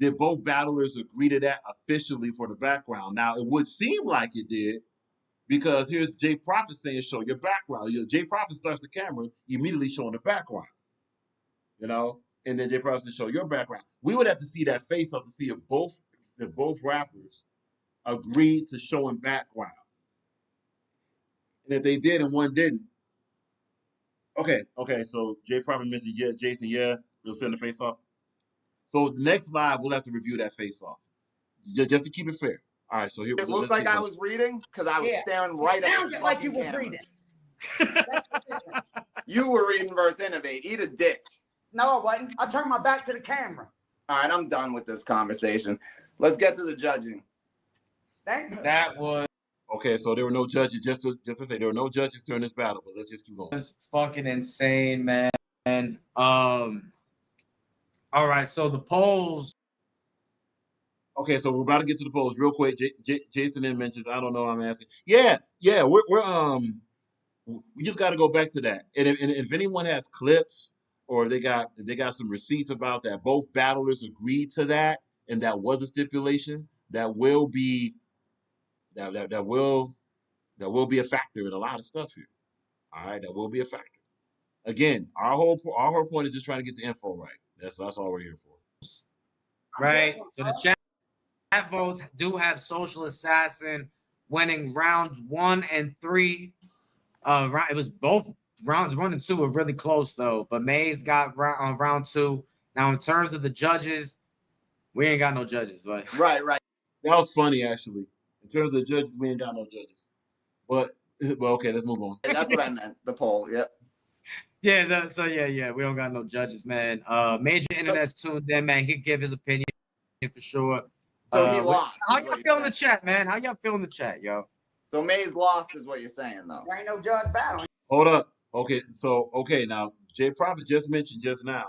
Speaker 7: did both battlers agree to that officially for the background? Now, it would seem like it did, because here's Jay Prophet saying, show your background. Jay Prophet starts the camera, immediately showing the background. You know? And then Jay Prophet says, show your background. We would have to see that face-off to see if both rappers agreed to showing background. And if they did and one didn't. Okay, so Jay Prophet mentioned, yeah, Jason, yeah, we'll send the face-off. So the next live, we'll have to review that face-off, just to keep it fair. All right, so here
Speaker 14: it looks like I was reading because I was staring right at it. Sounded like you was reading. You were reading verse Innovate. Eat a dick. No, I wasn't. I turned my back to the camera. All right, I'm done with this conversation. Let's get to the judging.
Speaker 2: That was
Speaker 7: okay. So there were no judges. Just to say, there were no judges during this battle. But let's just keep going.
Speaker 2: It's fucking insane, man. All right, so the polls.
Speaker 7: Okay, so we're about to get to the polls real quick. Jason then mentions, I don't know, I'm asking. Yeah, we just got to go back to that. And if anyone has clips or if they got some receipts about that, both battlers agreed to that, and that was a stipulation, that will be that will be a factor in a lot of stuff here. All right, that will be a factor. Again, our whole point is just trying to get the info right. That's all we're here for.
Speaker 2: Right. So the chat votes do have Social Assassin winning rounds 1 and 3. It was both rounds 1 and 2 were really close though, but Maze got round 2. Now in terms of the judges, we ain't got no judges, but
Speaker 14: right.
Speaker 7: That was funny actually. In terms of the judges, we ain't got no judges. But okay, let's move on.
Speaker 14: That's what I meant. The poll, yep.
Speaker 2: Yeah, we don't got no judges, man. Major Internet's tuned in, man. He could give his opinion for sure.
Speaker 14: So he lost.
Speaker 2: How y'all feel in the chat, man? How y'all feel in the chat, yo?
Speaker 14: So Mays lost is what you're saying, though.
Speaker 6: There ain't no judge battle.
Speaker 7: Hold up. Okay, so now Jay Prophet just mentioned just now.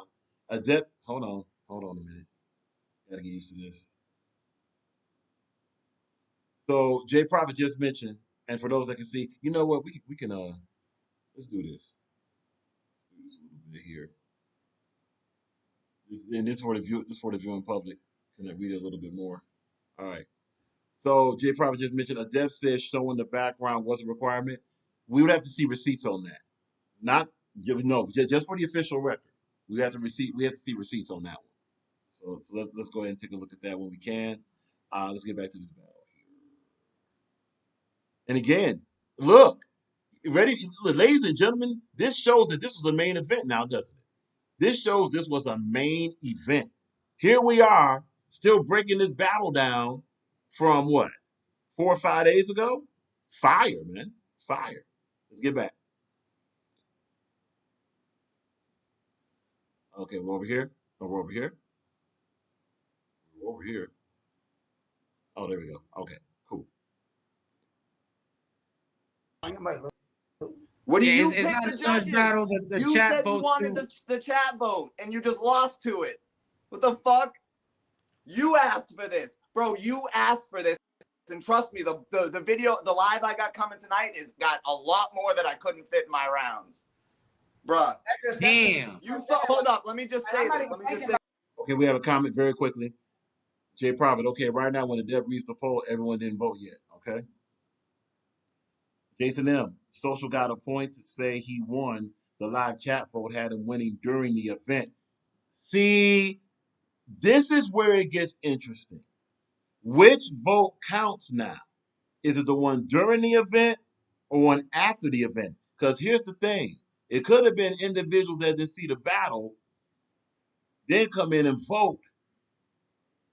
Speaker 7: Adept. Hold on a minute. Gotta get used to this. So Jay Prophet just mentioned, and for those that can see, you know what? We can let's do this. Do this a little bit here. This for the view. This for the viewing public. Can I read it a little bit more? All right. So Jay Prophet just mentioned Adept says showing the background was a requirement. We would have to see receipts on that. Not just for the official record. We have to see receipts on that one. So let's go ahead and take a look at that when we can. Let's get back to this battle here. And again, look, ready, ladies and gentlemen, this shows that this was a main event now, doesn't it? This shows this was a main event. Here we are, still breaking this battle down from what? 4 or 5 days ago? Fire, man. Fire. Let's get back. Okay, we're over here. Oh, we're over here. We're over here. Oh, there we go. Okay, cool.
Speaker 14: What do you
Speaker 2: it's
Speaker 14: pick
Speaker 2: not
Speaker 14: the
Speaker 2: a judge
Speaker 14: judges?
Speaker 2: battle. The
Speaker 14: You
Speaker 2: chat
Speaker 14: said
Speaker 2: vote
Speaker 14: you wanted the chat vote, and you just lost to it. What the fuck? You asked for this, bro. You asked for this, and trust me, the video, the live I got coming tonight is got a lot more that I couldn't fit in my rounds, bruh.
Speaker 2: Damn.
Speaker 14: Hold up. Let me just say this. Let me just say.
Speaker 7: Okay, we have a comment very quickly. Jay Prophet. Okay, right now when the Deb reads the poll, everyone didn't vote yet. Okay. Jason M. Social got a point to say he won. The live chat vote had him winning during the event. See, this is where it gets interesting. Which vote counts now? Is it the one during the event or one after the event? Because here's the thing. It could have been individuals that didn't see the battle, then come in and vote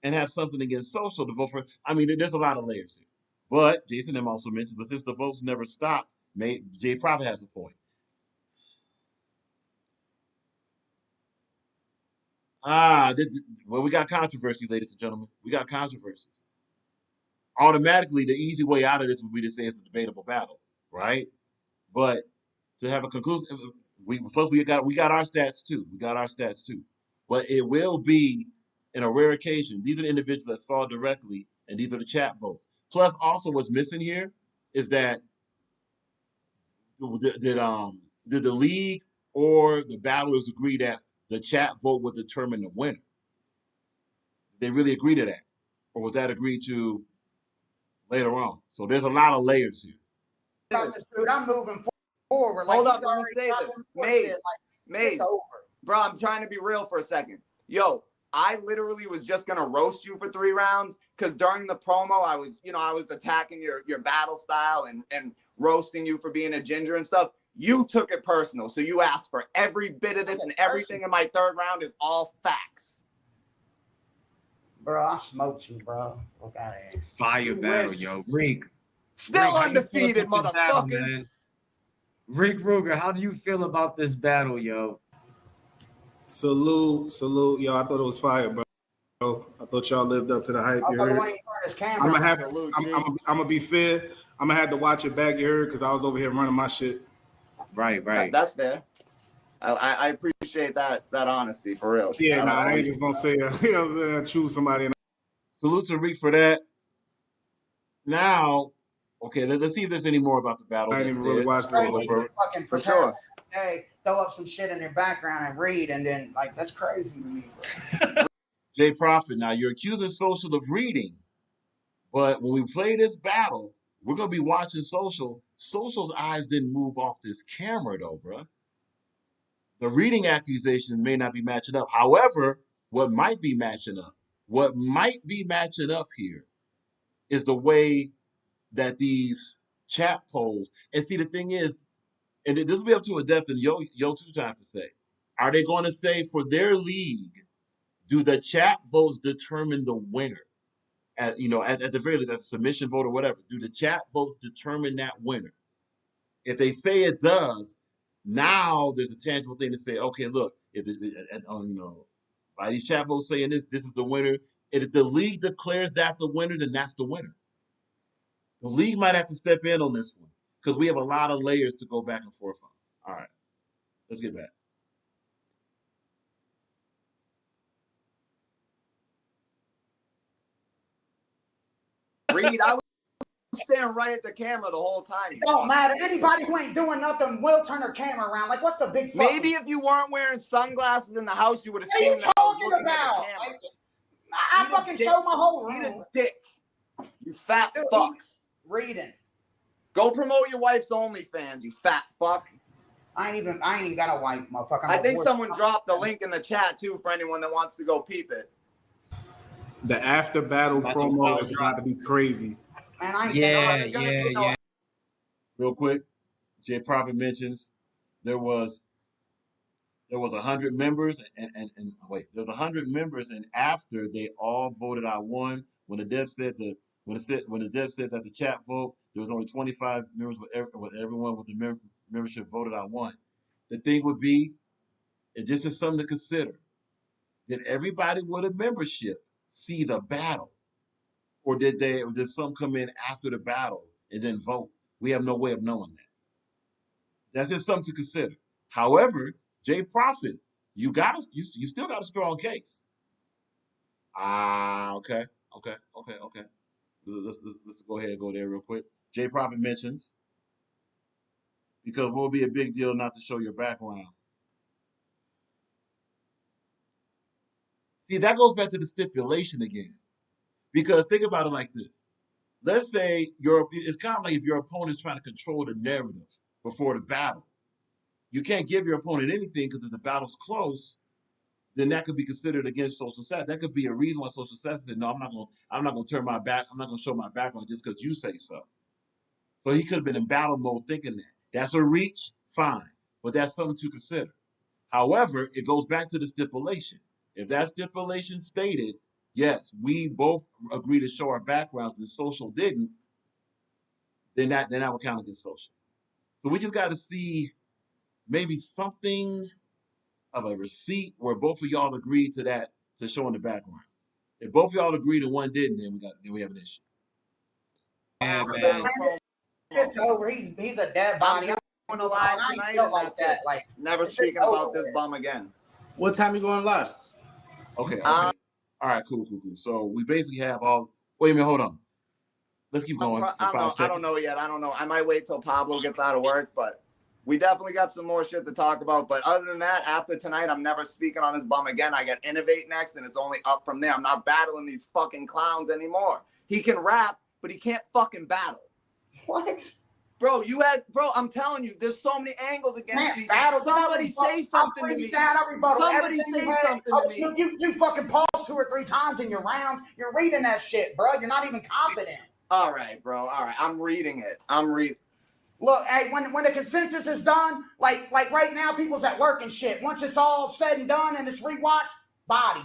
Speaker 7: and have something against social to vote for. I mean, there's a lot of layers here. But Jason M also mentioned, but since the votes never stopped, Jay Prophet has a point. Well, we got controversy, ladies and gentlemen. We got controversies. Automatically, the easy way out of this would be to say it's a debatable battle, right? But to have a conclusion, we got our stats too. We got our stats too. But it will be, in a rare occasion, these are the individuals that saw directly, and these are the chat votes. Plus, also what's missing here is that did the league or the battlers agree that the chat vote would determine the winner? They really agree to that, or was that agreed to later on? So there's a lot of layers here.
Speaker 6: Dude, I'm moving forward.
Speaker 14: Hold up, let me say this. Maze, bro, I'm trying to be real for a second. Yo, I literally was just gonna roast you for 3 rounds because during the promo, I was attacking your battle style and roasting you for being a ginger and stuff. You took it personal, so you asked for every bit of this, and everything in my 3rd round is all facts.
Speaker 6: Bro, I smoked you, bro. Look out of here.
Speaker 2: Fire battle, yo. Reek.
Speaker 14: Still
Speaker 2: Reek,
Speaker 14: undefeated, motherfuckers.
Speaker 2: Rick Ruger, how do you feel about this battle, yo?
Speaker 15: Salute. Yo, I thought it was fire, bro. I thought y'all lived up to the hype. You heard. I'm gonna be fair. I'm gonna have to watch it back. You heard, because I was over here running my shit.
Speaker 2: Right.
Speaker 14: That's fair. I appreciate that honesty, for real.
Speaker 15: Yeah, I ain't just gonna say, choose somebody.
Speaker 7: Salute to Reek for that. Now, okay, let's see if there's any more about the battle.
Speaker 15: I didn't even really watch
Speaker 6: the fucking
Speaker 14: for sure.
Speaker 6: Hey, throw up some shit in their background and read, and then that's crazy to me, bro.
Speaker 7: Jay Prophet, now you're accusing Social of reading, but when we play this battle, we're gonna be watching Social. Social's eyes didn't move off this camera though, bro. The reading accusation may not be matching up. However, what might be matching up here is the way that these chat polls, and see, the thing is, and this will be up to Adept and Yo 2 times to say, are they going to say for their league, do the chat votes determine the winner? At the very least, that's a submission vote or whatever. Do the chat votes determine that winner? If they say it does, now there's a tangible thing to say, okay, look, by these chat votes saying this is the winner. And if the league declares that the winner, then that's the winner. The league might have to step in on this one because we have a lot of layers to go back and forth on. All right, let's get back.
Speaker 14: Reed, I was staring right at the camera the whole time.
Speaker 16: It don't matter. Anybody who ain't doing nothing will turn their camera around. Like, what's the big fucking...
Speaker 14: Maybe if you weren't wearing sunglasses in the house, you would have seen.
Speaker 16: What are you talking about? Like, I fucking showed my whole room.
Speaker 14: Eat a dick. You fat fuck.
Speaker 16: Reading.
Speaker 14: Go promote your wife's OnlyFans, you fat fuck.
Speaker 16: I ain't even got a wife, motherfucker.
Speaker 14: I think someone dropped the link in the chat too for anyone that wants to go peep it.
Speaker 15: The after battle promo is about to be crazy.
Speaker 16: Man, I ain't
Speaker 2: Yeah.
Speaker 7: Real quick, Jay Prophet mentions there was 100 members and wait, there's 100 members, and after they all voted out one, when the dev said that the chat vote, there was only 25 members with everyone with the membership voted out one. The thing would be, and this is something to consider, did everybody with a membership see the battle, or did some come in after the battle and then vote? We have no way of knowing that. That's just something to consider. However, Jay Prophet, you still got a strong case. Okay. Let's go ahead and go there real quick. Jay Prophet mentions, because it will be a big deal not to show your background. See, that goes back to the stipulation again. Because think about it like this. Let's say it's kind of like if your opponent's trying to control the narrative before the battle. You can't give your opponent anything because if the battle's close, then that could be considered against social stats. That could be a reason why social stats said, no, I'm not gonna turn my back, I'm not gonna show my background just because you say so. So he could have been in battle mode thinking that. That's a reach, fine. But that's something to consider. However, it goes back to the stipulation. If that stipulation stated, yes, we both agree to show our backgrounds, and social didn't, then that would count against social. So we just got to see maybe something of a receipt where both of y'all agreed to that, to showing the background. If both of y'all agreed and one didn't, then we have an issue.
Speaker 2: Yeah, man.
Speaker 16: Shit's over. He's a dead body.
Speaker 14: I'm going live tonight.
Speaker 16: Like that. Like,
Speaker 14: never speaking about this bum again.
Speaker 17: What time you going live?
Speaker 7: Okay. All right, cool. So we basically have all. Wait a minute, hold on. Let's keep going.
Speaker 14: I don't know yet. I don't know. I might wait till Pablo gets out of work, but we definitely got some more shit to talk about. But other than that, after tonight, I'm never speaking on this bum again. I got Innovate next, and it's only up from there. I'm not battling these fucking clowns anymore. He can rap, but he can't fucking battle.
Speaker 16: What?
Speaker 14: Bro, I'm telling you, there's so many angles against me. Somebody say something to me. Somebody say something to me.
Speaker 16: You fucking paused 2 or 3 times in your rounds. You're reading that shit, bro. You're not even confident.
Speaker 14: All right, bro. All right. I'm reading it.
Speaker 16: Look, hey, when the consensus is done, like right now, people's at work and shit. Once it's all said and done and it's rewatched,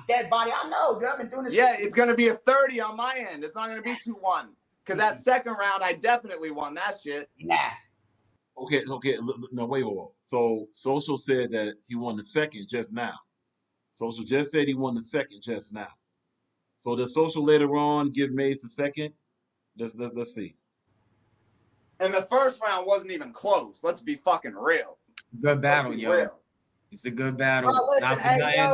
Speaker 16: dead body. I know, dude. I've been doing this.
Speaker 14: Yeah, it's going to be a 30 on my end. It's not going to be 2-1. Because that second round, I definitely won that shit.
Speaker 16: Nah.
Speaker 7: Okay. No, wait. So Social said that he won the second just now. Social just said he won the second just now. So does Social later on give Maze the second? Let's see.
Speaker 14: And the first round wasn't even close. Let's be fucking real.
Speaker 2: Good battle, yo.
Speaker 14: Real.
Speaker 2: It's a good battle.
Speaker 16: Bro, listen, hey,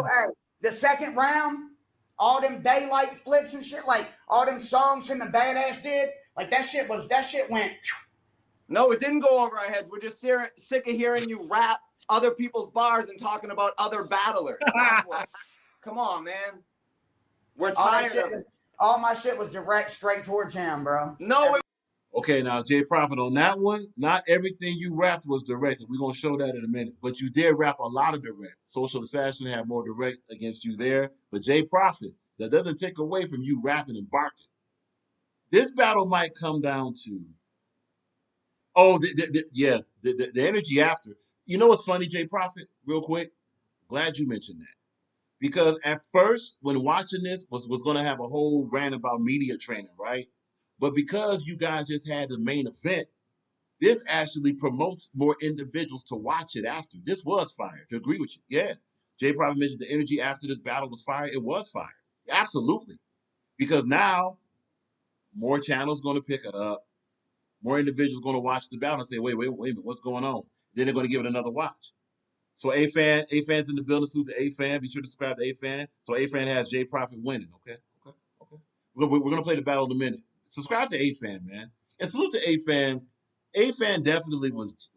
Speaker 16: the second round, all them daylight flips and shit, like all them songs him and Badass did, like that shit went.
Speaker 14: No, it didn't go over our heads. We're just sick of hearing you rap other people's bars and talking about other battlers. Come on, man. We're tired of it.
Speaker 16: All my shit was direct straight towards him, bro.
Speaker 14: No,
Speaker 7: Okay, now Jay Prophet, on that one, not everything you rapped was directed. We're gonna show that in a minute. But you did rap a lot of direct. Social Assassin had more direct against you there. But Jay Prophet, that doesn't take away from you rapping and barking. This battle might come down to the energy after. You know what's funny, Jay Prophet? Real quick, glad you mentioned that. Because at first, when watching this, was going to have a whole rant about media training, right? But because you guys just had the main event, this actually promotes more individuals to watch it after. This was fire, to agree with you. Yeah. Jay probably mentioned the energy after this battle was fire. It was fire. Absolutely. Because now, more channels going to pick it up. more individuals going to watch the battle and say, wait a minute, what's going on? Then they're going to give it another watch. So A-Fan's in the building. Salute to A-Fan. Be sure to subscribe to A-Fan. So A-Fan has J Prophet winning. Okay. We're going to play the battle in a minute. Subscribe to A-Fan, man. And salute to A-Fan. A-Fan definitely is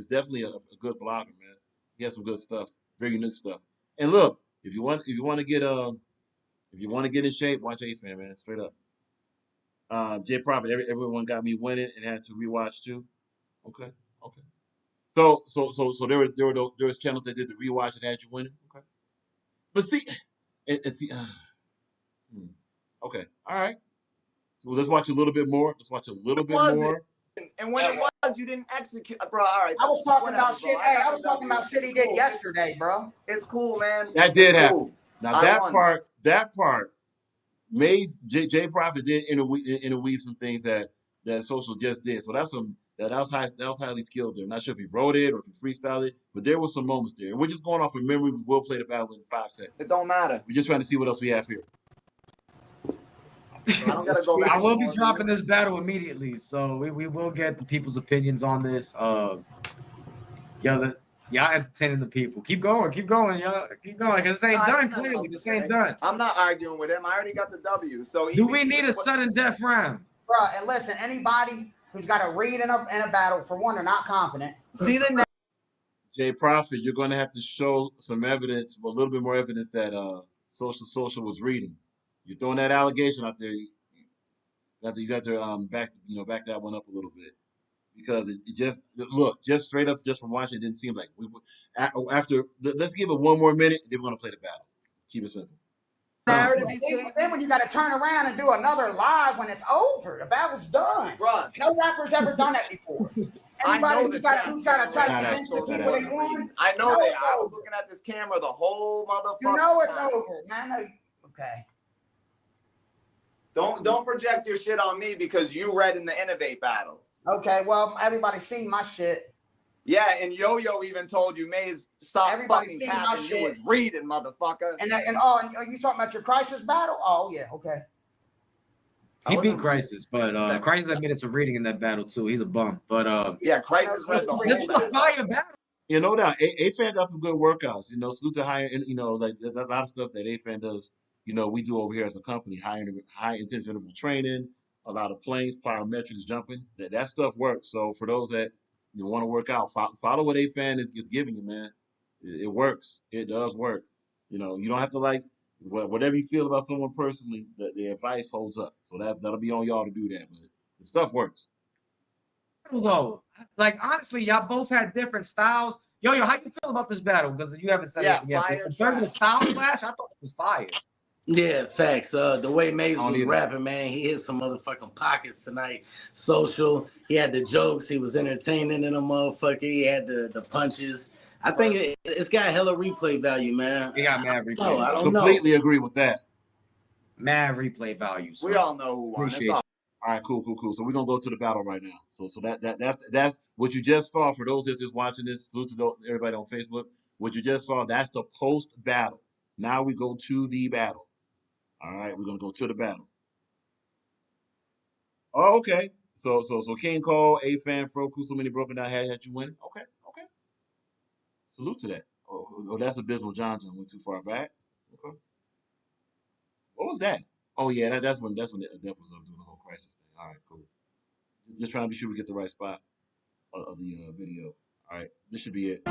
Speaker 7: definitely a good blogger, man. He has some good stuff, very unique stuff. And look, if you want to get in shape, watch A-Fan, man. Straight up. J Prophet, everyone got me winning and had to rewatch too. Okay. So there was channels that did the rewatch and had you winning. Okay. But see, okay, all right. So let's watch a little bit more.
Speaker 14: And when it was, you didn't execute, bro. All right.
Speaker 16: I was talking about shit. Hey, I was talking about shit he did yesterday, bro.
Speaker 14: It's cool, man.
Speaker 7: That did happen. Now that part, Maze J Prophet did interweave some things that Social just did. So that was highly skilled there. I'm not sure if he wrote it or if he freestyled it, but there were some moments there. We're just going off of memory. We will play the battle in 5 seconds.
Speaker 14: It don't matter.
Speaker 7: We're just trying to see what else we have here.
Speaker 2: I will be dropping this battle immediately, so we will get the people's opinions on this. Y'all entertaining the people. Keep going, y'all. Keep going. Cause this ain't done. Clearly, this ain't done.
Speaker 14: I'm not arguing with him. I already got the W. So
Speaker 2: do we need a sudden death round,
Speaker 16: bro? And listen, anybody who's got to read in a battle, for one, they're not confident.
Speaker 14: See the
Speaker 7: J Prophet, you're going to have to show some evidence, a little bit more evidence that Social was reading. You're throwing that allegation out there. You got to back that one up a little bit, because it just just straight up, just from watching, it didn't seem like after. Let's give it one more minute. Then we're gonna play the battle. Keep it simple.
Speaker 16: Then when you got to turn around and do another live when it's over, the battle's done.
Speaker 14: Bro,
Speaker 16: no rapper's ever done that before. Anybody who's got to try to convince the people they won.
Speaker 14: I know that. I was looking at this camera the whole motherfucker.
Speaker 16: You know it's over, man. Okay.
Speaker 14: Don't project your shit on me because you read in the Innovate battle.
Speaker 16: Okay, well, everybody seen my shit.
Speaker 14: Yeah, and Yo-Yo even told you, Maze, stop fucking capping. You was reading, motherfucker.
Speaker 16: And you talking about your Crisis battle? Oh, yeah, okay.
Speaker 2: He beat Crisis, but Crisis admitted to reading in that battle too. He's a bum, but
Speaker 14: yeah, Crisis read the whole
Speaker 2: this was a fire battle.
Speaker 7: You know that A-Fan got some good workouts. Salute to higher, like a lot of stuff that A-Fan does. We do over here as a company, high intense interval training, a lot of planes, plyometrics, jumping. That stuff works. So for those that want to work out, follow what A-Fan is giving you, man. It works. It does work. You don't have to like whatever you feel about someone personally. The advice holds up. So that'll be on y'all to do that. But the stuff works.
Speaker 2: Though, like honestly, y'all both had different styles. Yo, how you feel about this battle? Because you haven't said anything yet. Compared to the style clash, I thought it was fire.
Speaker 17: Yeah, facts. The way Maze was rapping, man, he hit some motherfucking pockets tonight. Social, he had the jokes, he was entertaining in a motherfucker, he had the punches. I think it's got hella replay value, man.
Speaker 2: He got mad replay.
Speaker 17: Oh, I don't
Speaker 7: completely agree with that.
Speaker 2: Mad replay value.
Speaker 14: So we all know who won.
Speaker 7: All right, cool. So we're gonna go to the battle right now. So that's what you just saw. For those that's just watching this, salute to everybody on Facebook. What you just saw, that's the post battle. Now we go to the battle. All right, we're gonna go to the battle. Oh, okay. So King Cole, A-Fan, Fro, so many broken down had you winning. Okay. Salute to that. Oh, that's Abysmal John went too far back. Okay. What was that? Oh yeah, that's when the Death was up doing the whole Crisis thing. All right, cool. Just trying to be sure we get the right spot of the video. All right, this should be it.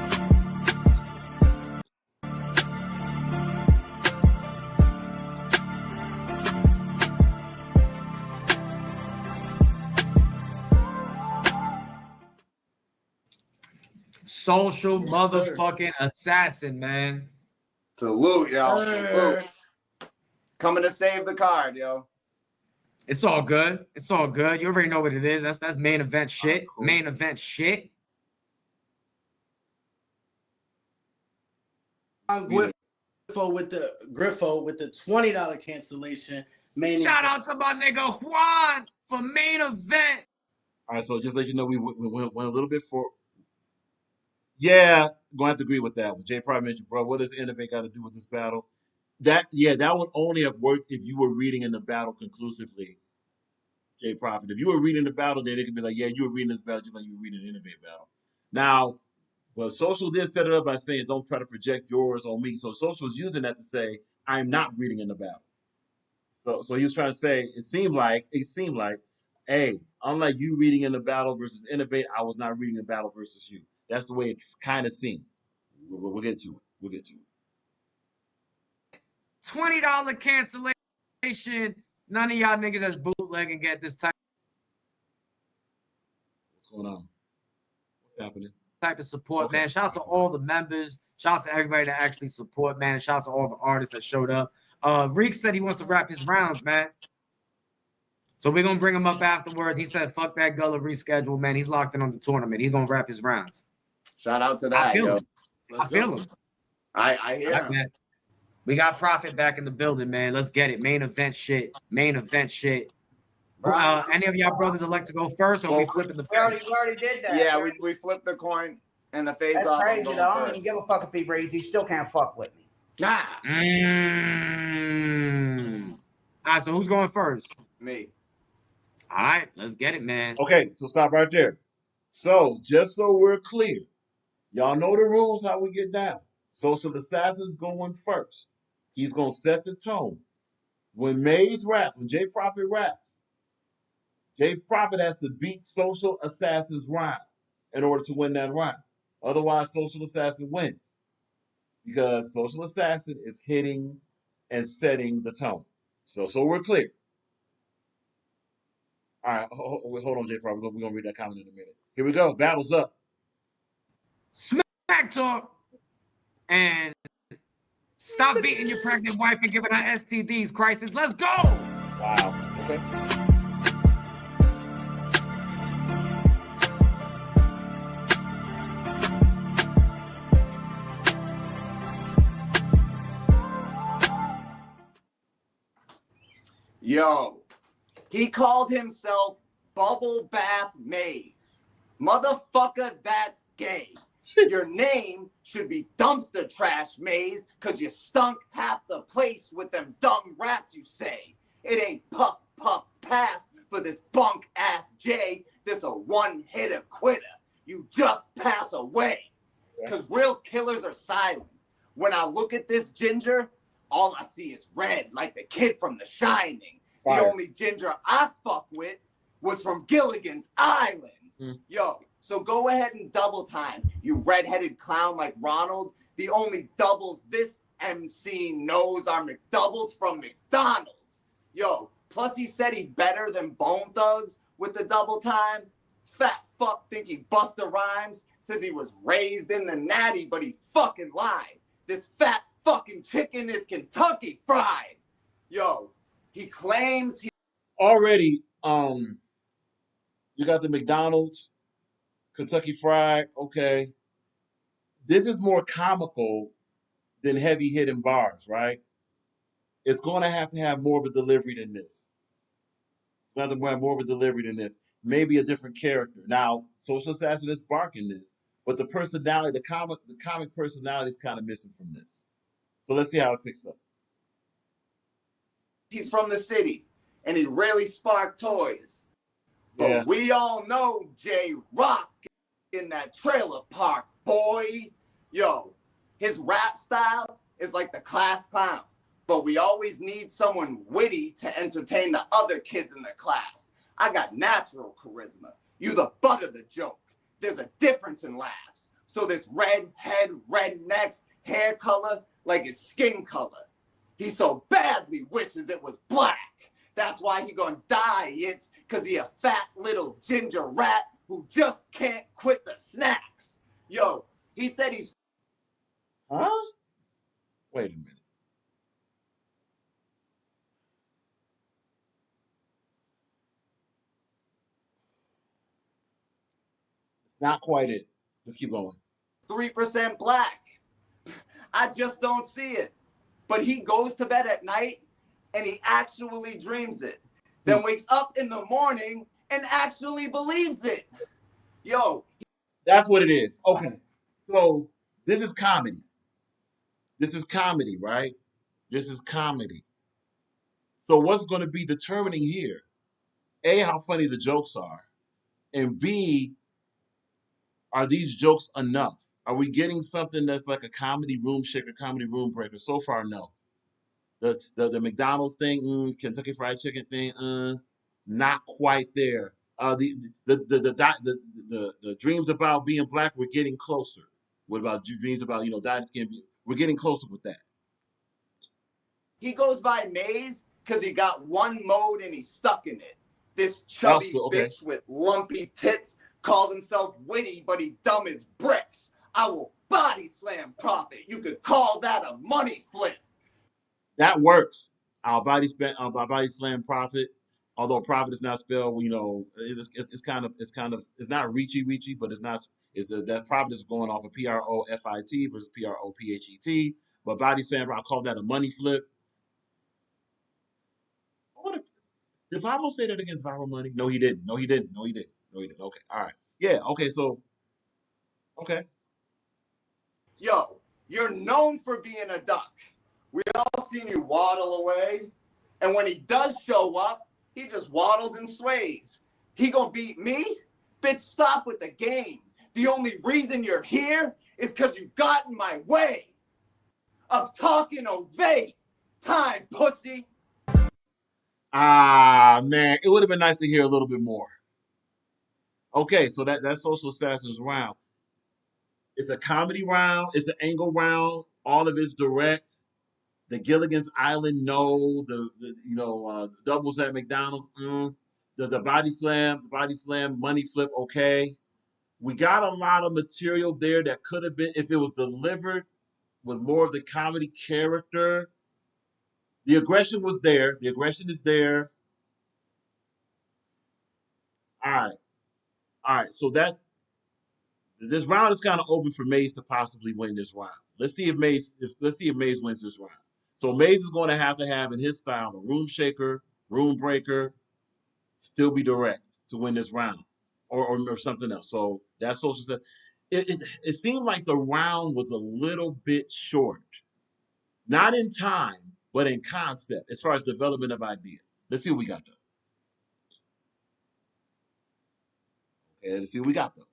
Speaker 2: Social motherfucking assassin, man.
Speaker 14: Salute, y'all. Salute. Coming to save the card, yo.
Speaker 2: It's all good. It's all good. You already know what it is. That's main event shit. Cool. Main event shit.
Speaker 17: Griffo with the $20 cancellation.
Speaker 2: Shout out to my nigga Juan for main event.
Speaker 7: All right, so just let you know we went a little bit for. Yeah, gonna have to agree with that one. Jay probably mentioned, bro, what does Innovate got to do with this battle? That would only have worked if you were reading in the battle conclusively. Jay Prophet. If you were reading the battle, then it could be like, yeah, you were reading this battle just like you were reading the Innovate battle. Now, but Social did set it up by saying, don't try to project yours on me. So Social was using that to say, I'm not reading in the battle. So he was trying to say, it seemed like, hey, unlike you reading in the battle versus Innovate, I was not reading the battle versus you. That's the way it kind of seemed. We'll get to it. We'll get to it.
Speaker 2: $20 cancellation. None of y'all niggas that's bootlegging get this type.
Speaker 7: What's going on? What's happening?
Speaker 2: Type of support, man. Shout out to all the members. Shout out to everybody that actually support, man. Shout out to all the artists that showed up. Reek said he wants to wrap his rounds, man. So we're gonna bring him up afterwards. He said, "Fuck that Gullah reschedule, man. He's locked in on the tournament. He's gonna wrap his rounds."
Speaker 14: Shout out to that, yo.
Speaker 2: I feel him.
Speaker 14: I hear him.
Speaker 2: We got Prophet back in the building, man. Let's get it. Main event shit. Main event shit. Any of y'all brothers would like to go first, or we flipping the?
Speaker 16: We already did that.
Speaker 14: Yeah, we flipped the coin and the face
Speaker 16: That's
Speaker 14: off.
Speaker 16: crazy, though. I don't even give a fuck if he reads. He still can't fuck with me.
Speaker 14: Nah.
Speaker 2: All right, so who's going first?
Speaker 14: Me.
Speaker 2: All right, let's get it, man.
Speaker 7: Okay, so stop right there. So, just so we're clear, y'all know the rules, how we get down. Social Assassin's going first. He's going to set the tone. When Maze raps, when Jay Prophet raps, Jay Prophet has to beat Social Assassin's rhyme in order to win that round. Otherwise, Social Assassin wins. Because Social Assassin is hitting and setting the tone. So we're clear. All right, hold on, Jay Prophet. We're going to read that comment in a minute. Here we go. Battle's up.
Speaker 2: Smack talk. And stop beating your pregnant wife and giving her STDs, crisis. Let's go.
Speaker 7: Wow. Okay.
Speaker 14: Yo, he called himself Bubble Bath Maze. Motherfucker, that's gay. Your name should be Dumpster Trash Maze, cause you stunk half the place with them dumb raps you say. It ain't puff, puff, pass for this bunk ass J. This a one-hitter quitter. You just pass away. Cause real killers are silent. When I look at this ginger, all I see is red, like the kid from The Shining.
Speaker 7: Fire.
Speaker 14: The only ginger I fuck with was from Gilligan's Island. Yo, so go ahead and double time, you redheaded clown like Ronald. The only doubles this MC knows are McDoubles from McDonald's. Yo, plus he said he better than Bone Thugs with the double time. Fat fuck think he Busta Rhymes. Says he was raised in the natty, but he fucking lied. This fat fucking chicken is Kentucky Fried. Yo, he claims he
Speaker 7: Already, you got the McDonald's, Kentucky Fried, okay. This is more comical than heavy hitting bars, right? It's going to have more of a delivery than this. It's going to have more of a delivery than this. Maybe a different character. Now, Social Assassin is barking this, but the personality, the comic personality is kind of missing from this. So let's see how it picks up.
Speaker 14: he's from the city and he really sparked toys. But we all know J Rock in that trailer park, boy. Yo, his rap style is like the class clown, but we always need someone witty to entertain the other kids in the class. I got natural charisma. You the butt of the joke. There's a difference in laughs. So this red head, red necks, hair color like his skin color. He so badly wishes it was black. That's why he gonna dye it, cause he a fat little ginger rat who just can't quit the snacks. Yo, he said he's...
Speaker 7: Huh? Wait a minute. It's not quite it. Let's keep going.
Speaker 14: 3% black. I just don't see it. But he goes to bed at night and he actually dreams it. Then wakes up in the morning and actually believes it. Yo.
Speaker 7: That's what it is. Okay. So this is comedy. This is comedy, right? This is comedy. So what's going to be determining here A, how funny the jokes are, and B, are these jokes enough? Are we getting something that's like a comedy room shaker, comedy room breaker? So far, no. The McDonald's thing, Kentucky Fried Chicken thing, not quite there. The dreams about being black, we're getting closer. What about dreams about dying skin? We're getting closer with that.
Speaker 14: He goes by Maze because he got one mode and he's stuck in it. This chubby bitch with lumpy tits calls himself witty, but he dumb as bricks. I will body slam Prophet. You could call that a money flip.
Speaker 7: That works. I'll body slam Prophet. Although Prophet is not spelled, it's kind of it's not reachy, but it's not. That Prophet is going off of PROFIT versus PROPHET. But body slam, I'll call that a money flip. Did Pablo say that against Viral Money? No, he didn't. Okay, all right. Yeah, okay, so, okay.
Speaker 14: Yo, you're known for being a duck. We all seen you waddle away. And when he does show up, he just waddles and sways. He gonna beat me? Bitch, stop with the games. The only reason you're here is because you got in my way of talking ovate. Time, pussy.
Speaker 7: Ah, man, it would have been nice to hear a little bit more. Okay, so that Social Assassins round. It's a comedy round. It's an angle round. All of it's direct. The Gilligan's Island, no. The doubles at McDonald's, The body slam, money flip, okay. We got a lot of material there that could have been, if it was delivered with more of the comedy character. The aggression was there. The aggression is there. All right. So this round is kind of open for Maze to possibly win this round. Let's see if Maze wins this round. So Maze is going to have in his style a room shaker, room breaker, still be direct to win this round, or something else. So that's social. It seemed like the round was a little bit short, not in time, but in concept, as far as development of idea. Let's see what we got though. Okay, let's see what we got though.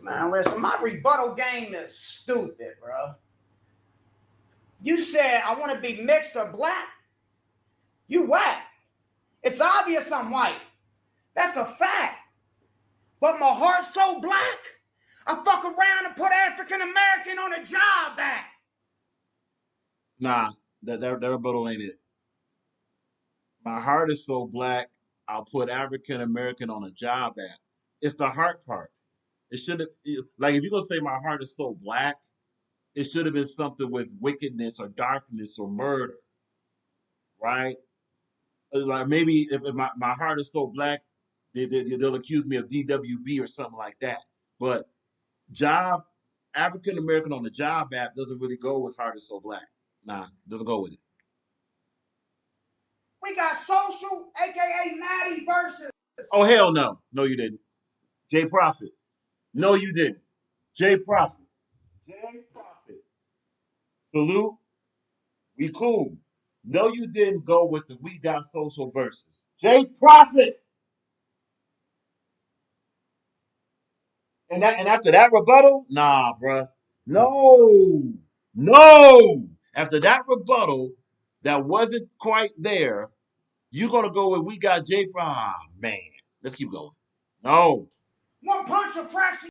Speaker 16: Man, listen, my rebuttal game is stupid, bro. You said I want to be mixed or black. You whack. It's obvious I'm white. That's a fact. But my heart's so black, I fuck around and put African American on a job act.
Speaker 7: Nah, that rebuttal ain't it. My heart is so black, I'll put African American on a job act. It's the heart part. It should have, like, if you're gonna say my heart is so black, it should have been something with wickedness or darkness or murder, right? Like maybe if my heart is so black, they'll accuse me of DWB or something like that. But African American on the job app doesn't really go with heart is so black. Nah, doesn't go with it.
Speaker 16: We got Social, aka Maddie versus.
Speaker 7: Oh hell no, no you didn't. Jay Prophet. No you didn't. Jay Prophet. Salute. We cool. No, you didn't go with the We Got Social versus. Jay Prophet. And after that rebuttal, nah, bruh. No. After that rebuttal, that wasn't quite there. You're gonna go with We Got Jay Prophet. Ah, man. Let's keep going. No.
Speaker 16: One punch will fracture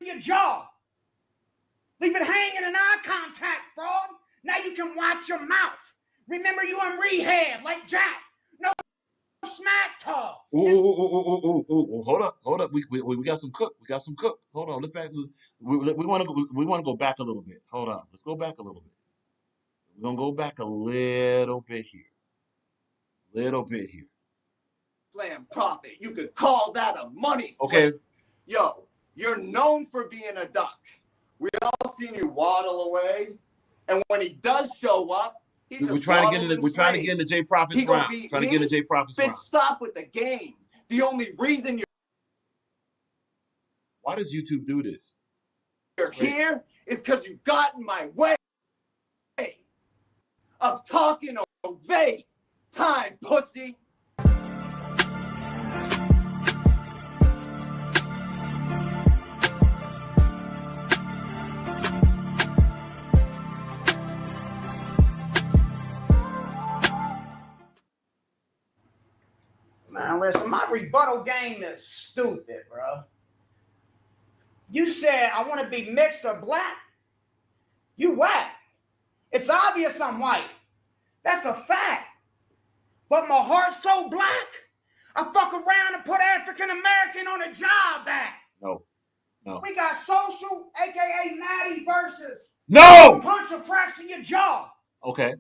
Speaker 16: your jaw. Leave it hanging in eye contact, fraud. Now you can watch your mouth. Remember you in rehab like Jack. No smack talk.
Speaker 7: Ooh. Hold up. We got some cook. Hold on. Let's back. We want to go back a little bit. Hold on. Let's go back a little bit. We're gonna go back a little bit here.
Speaker 14: Slam Prophet. You could call that a money flip.
Speaker 7: Okay.
Speaker 14: Yo, you're known for being a duck. We all seen you waddle away. And when he does show up,
Speaker 7: We're trying to get into J Prophet's round. Trying to get into J Prophet's round.
Speaker 14: Stop with the games. The only reason
Speaker 7: Why does YouTube do this?
Speaker 14: you're here is because you got in my way of talking away. Time, pussy.
Speaker 16: Man, listen, my rebuttal game is stupid, bro. You said I want to be mixed or black. You whack. It's obvious I'm white. That's a fact. But my heart's so black, I fuck around and put African American on a job back.
Speaker 7: No.
Speaker 16: We got Social, aka Maddie, versus
Speaker 7: No.
Speaker 16: punch or fracture your jaw.
Speaker 7: Okay.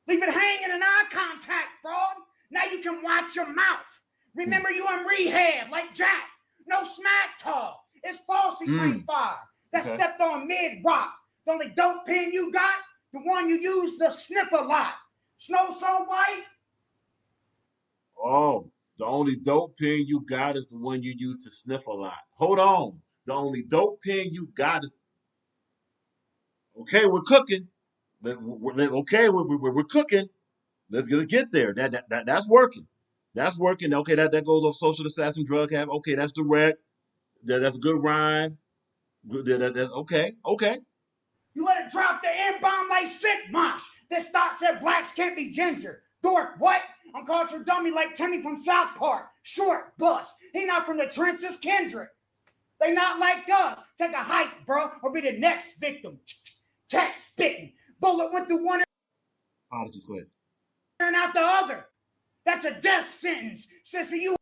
Speaker 16: Leave it hanging in eye contact, fraud. Now you can watch your mouth. Remember you in rehab like Jack. No smack talk. It's falsely green fire. That stepped on mid-rock. The only dope pen you got, the one you use to sniff a lot. Snow so white.
Speaker 7: Oh, the only dope pen you got is the one you use to sniff a lot. Hold on. The only dope pen you got is... Okay, we're cooking. Okay, we're cooking. Let's get there. That's working. That's working. Okay, that goes off Social Assassin Drug Have. Okay, that's direct. That's a good rhyme. Okay.
Speaker 16: You let it drop the N-bomb like sick mosh. This thought said blacks can't be ginger. Dork, what? Uncultured dummy like Timmy from South Park. Short bus. He not from the trenches, Kendrick. They not like us. Take a hike, bro, or be the next victim. Text spitting. Bullet went through one
Speaker 7: Apologies, go ahead.
Speaker 16: and out the other. That's a death sentence. Sissy, you.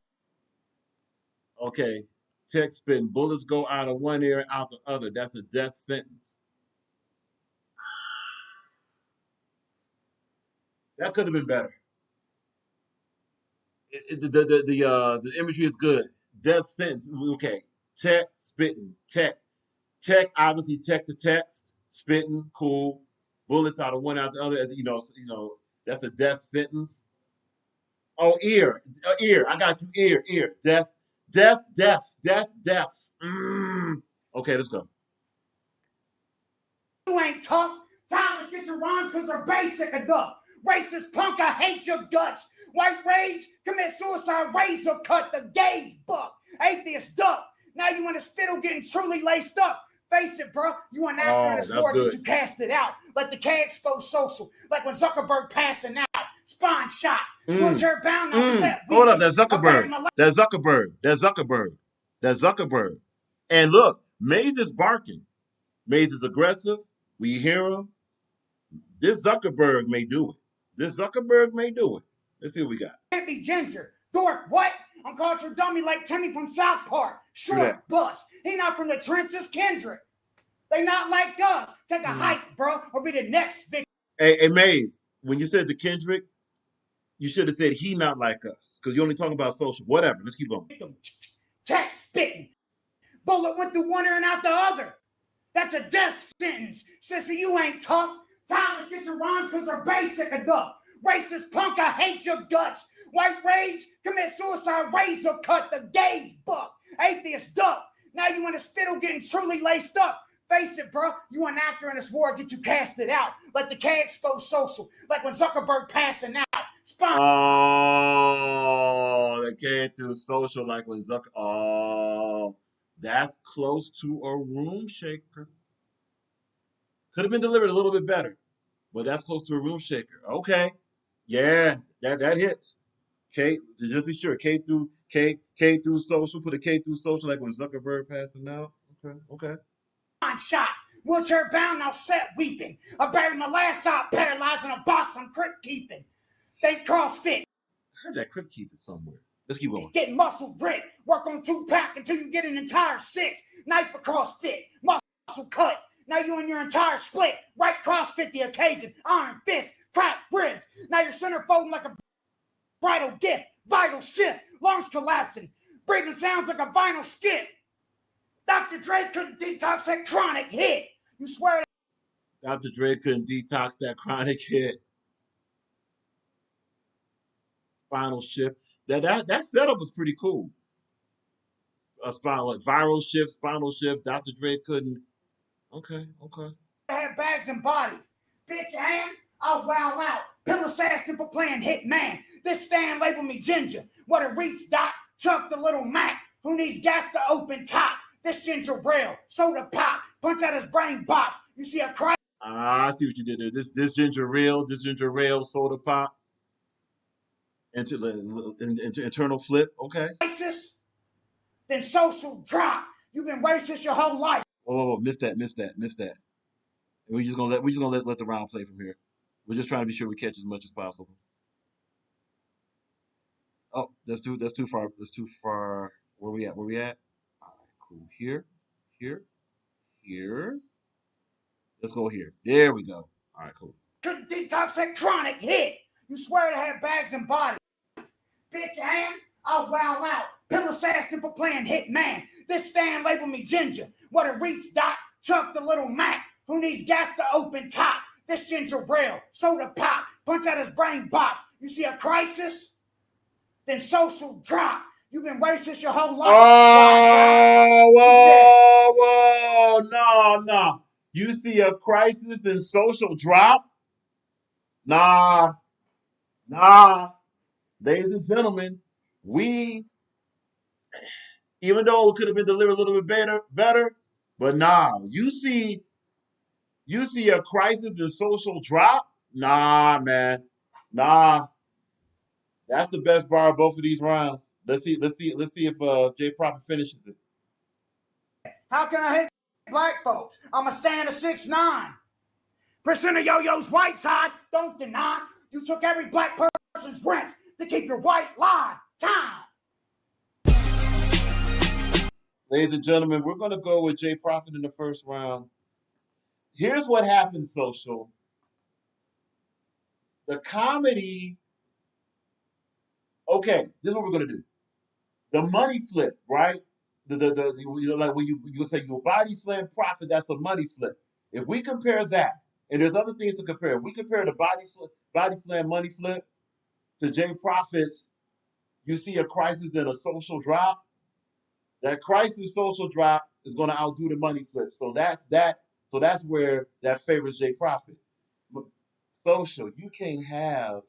Speaker 7: Okay. Text spitting. Bullets go out of one ear and out the other. That's a death sentence. That could have been better. The imagery is good. Death sentence. Okay. Tech spitting. Tech. Obviously tech to text. Spitting. Cool. Bullets out of one out the other. As you know. That's a death sentence. Oh, ear. I got you. Ear. Death. Okay, let's go.
Speaker 16: You ain't tough. Thomas, get your rhymes because they're basic enough. Racist punk, I hate your guts. White rage, commit suicide, razor cut, the gauge buck. Atheist duck. Now you in the spittle getting truly laced up. Face it, bro. You an actor in this war, get you cast it out. Like the K-Expo Social. Like when Zuckerberg passing out. Spawn shot. Wheelchair bound on set.
Speaker 7: Hold up, that's Zuckerberg. And look, Maze is barking. Maze is aggressive. We hear him. This Zuckerberg may do it. Let's see what we got.
Speaker 16: Can't be ginger. Dork, what? Uncultured dummy like Timmy from South Park. Short bus. He not from the trenches, Kendrick. They not like us. Take a hike, bro, or be the next victim.
Speaker 7: Hey, Maze, when you said the Kendrick, you should have said he not like us. Because you're only talking about Social. Whatever. Let's keep going.
Speaker 16: Text spitting. Bullet went through one ear and out the other. That's a death sentence. Sissy, you ain't tough. Thomas, get your rhymes because they're basic enough. Racist punk, I hate your guts. White rage, commit suicide, razor cut, the gauge buck. Atheist duck. Now you in the spittle getting truly laced up. Face it, bro. You an actor in this war, get you casted out. Like the K-Expo Social. Like when Zuckerberg passing out. Spawn.
Speaker 7: Oh, they came through Social like when Zucker. Oh, that's close to a room shaker. Could have been delivered a little bit better, but that's close to a room shaker. Okay. Yeah, that hits. K, to just be sure, K through Social, put a K through Social like when Zuckerberg passing out. Okay.
Speaker 16: Shot. Wheelchair bound, now set weeping. I buried my last top paralyzed in a box I'm crypt keeping. Think CrossFit.
Speaker 7: I heard that crypt keeping somewhere. Let's keep going.
Speaker 16: Get muscle grit. Work on 2-pack until you get an entire 6. Knife for CrossFit. Muscle cut. Now you and your entire split. Right CrossFit the occasion. Iron fist. Crack ribs. Now you're center folding like a bridal gift. Vital shift. Lungs collapsing. Breathing sounds like a vinyl skip. Dr. Dre couldn't detox that chronic hit. You swear
Speaker 7: Dr. Dre couldn't detox that chronic hit. Spinal Shift. That setup was pretty cool. Like Viral Shift, Spinal Shift. Dr. Dre couldn't. Okay.
Speaker 16: Have bags and bodies. Bitch, and I'll wow out. Pill assassin for playing hitman. This stand label me ginger. What a reach dot. Chuck the little Mac. Who needs gas to open top? This ginger rail. Soda pop. Punch out his brain box. You see a cry.
Speaker 7: I see what you did there. This ginger rail, soda pop. Into internal flip. Okay.
Speaker 16: Racist? Then social drop. You've been racist your whole life.
Speaker 7: Oh, missed that. We're just gonna let the round play from here. We're just trying to be sure we catch as much as possible. Oh, that's too far. That's too far. Where we at? All right, cool. Here. Let's go here. There we go. All right, cool.
Speaker 16: Couldn't detox that chronic hit. You swear to have bags and bodies. Bitch, and I'll wow out. Pill assassin for playing hitman. This stand label me ginger. What a reach dot. Chuck the little Mac. Who needs gas to open top? This ginger rail. Soda pop. Punch out his brain box. You see a crisis? Then social drop. You've been racist your whole life.
Speaker 7: Whoa, no. You see a crisis, then social drop? Nah. Ladies and gentlemen, even though it could have been delivered a little bit better, but nah. You see a crisis, then social drop? Nah, man. Nah. That's the best bar of both of these rounds. Let's see if Jay Prophet finishes it.
Speaker 16: How can I hate black folks? I'm a stand of 6'9". Percent of Yo-Yo's white side, don't deny. You took every black person's rent to keep your white lie down.
Speaker 7: Ladies and gentlemen, we're going to go with Jay Prophet in the first round. Here's what happened, social. The comedy. Okay, this is what we're gonna do. The money flip, right? Like when you say your body slam Prophet, that's a money flip. If we compare that, and there's other things to compare. If we compare the body slam money flip to Jay Prophet's, you see a crisis then a social drop. That crisis social drop is gonna outdo the money flip. So that's that. So that's where that favors Jay Prophet. Social, you can't have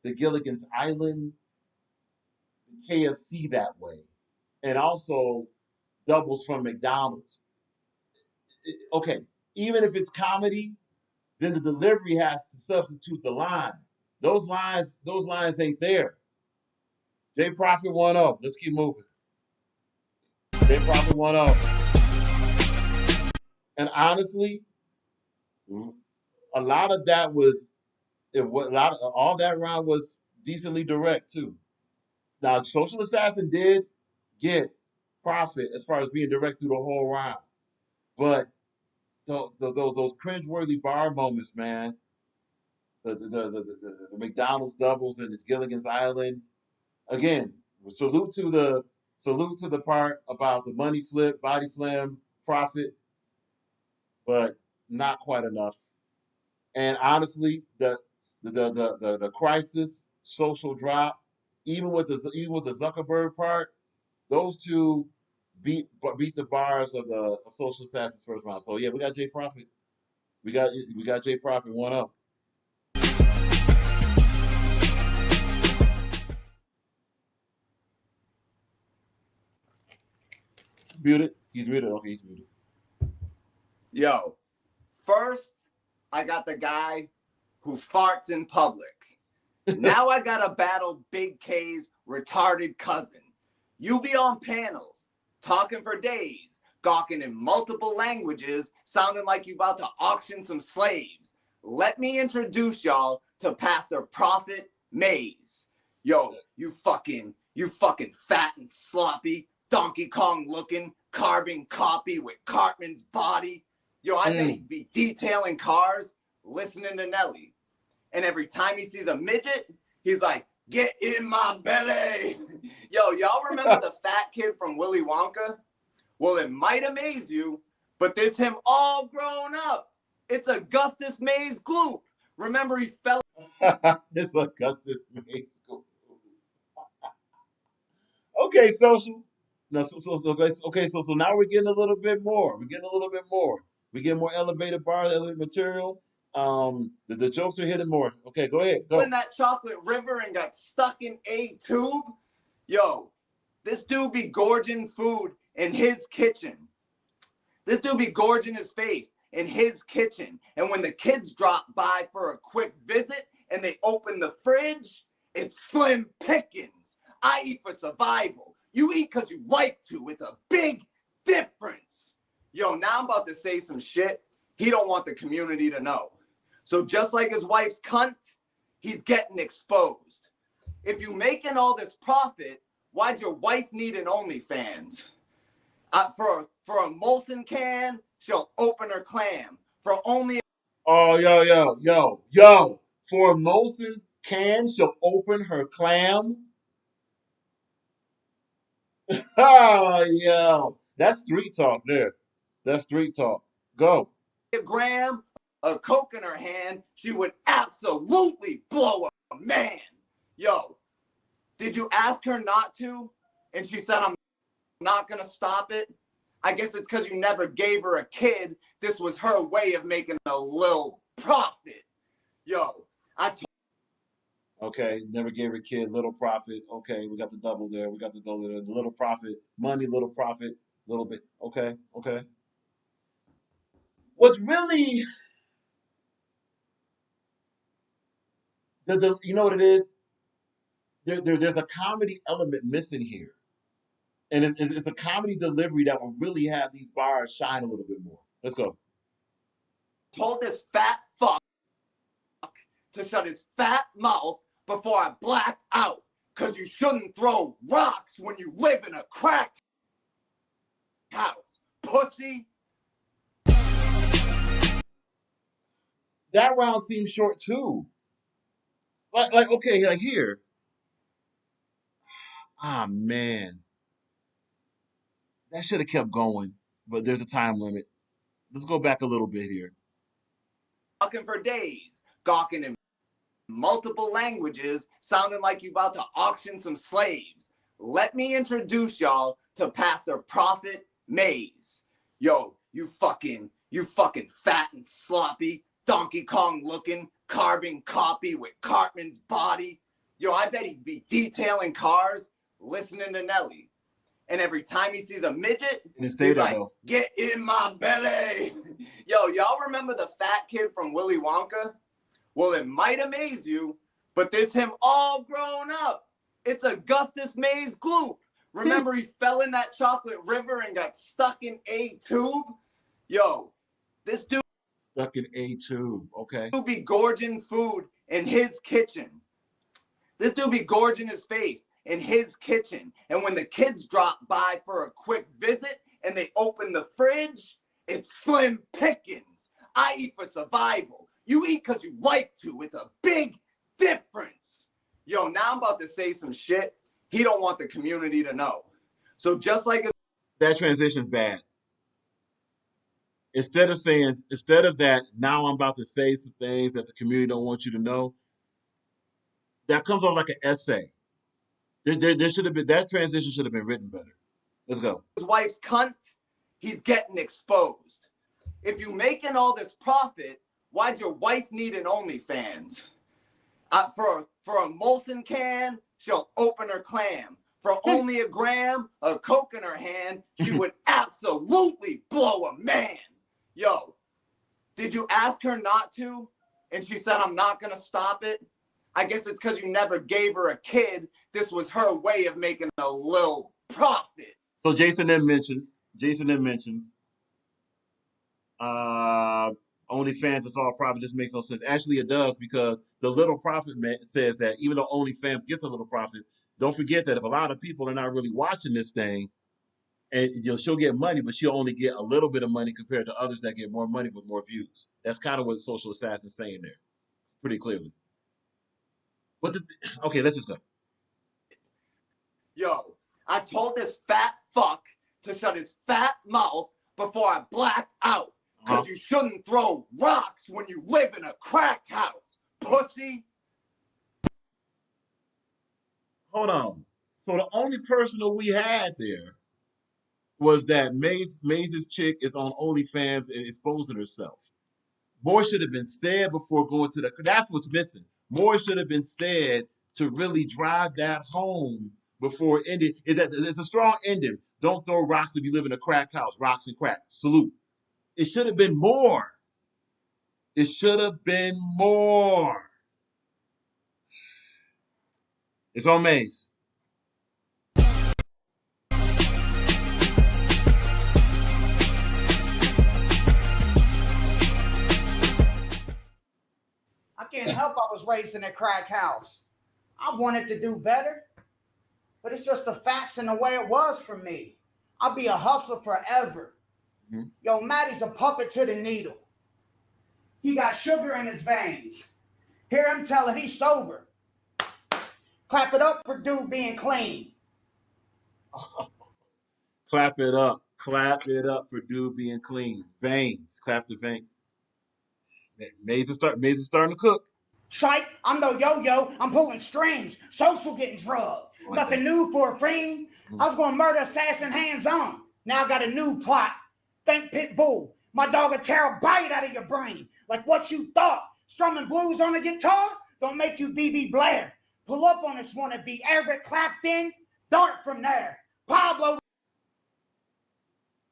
Speaker 7: the Gilligan's Island, KFC that way, and also doubles from McDonald's. Okay, even if it's comedy, then the delivery has to substitute the line. Those lines ain't there. Jay Prophet 1-0. Let's keep moving. Jay Prophet 1-0. And honestly, a lot of that was all that round was decently direct too. Now, Social Assassin did get Prophet as far as being direct through the whole round, but those cringeworthy bar moments, man. The McDonald's doubles and the Gilligan's Island. Again, salute to the part about the money flip, body slam, Prophet, but not quite enough. And honestly, the crisis, social drop, even with the Zuckerberg part, those two beat the bars of the Social Assassin's first round. So yeah, we got Jay Prophet. We got Jay Prophet 1-0. Muted. He's muted. Okay, he's muted.
Speaker 14: Yo, first I got the guy who farts in public. Now I gotta battle Big K's retarded cousin. You be on panels, talking for days, gawking in multiple languages, sounding like you about to auction some slaves. Let me introduce y'all to Pastor Prophet Mays. Yo, you fucking fat and sloppy, Donkey Kong looking, carbon copy with Cartman's body. Yo, I bet he'd be detailing cars, listening to Nelly. And every time he sees a midget, he's like, get in my belly. Yo, y'all remember the fat kid from Willy Wonka? Well, it might amaze you, but this him all grown up. It's Augustus Mays Gloop. Remember he fell.
Speaker 7: It's Augustus Mays Gloop. Okay, social. Now, so now we're getting a little bit more. We're getting a little bit more. We get more elevated bars, elevated material. The jokes are hitting more. Okay, go ahead. Go.
Speaker 14: In that chocolate river and got stuck in a tube. Yo, this dude be gorging food in his kitchen. This dude be gorging his face in his kitchen. And when the kids drop by for a quick visit and they open the fridge, it's slim pickings. I eat for survival. You eat because you like to. It's a big difference. Yo, now I'm about to say some shit he don't want the community to know. So just like his wife's cunt, he's getting exposed. If you making all this profit, why'd your wife need an OnlyFans? For a Molson can, she'll open her clam. For only...
Speaker 7: Oh, yo. For a Molson can, she'll open her clam. Oh, yo. That's street talk there. That's street talk. Go.
Speaker 14: A gram of coke in her hand, she would absolutely blow a man. Yo, did you ask her not to? And she said, I'm not going to stop it. I guess it's because you never gave her a kid. This was her way of making a little profit. Yo,
Speaker 7: Okay, never gave her a kid, little profit. Okay, we got the double there. We got the double there. The little profit, money, little profit, little bit. Okay. What's really you know what it is? There's a comedy element missing here. And it's a comedy delivery that will really have these bars shine a little bit more. Let's go.
Speaker 14: told this fat fuck to shut his fat mouth before I black out. Because you shouldn't throw rocks when you live in a crack house, pussy.
Speaker 7: That round seems short too. Like here. Ah, man. That should have kept going, but there's a time limit. Let's go back a little bit here.
Speaker 14: Talking for days, gawking in multiple languages, sounding like you about to auction some slaves. Let me introduce y'all to Pastor Prophet Mays. Yo, you fucking fat and sloppy, Donkey Kong looking, carbon copy with Cartman's body. Yo, I bet he'd be detailing cars, listening to Nelly. And every time he sees a midget, he's like, get in my belly. Yo, y'all remember the fat kid from Willy Wonka? Well, it might amaze you, but this him all grown up. It's Augustus Mays Gloop. Remember he fell in that chocolate river and got stuck in a tube? Yo, this dude
Speaker 7: stuck in a tube, okay.
Speaker 14: This dude be gorging food in his kitchen. This dude be gorging his face in his kitchen. And when the kids drop by for a quick visit and they open the fridge, it's slim pickings. I eat for survival. You eat because you like to. It's a big difference. Yo, now I'm about to say some shit he don't want the community to know. So just like
Speaker 7: that transition's bad. Instead of that, now I'm about to say some things that the community don't want you to know. That comes off like an essay. There should have been, that transition should have been written better. Let's go.
Speaker 14: His wife's cunt, he's getting exposed. If you making all this profit, why'd your wife need an OnlyFans? For a Molson can, she'll open her clam. For only a gram of coke in her hand, she would absolutely blow a man. Yo, did you ask her not to? And she said, I'm not going to stop it. I guess it's because you never gave her a kid. This was her way of making a little profit.
Speaker 7: So Jason then mentions, OnlyFans is all profit. This makes no sense. Actually, it does, because the little profit says that even though OnlyFans gets a little profit, don't forget that if a lot of people are not really watching this thing, and she'll get money, but she'll only get a little bit of money compared to others that get more money with more views. That's kind of what Social Assassin's saying there, pretty clearly. But okay, let's just go.
Speaker 14: Yo, I told this fat fuck to shut his fat mouth before I black out. Because you shouldn't throw rocks when you live in a crack house, pussy.
Speaker 7: Hold on. So the only personal we had there was that Maze's chick is on OnlyFans and exposing herself. More should have been said before going to the. That's what's missing. More should have been said to really drive that home before it ended. It's a strong ending. Don't throw rocks if you live in a crack house. Rocks and crack. Salute. It should have been more. It should have been more. It's on Maze.
Speaker 16: I can't help I was raised in a crack house. I wanted to do better, but it's just the facts and the way it was for me. I'll be a hustler forever.
Speaker 7: Mm-hmm.
Speaker 16: Yo, Matty's a puppet to the needle. He got sugar in his veins. Hear him telling he's sober. Clap it up for dude being clean.
Speaker 7: Clap it up. Clap it up for dude being clean. Veins. Clap the vein. Maze is starting to cook.
Speaker 16: Psych, I'm no yo-yo. I'm pulling strings. Social getting drugged. Nothing new for a fiend. I was going to murder assassin hands on. Now I got a new plot. Think Pitbull. My dog will tear a bite out of your brain. Like what you thought. Strumming blues on a guitar don't make you BB Blair. Pull up on this wannabe. Eric Clapton. Dart from there. Pablo.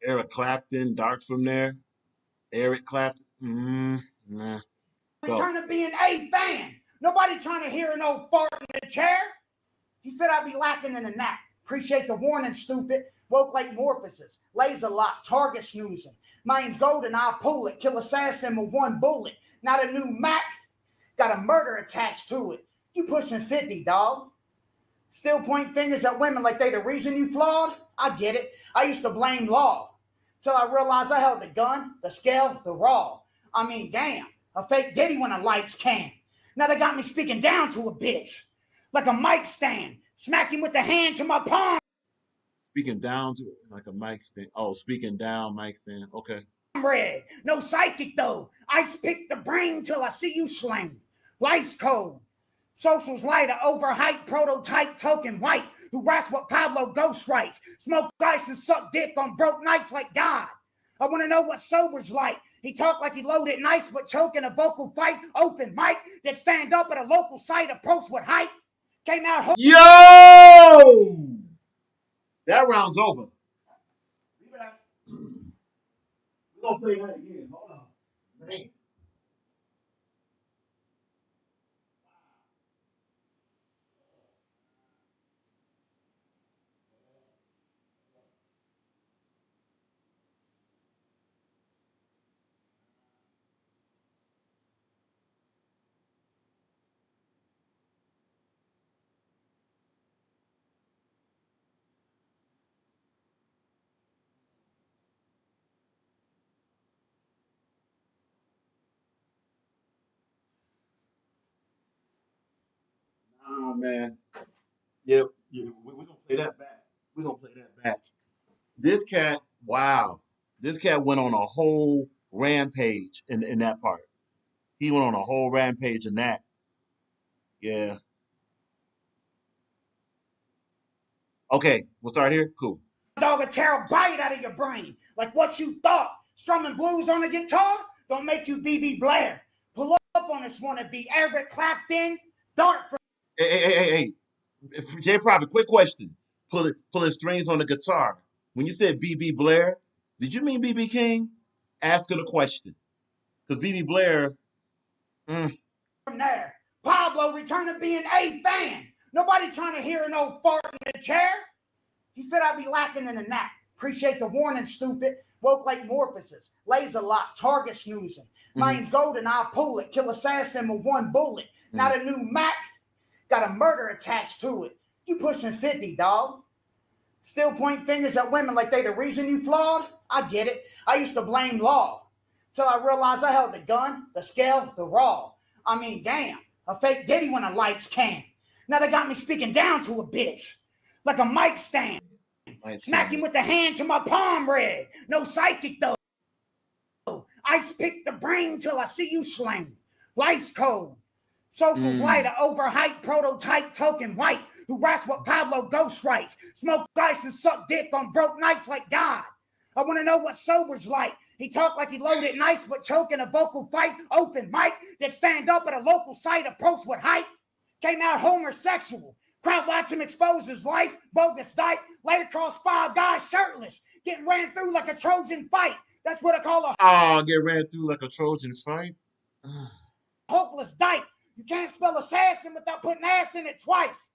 Speaker 7: Eric Clapton. Dart from there. Eric Clapton. Nah.
Speaker 16: Return to being a fan. Nobody trying to hear an old fart in the chair. He said I'd be lacking in a nap. Appreciate the warning, stupid. Woke like Morphosis. Laser lock. Target snoozing. Mine's golden. I'll pull it. Kill assassin with one bullet. Not a new Mac. Got a murder attached to it. You pushing 50, dog. Still point fingers at women like they the reason you flawed? I get it. I used to blame law. Till I realized I held the gun, the scale, the raw. I mean, damn, a fake Diddy when the lights came. Now they got me speaking down to a bitch. Like a mic stand. Smacking with the hand to my palm.
Speaker 7: Speaking down to like a mic stand. Oh, speaking down, mic stand. Okay.
Speaker 16: Red. No psychic though. Ice pick the brain till I see you slang. Life's cold. Social's light, a overhyped prototype token white who raps what Pablo Ghost writes. Smoke ice and suck dick on broke nights like God. I want to know what sober's like. He talked like he loaded nice, but choking a vocal fight. Open mic that stand up at a local site, approach with hype. Came out.
Speaker 7: Yo! That round's over. We're going to play that again. Hold on. Man. Oh, man. Yep. We're going to play that back. We're going to play that back. This cat, wow. This cat went on a whole rampage in that part. He went on a whole rampage in that. Yeah. Okay, we'll start here. Cool.
Speaker 16: Dog will tear a bite out of your brain. Like what you thought. Strumming blues on a guitar don't make you BB Blair. Pull up on this wannabe. Eric Clapton. Dart from.
Speaker 7: Hey. J Prophet, quick question. Pulling strings on the guitar. When you said BB Blair, did you mean BB King? Ask her the question. Because BB Blair.
Speaker 16: From there. Pablo returned to being a fan. Nobody trying to hear an old fart in the chair. He said I'd be lacking in a nap. Appreciate the warning, stupid. Woke like Morphosis. Laser lock. Target snoozing. Mine's golden. I'll pull it. Kill assassin with one bullet. Not a new Mac. Got a murder attached to it. You pushing 50, dog. Still point fingers at women like they the reason you flawed? I get it. I used to blame law. Till I realized I held the gun, the scale, the raw. I mean, damn. A fake Diddy when the lights came. Now they got me speaking down to a bitch. Like a mic stand. Smacking with the hand to my palm red. No psychic though. Ice pick the brain till I see you slang. Life's cold. Social's light, a overhyped prototype token white who raps what Pablo Ghost writes, smoke ice and suck dick on broke nights like God. I want to know what sober's like. He talked like he loaded nice, but choke in a vocal fight. Open mic that stand up at a local site, approach with height. Came out homosexual. Crowd watch him expose his life. Bogus dyke. Laid across 5 guys shirtless. Getting ran through like a Trojan fight. That's what I call a
Speaker 7: get ran through like a Trojan fight.
Speaker 16: hopeless dyke. You can't spell assassin without putting ass in it twice.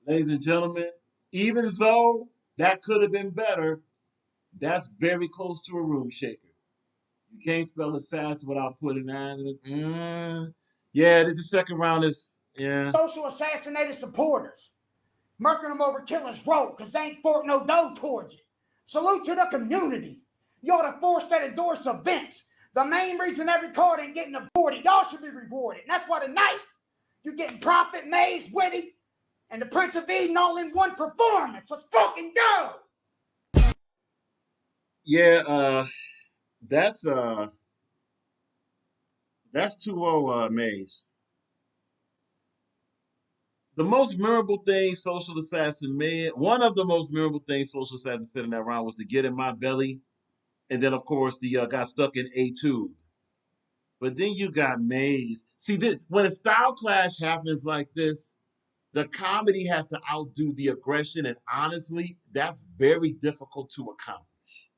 Speaker 7: Ladies and gentlemen, even though that could have been better, that's very close to a room shaker. You can't spell assassin without putting that in it. Yeah, the second round is, yeah.
Speaker 16: Social assassinated supporters. Murking them over Killer's Road because they ain't forked no dough towards it. Salute to the community. Y'all the force that endorse events. The main reason every card ain't getting aborted. Y'all should be rewarded. And that's why tonight you're getting Prophet, Maze, Witty, and the Prince of Eden all in one performance. Let's fucking go.
Speaker 7: Yeah, that's 2-0 Maze. The most memorable thing Social Assassin made, one of the most memorable things Social Assassin said in that round was to get in my belly. And then, of course, the got stuck in A2. But then you got Maze. See, when a style clash happens like this, the comedy has to outdo the aggression. And honestly, that's very difficult to accomplish.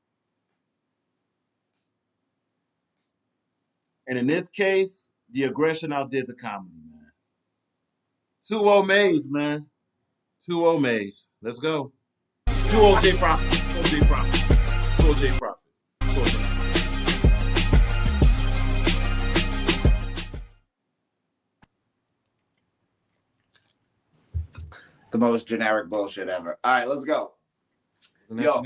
Speaker 7: And in this case, the aggression outdid the comedy, man. 2-0 Maze, man. 2-0 Maze. Let's go. 2-0 J Prophet. 2-0 J Prophet. 2-0 J Prophet. 2-0 J
Speaker 14: The most generic bullshit ever. All right, let's go. Yo,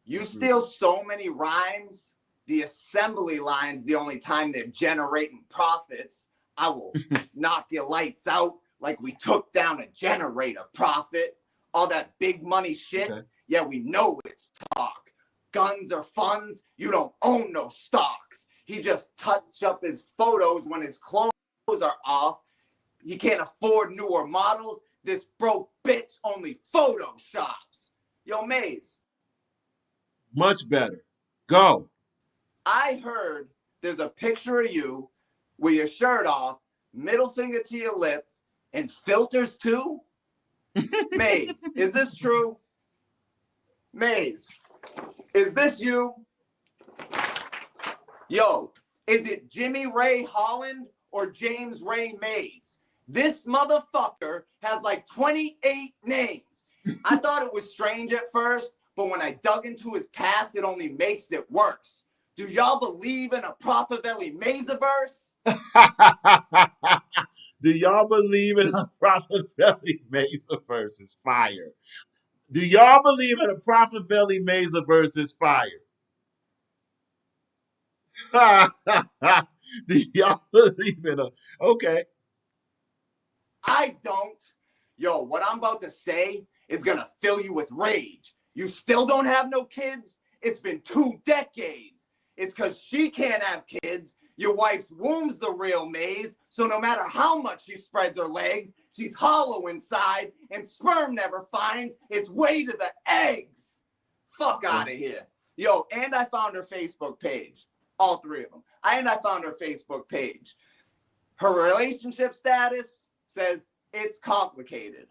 Speaker 14: you steal so many rhymes. The assembly line's the only time they're generating profits. I will knock your lights out like we took down a generator, Prophet. All that big money shit. Okay. Yeah, we know it's talk. Guns or funds, you don't own no stocks. He just touch up his photos when his clothes are off. He can't afford newer models. This broke bitch only photoshops. Yo, Maze.
Speaker 7: Much better. Go.
Speaker 14: I heard there's a picture of you with your shirt off, middle finger to your lip, and filters too? Maze, is this true? Maze, is this you? Yo, is it Jimmy Ray Holland or James Ray Maze? This motherfucker has like 28 names. I thought it was strange at first, but when I dug into his past, it only makes it worse. Do y'all believe in a Propavelli Mazeverse?
Speaker 7: Do y'all believe in a Propavelli Mazeverse is fire? Do y'all believe in a Propavelli Mazeverse is fire? Do y'all believe in a... Okay.
Speaker 14: I don't. Yo, what I'm about to say is gonna fill you with rage. You still don't have no kids? It's been 2 decades. It's because she can't have kids. Your wife's womb's the real Maze, so no matter how much she spreads her legs, she's hollow inside, and sperm never finds its way to the eggs. Fuck out of here. Yo, and I found her Facebook page. All 3 of them. And I found her Facebook page. Her relationship status says it's complicated.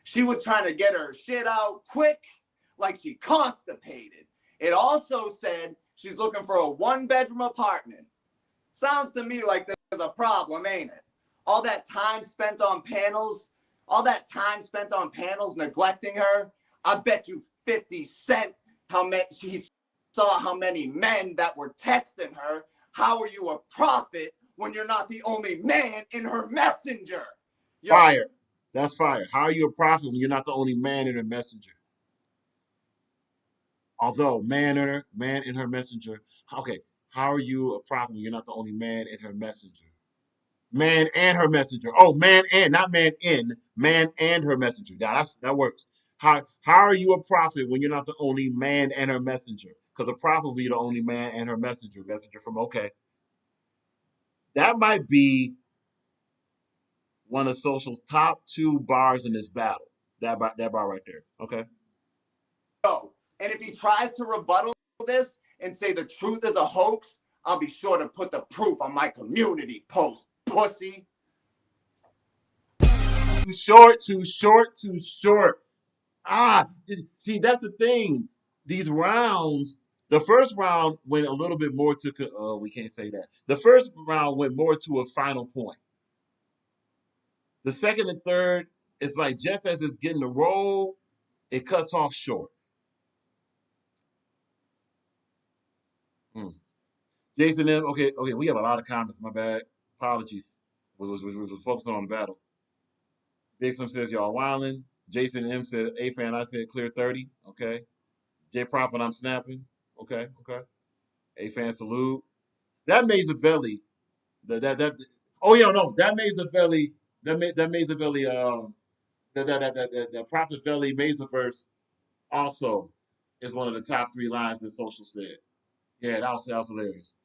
Speaker 14: She was trying to get her shit out quick, like she constipated. It also said she's looking for a 1-bedroom apartment. Sounds to me like there's a problem, ain't it? All that time spent on panels neglecting her. I bet you 50 cent she saw how many men that were texting her. How are you a prophet when you're not the only man in her messenger? Yo,
Speaker 7: fire. That's fire. How are you a prophet when you're not the only man in her messenger? Although man in her messenger. Okay, how are you a prophet when you're not the only man in her messenger? Man and her messenger. Oh, man and, not man in, man and her messenger. Yeah, that works. How are you a prophet when you're not the only man and her messenger? Because a prophet will be the only man and her messenger. Messenger from, okay. That might be one of Social's top 2 bars in this battle. That bar right there. Okay.
Speaker 14: And if he tries to rebuttal this and say the truth is a hoax, I'll be sure to put the proof on my community post, pussy.
Speaker 7: Too short, too short, too short. See, that's the thing. These rounds, the first round went a little bit more to, we can't say that. The first round went more to a final point. The second and third, it's like just as it's getting the roll, it cuts off short. Jason M, okay, we have a lot of comments, my bad. Apologies. Was focusing on the battle. Big Slim says, y'all wildin'. Jason M said, A-Fan, I said clear 30. Okay. J Prophet, I'm snapping. Okay. A-Fan, salute. That Machiavelli, that Machiavelli, that Prophet-Velli Machiaverse also is one of the top 3 lines that Social said. Yeah, that was hilarious.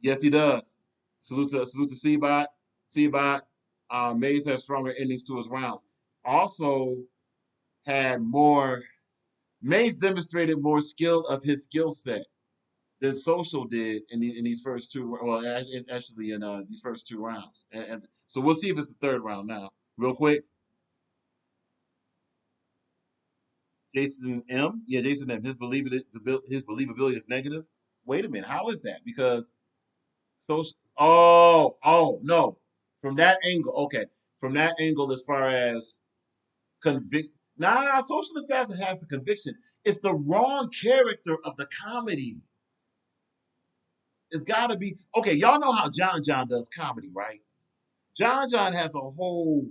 Speaker 7: Yes, he does. Salute to C-Bot. Maze has stronger endings to his rounds. Also had more. Maze demonstrated more skill of his skill set than Social did in these first 2. Well, actually in these first 2 rounds. And so we'll see if it's the third round now. Real quick. Jason M. Yeah, Jason M. His believability is negative. Wait a minute. How is that? Because Social. Oh no. From that angle, okay. From that angle, as far as Social Assassin has the conviction. It's the wrong character of the comedy. It's got to be okay. Y'all know how John does comedy, right? John has a whole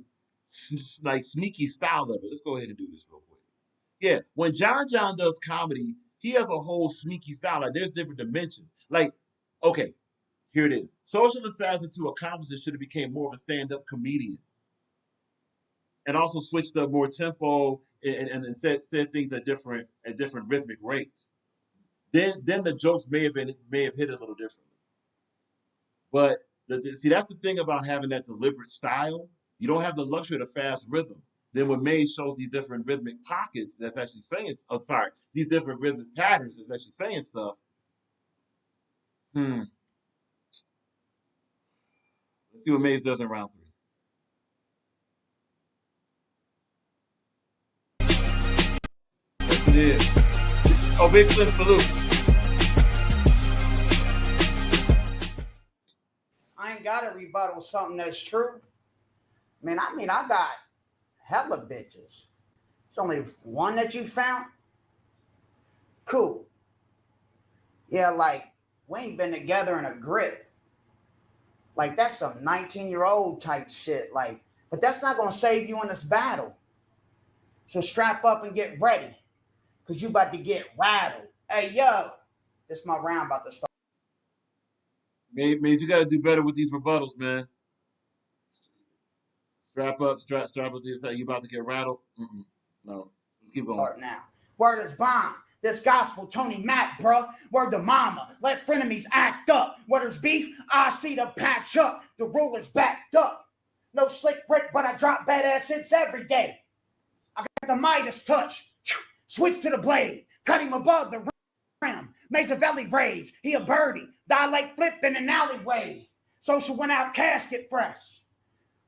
Speaker 7: like sneaky style of it. Let's go ahead and do this real quick. Yeah, when John does comedy, he has a whole sneaky style. Like there's different dimensions. Like, okay. Here it is. Social Assassin to accomplish it should have became more of a stand-up comedian. And also switched up more tempo and said things at different rhythmic rates. Then the jokes may have hit a little differently. But see, that's the thing about having that deliberate style. You don't have the luxury of the fast rhythm. Then when Maze shows these different rhythmic pockets that's actually saying, these different rhythmic patterns that's actually saying stuff. Let's see what Maze does in round 3. Yes, it is. Oh, Big Slim, salute.
Speaker 16: I ain't got to rebuttal something that's true. I mean, I got hella bitches. It's only one that you found? Cool. Yeah, like, we ain't been together in a grip. Like, that's some 19-year-old type shit. Like, but that's not going to save you in this battle. So strap up and get ready. Because you about to get rattled. Hey, yo. This my round about to start.
Speaker 7: Maze, you got to do better with these rebuttals, man. Strap up to this. You about to get rattled? No. Let's keep going.
Speaker 16: Start now. Word is bond. This gospel, Tony Mack, bruh. Word to mama. Let frenemies act up. Where there's beef, I see the patch up. The ruler's backed up. No slick brick, but I drop badass hits every day. I got the Midas touch. Switch to the blade. Cut him above the rim. Machiavelli rage. He a birdie. Die like flip in an alleyway. Social went out casket fresh.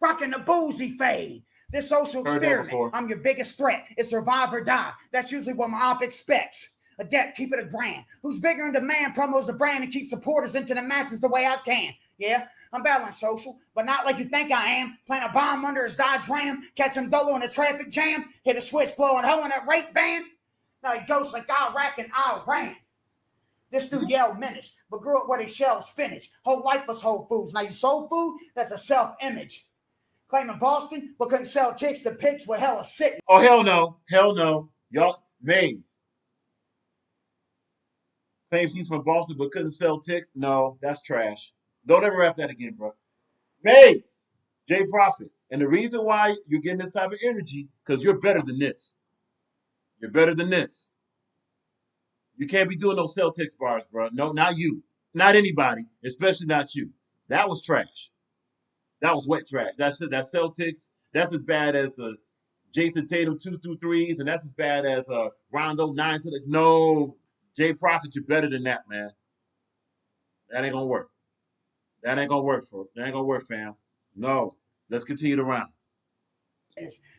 Speaker 16: Rocking the boozy fade. This social experiment, I'm your biggest threat. It's survive or die. That's usually what my op expects. Adept, keep it a grand. Who's bigger in demand, promos the brand and keep supporters into the matches the way I can. Yeah, I'm battling Social, but not like you think I am. Plant a bomb under his Dodge Ram, catch him dolo in a traffic jam, hit a switch blowing hoe in that rape van. Now he goes like Iraq and Iran. This dude yelled menace, but grew up where they shell spinach. Whole life was Whole Foods. Now you soul food? That's a self-image. Claiming Boston, but couldn't sell chicks to pigs with hella sick.
Speaker 7: Oh, hell no. Hell no. Y'all, Maze. Claims he's from Boston, but couldn't sell ticks. No, that's trash. Don't ever rap that again, bro. Maze. J Prophet. And the reason why you're getting this type of energy, because you're better than this. You're better than this. You can't be doing those Celtics bars, bro. No, not you. Not anybody, especially not you. That was trash. That was wet trash. That's it. That Celtics. That's as bad as the Jason Tatum 2 through 3s, and that's as bad as Rondo 9 to the. No, Jay Prophet, you're better than that, man. That ain't gonna work. That ain't gonna work, that ain't gonna work, fam. No. Let's continue the round.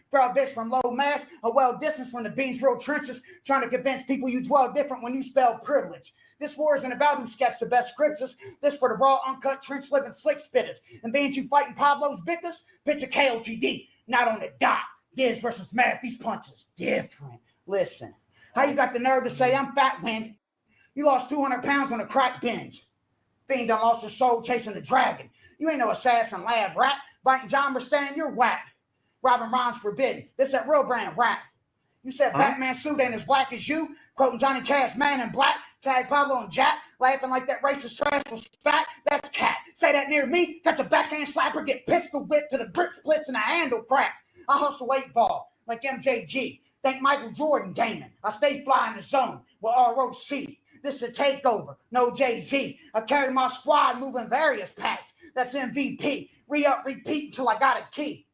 Speaker 16: Proud bitch from low mass, a well distance from the Beans Road trenches, trying to convince people you dwell different when you spell privilege. This war isn't about who sketched the best scriptures. This for the raw, uncut, trench living slick spitters. And being you fighting Pablo's Bickers, picture KOTD, not on the dot. Diz versus Math, these punches different. Listen, how you got the nerve to say I'm fat when you lost 200 pounds on a crack binge? Fiend done lost your soul chasing the dragon. You ain't no assassin lab rat. Biting John Mustaine, you're whack. Robbing rhymes forbidden. This that real brand rap. You said Batman suit ain't as black as you. Quoting Johnny Cash, Man in Black. Tag Pablo and Jack. Laughing like that racist trash was fat. That's cat. Say that near me. Catch a backhand slapper. Get pistol whipped to the grip splits and the handle cracks. I hustle 8 ball like MJG. Thank Michael Jordan gaming. I stay fly in the zone with ROC. This is a takeover. No Jay-Z. I carry my squad moving various packs. That's MVP. Re-up, repeat until I got a key.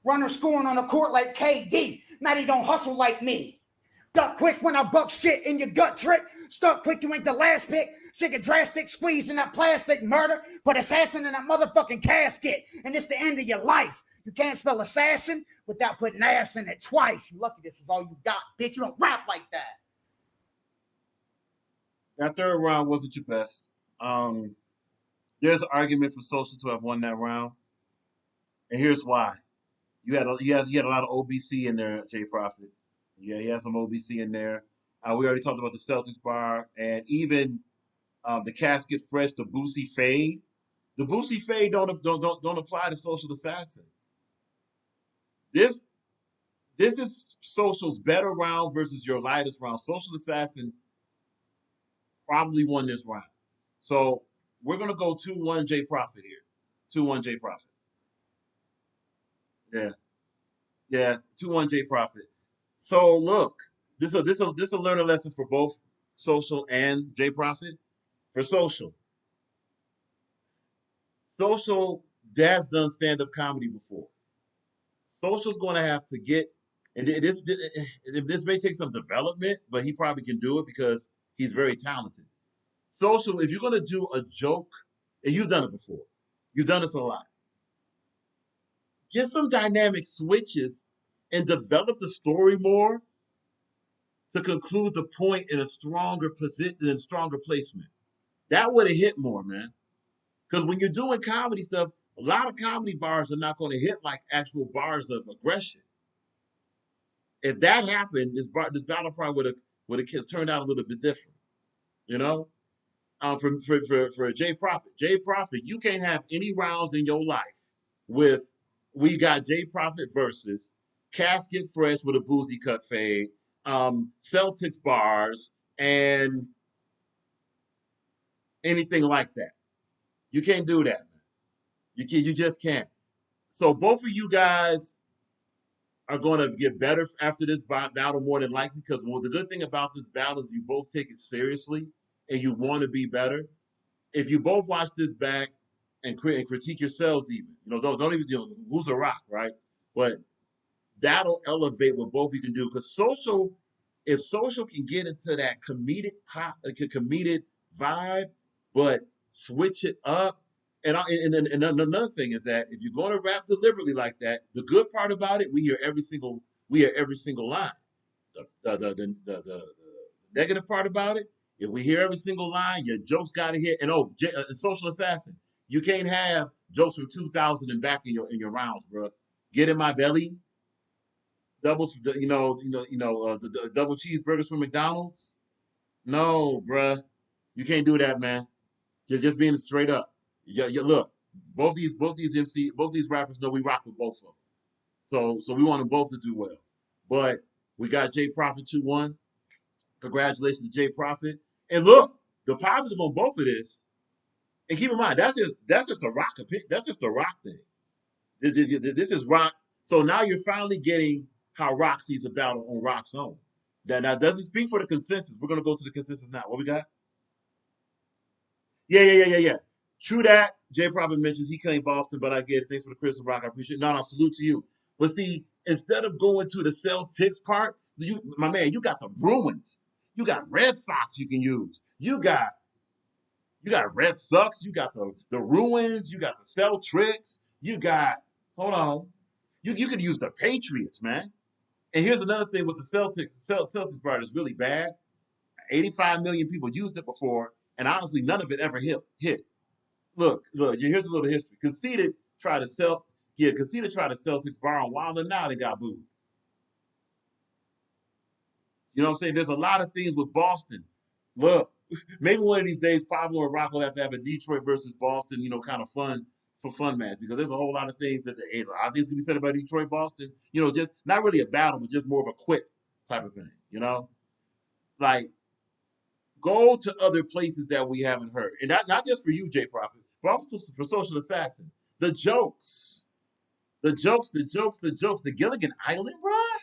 Speaker 16: Runner scoring on the court like KD. Matty don't hustle like me. Duck quick when I buck shit in your gut trick. Stuck quick, you ain't the last pick. Sick of drastic squeeze in that plastic murder. Put assassin in that motherfucking casket. And it's the end of your life. You can't spell assassin without putting ass in it twice. You lucky this is all you got, bitch. You don't rap like that.
Speaker 7: That third round wasn't your best. There's an argument for Social to have won that round. And here's why. You had a lot of OBC in there, Jay Prophet. Yeah, he had some OBC in there. We already talked about the Celtics bar and even the Casket Fresh, the Boosie Fade. The Boosie Fade don't apply to Social Assassin. This is Social's better round versus your lightest round. Social Assassin probably won this round. So we're gonna go 2-1 Jay Prophet here. 2-1 Jay Prophet. Yeah, 2-1 Jay Prophet. So look, this will learn a lesson for both Social and Jay Prophet. For Social, Dad's done stand-up comedy before. Social's going to have to get, and this may take some development, but he probably can do it because he's very talented. Social, if you're going to do a joke, and you've done it before, you've done this a lot, get some dynamic switches and develop the story more to conclude the point in a stronger position and stronger placement. That would have hit more, man. Because when you're doing comedy stuff, a lot of comedy bars are not going to hit like actual bars of aggression. If that happened, this battle probably would have turned out a little bit different. You know? For Jay Prophet. Jay Prophet, you can't have any rounds in your life with we got Jay Prophet versus Casket Fresh with a Boozy Cut Fade, Celtics bars, and anything like that. You can't do that, man. You just can't. So both of you guys are going to get better after this battle more than likely because the good thing about this battle is you both take it seriously and you want to be better. If you both watch this back and critique yourselves even, don't even, who's a rock, right? But that'll elevate what both of you can do because if Social can get into that comedic vibe, but switch it up. And another thing is that if you're going to rap deliberately like that, the good part about it, we hear every single line. The negative part about it, if we hear every single line, your jokes got to hit. And Social Assassin, you can't have jokes from 2000 and back in your rounds, bro. Get in my belly. Doubles, the double cheeseburgers from McDonald's. No, bruh. You can't do that, man. Just being straight up. Look, both these rappers know we rock with both of them. So we want them both to do well. But we got Jay Prophet 2-1. Congratulations to Jay Prophet. And look, the positive on both of this, and keep in mind, that's just a rock opinion. That's just a rock thing. This is rock. So now you're finally getting how Rock sees a battle on Rock's own. That now doesn't speak for the consensus. We're gonna go to the consensus now. What we got? Yeah. True that. Jay Prophet mentions he claimed Boston, but I get it. Thanks for the Crystal Rock. I appreciate it. No, salute to you. But see, instead of going to the Celtics part, my man, you got the Bruins. You got Red Sox you can use. You got Red Sox. You got the Ruins. You got the Celtics. You got, hold on. You could use the Patriots, man. And here's another thing with the Celtics part is really bad. 85 million people used it before, and honestly, none of it ever hit. Look, here's a little history. Conceited tried to sell Celtics Baron Wilder. Now they got booed. You know what I'm saying? There's a lot of things with Boston. Look, maybe one of these days, Pablo and Rock will have to have a Detroit versus Boston, kind of fun match, because there's a whole lot of things a lot of things can be said about Detroit, Boston. Just not really a battle, but just more of a quick type of thing. Like go to other places that we haven't heard, and not just for you, Jay Prophet, but also for Social Assassin. The jokes, the Gilligan Island, bruh.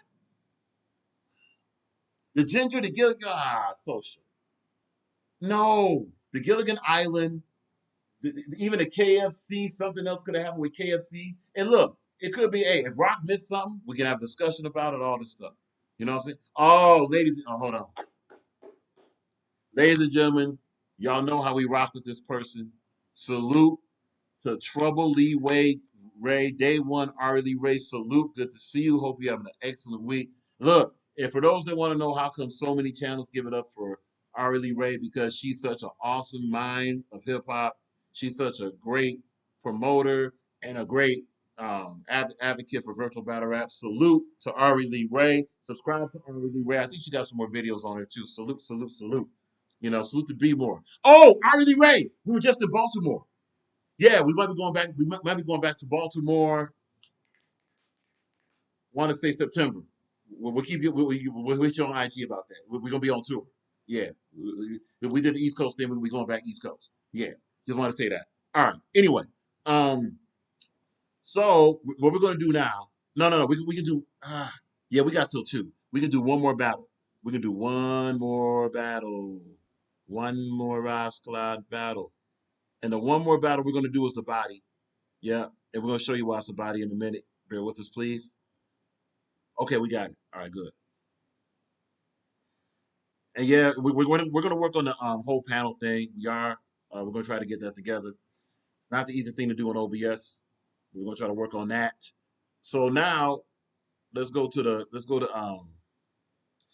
Speaker 7: The Ginger, the Gilligan, Social. No, the Gilligan Island, even the KFC, something else could have happened with KFC. And look, it could be, hey, if Rock missed something, we can have a discussion about it, all this stuff. You know what I'm saying? Oh, hold on. Ladies and gentlemen, y'all know how we rock with this person. Salute to Trouble Lee Ray, Day One, Ari Lee Ray. Salute. Good to see you. Hope you're having an excellent week. Look, and for those that want to know how come so many channels give it up for Ari Lee Ray, because she's such an awesome mind of hip hop. She's such a great promoter and a great advocate for virtual battle rap. Salute to Ari Lee Ray. Subscribe to Ari Lee Ray. I think she got some more videos on her too. Salute. Salute to Be More. Oh, Ari Lee Ray. We were just in Baltimore. Yeah, we might be going back. We might be going back to Baltimore. Want to say September. We'll keep you. We'll hit you on IG about that. We're gonna be on tour. Yeah, if we did the East Coast thing, we'll be going back East Coast. Yeah, just want to say that. All right. Anyway, so what we're gonna do now? No. We can do. Yeah, we got till 2. We can do one more battle. We can do one more battle. One more Rascalad battle. And the one more battle we're going to do is the body. Yeah. And we're going to show you why it's the body in a minute. Bear with us, please. Okay, we got it. All right, good. And yeah, we're going to work on the whole panel thing. We are. We're going to try to get that together. It's not the easiest thing to do on OBS. We're going to try to work on that. So now let's go to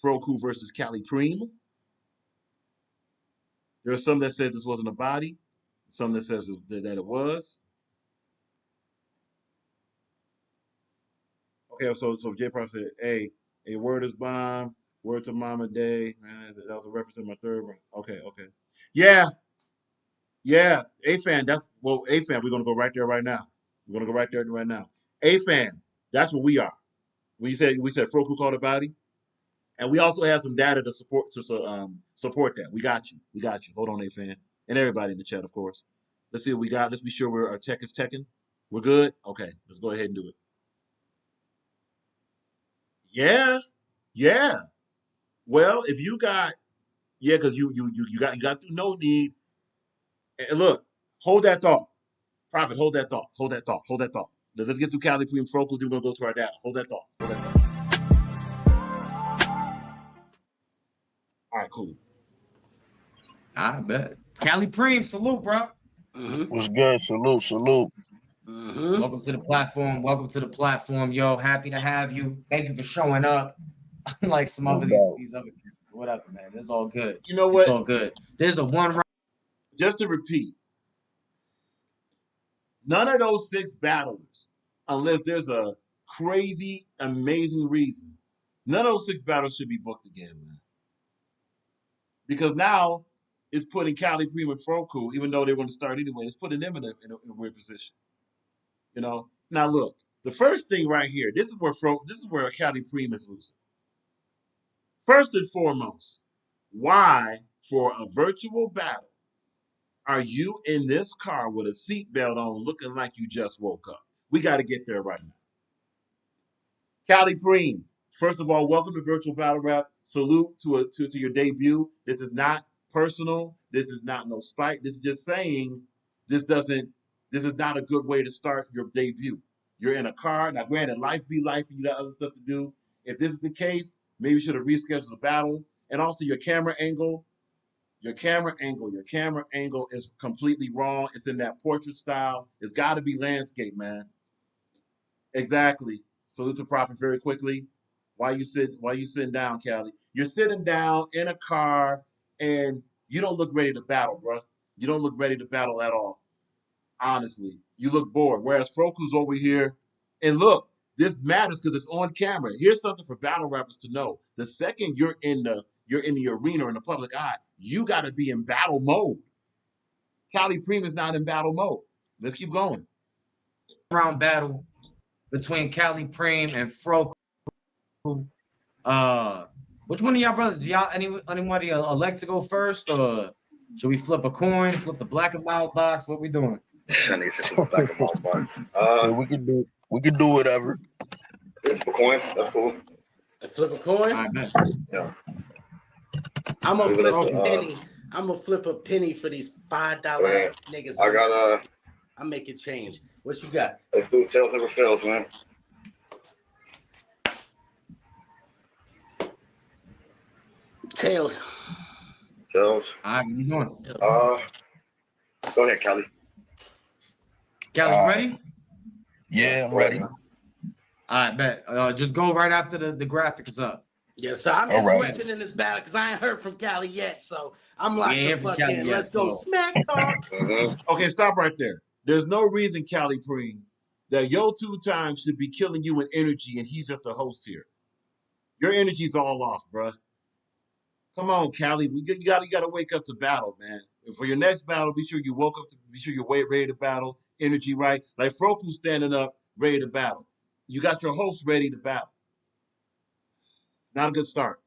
Speaker 7: Froku versus Cali Preem. There are some that said this wasn't a body. Some that says that it was. Okay, so Jay Prophet said, hey, a word is bomb, word to Mama Day. Man, that was a reference to my third one. Okay. Yeah. A-Fan, A-Fan, we're gonna go right there right now. A-Fan, that's what we are. We said Froku called a body. And we also have some data to support that. We got you. Hold on, A-Fan. And everybody in the chat, of course. Let's see what we got. Let's be sure our tech is teching. We're good? Okay, let's go ahead and do it. Yeah. Well, if you got, because you got through No Need. And look, hold that thought. Prophet, hold that thought. Let's get through Cali Preem Froku, then we're gonna go to our data. Hold that thought. All right, cool.
Speaker 2: I bet. Cali Preem, salute, bro.
Speaker 18: What's good? Salute.
Speaker 2: Welcome to the platform. Yo, happy to have you. Thank you for showing up. Unlike some other these other people. Whatever, man. It's all good.
Speaker 7: You know what?
Speaker 2: It's all good. There's a one round.
Speaker 7: Just to repeat, none of those 6 battlers, unless there's a crazy, amazing reason, none of those 6 battles should be booked again, man. Because now it's putting Cali Preem and Froku, even though they want to start anyway, it's putting them in a weird position. Now look, the first thing right here, this is where Cali Preem is losing. First and foremost, why, for a virtual battle, are you in this car with a seatbelt on looking like you just woke up? We got to get there right now. Cali Preem, first of all, welcome to Virtual Battle Rap. Salute to your debut. This is not personal. This is not no spite. This is just saying this doesn't this is not a good way to start your debut. You're in a car. Now, granted, life be life and you got other stuff to do. If this is the case, maybe you should have rescheduled the battle. And also your camera angle is completely wrong. It's in that portrait style. It's got to be landscape, man. Exactly. Salute to Prophet very quickly. Why you sitting down, Callie? You're sitting down in a car and you don't look ready to battle, bro. You don't look ready to battle at all. Honestly, you look bored. Whereas Froku's over here, and look, this matters because it's on camera. Here's something for battle rappers to know: the second you're in the arena or in the public eye, you got to be in battle mode. Cali Preem is not in battle mode. Let's keep going.
Speaker 2: Round battle between Cali Preem and Froku. Which one of y'all brothers? Do y'all anybody elect to go first, or should we flip a coin, flip the black and mild box? What we doing?
Speaker 18: I need to flip the black and mild box. We could do whatever. Flip a coin. That's cool.
Speaker 17: Flip a coin.
Speaker 2: All right,
Speaker 18: yeah.
Speaker 17: I'm gonna flip a penny. I'm gonna flip a penny for these $5 niggas.
Speaker 18: I got
Speaker 17: I'm making change. What you got?
Speaker 18: Let's do Tails Never Fails, man.
Speaker 17: Tails.
Speaker 2: All right, what you doing?
Speaker 18: Go ahead, Cali.
Speaker 2: Cali, ready?
Speaker 18: Yeah, I'm ready.
Speaker 2: All right, bet. Just go right after the graphic is up.
Speaker 17: Yes, so I'm interested in this battle because I ain't heard from Cali yet, so I'm locked the fuck in. Let's go smack talk.
Speaker 7: Okay, stop right there. There's no reason, Cali Preem, that your 2 times should be killing you in energy and he's just a host here. Your energy's all off, bruh. Come on, Cali. You gotta wake up to battle, man. And for your next battle, be sure you you're ready to battle, energy right. Like Froku's standing up, ready to battle. You got your host ready to battle. Not a good start.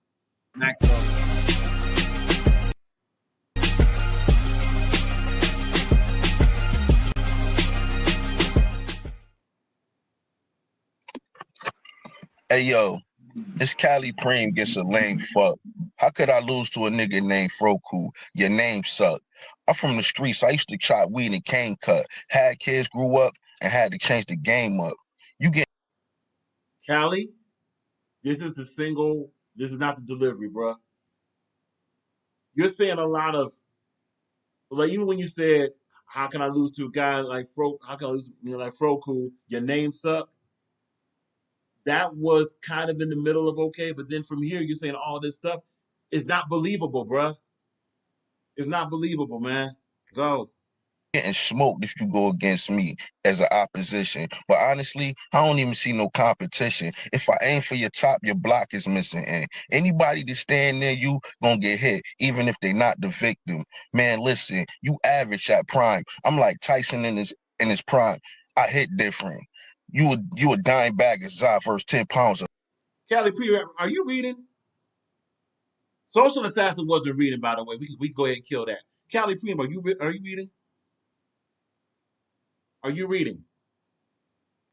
Speaker 18: Hey, yo, this Cali Preem gets a lame fuck. How could I lose to a nigga named Froku? Your name suck. I'm from the streets. I used to chop weed and cane cut. Had kids, grew up, and had to change the game up. You get
Speaker 7: Cali, this is the single. This is not the delivery, bro. You're saying a lot of, like, even when you said, "How can I lose to a guy like Froku? How can I lose, like Froku? Your name suck." That was kind of in the middle of okay, but then from here you're saying all this stuff. It's not believable, bruh. It's not believable, man. Go.
Speaker 18: Getting smoked if you go against me as an opposition. But honestly, I don't even see no competition. If I aim for your top, your block is missing. And anybody that stand near you gonna get hit, even if they not the victim. Man, listen, you average at prime. I'm like Tyson in his prime. I hit different. You a dime bag of Zah versus 10 pounds of.
Speaker 7: Cali Preem, are you reading? Social Assassin wasn't reading, by the way. We can go ahead and kill that. Cali Preem, are you reading? Are you reading?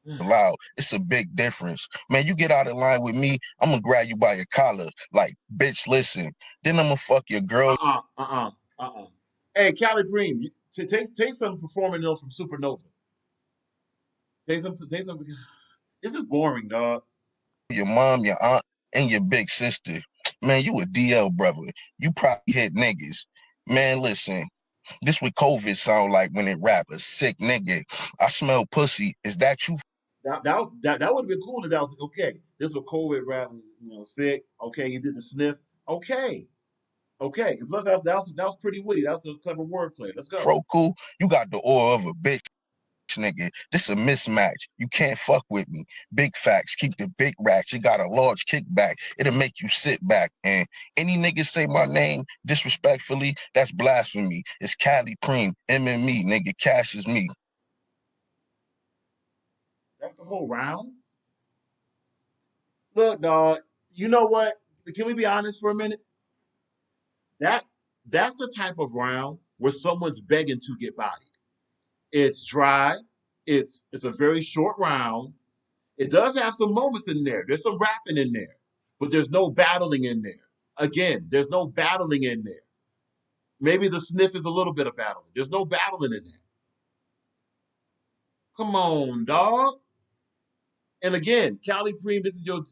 Speaker 18: Loud. It's a big difference. Man, you get out of line with me, I'm gonna grab you by your collar. Like, bitch, listen. Then I'm gonna fuck your girl.
Speaker 7: Hey, Cali Preem, take some performing from Supernova. Take some. This is boring, dog.
Speaker 18: Your mom, your aunt, and your big sister. Man, you a DL brother. You probably hit niggas. Man, listen. This what COVID sound like when it rap, a sick nigga. I smell pussy. Is that you?
Speaker 7: That would have been cool if that was okay. This was COVID rap, sick. Okay, you did the sniff. Okay. Plus that was pretty witty. That was a clever wordplay. Let's go.
Speaker 18: Froku, you got the aura of a bitch. Nigga, this a mismatch. You can't fuck with me. Big facts, keep the big racks. You got a large kickback. It'll make you sit back. And any nigga say my name disrespectfully, that's blasphemy. It's Cali Preem, MME, nigga. Cash is me.
Speaker 7: That's the whole round. Look, dog. You know what? Can we be honest for a minute? That's the type of round where someone's begging to get bodied. It's dry. It's a very short round. It does have some moments in there. There's some rapping in there, but there's no battling in there. Again, there's no battling in there. Maybe the sniff is a little bit of battling. There's no battling in there. Come on, dog. And again, Cali Cream, this is your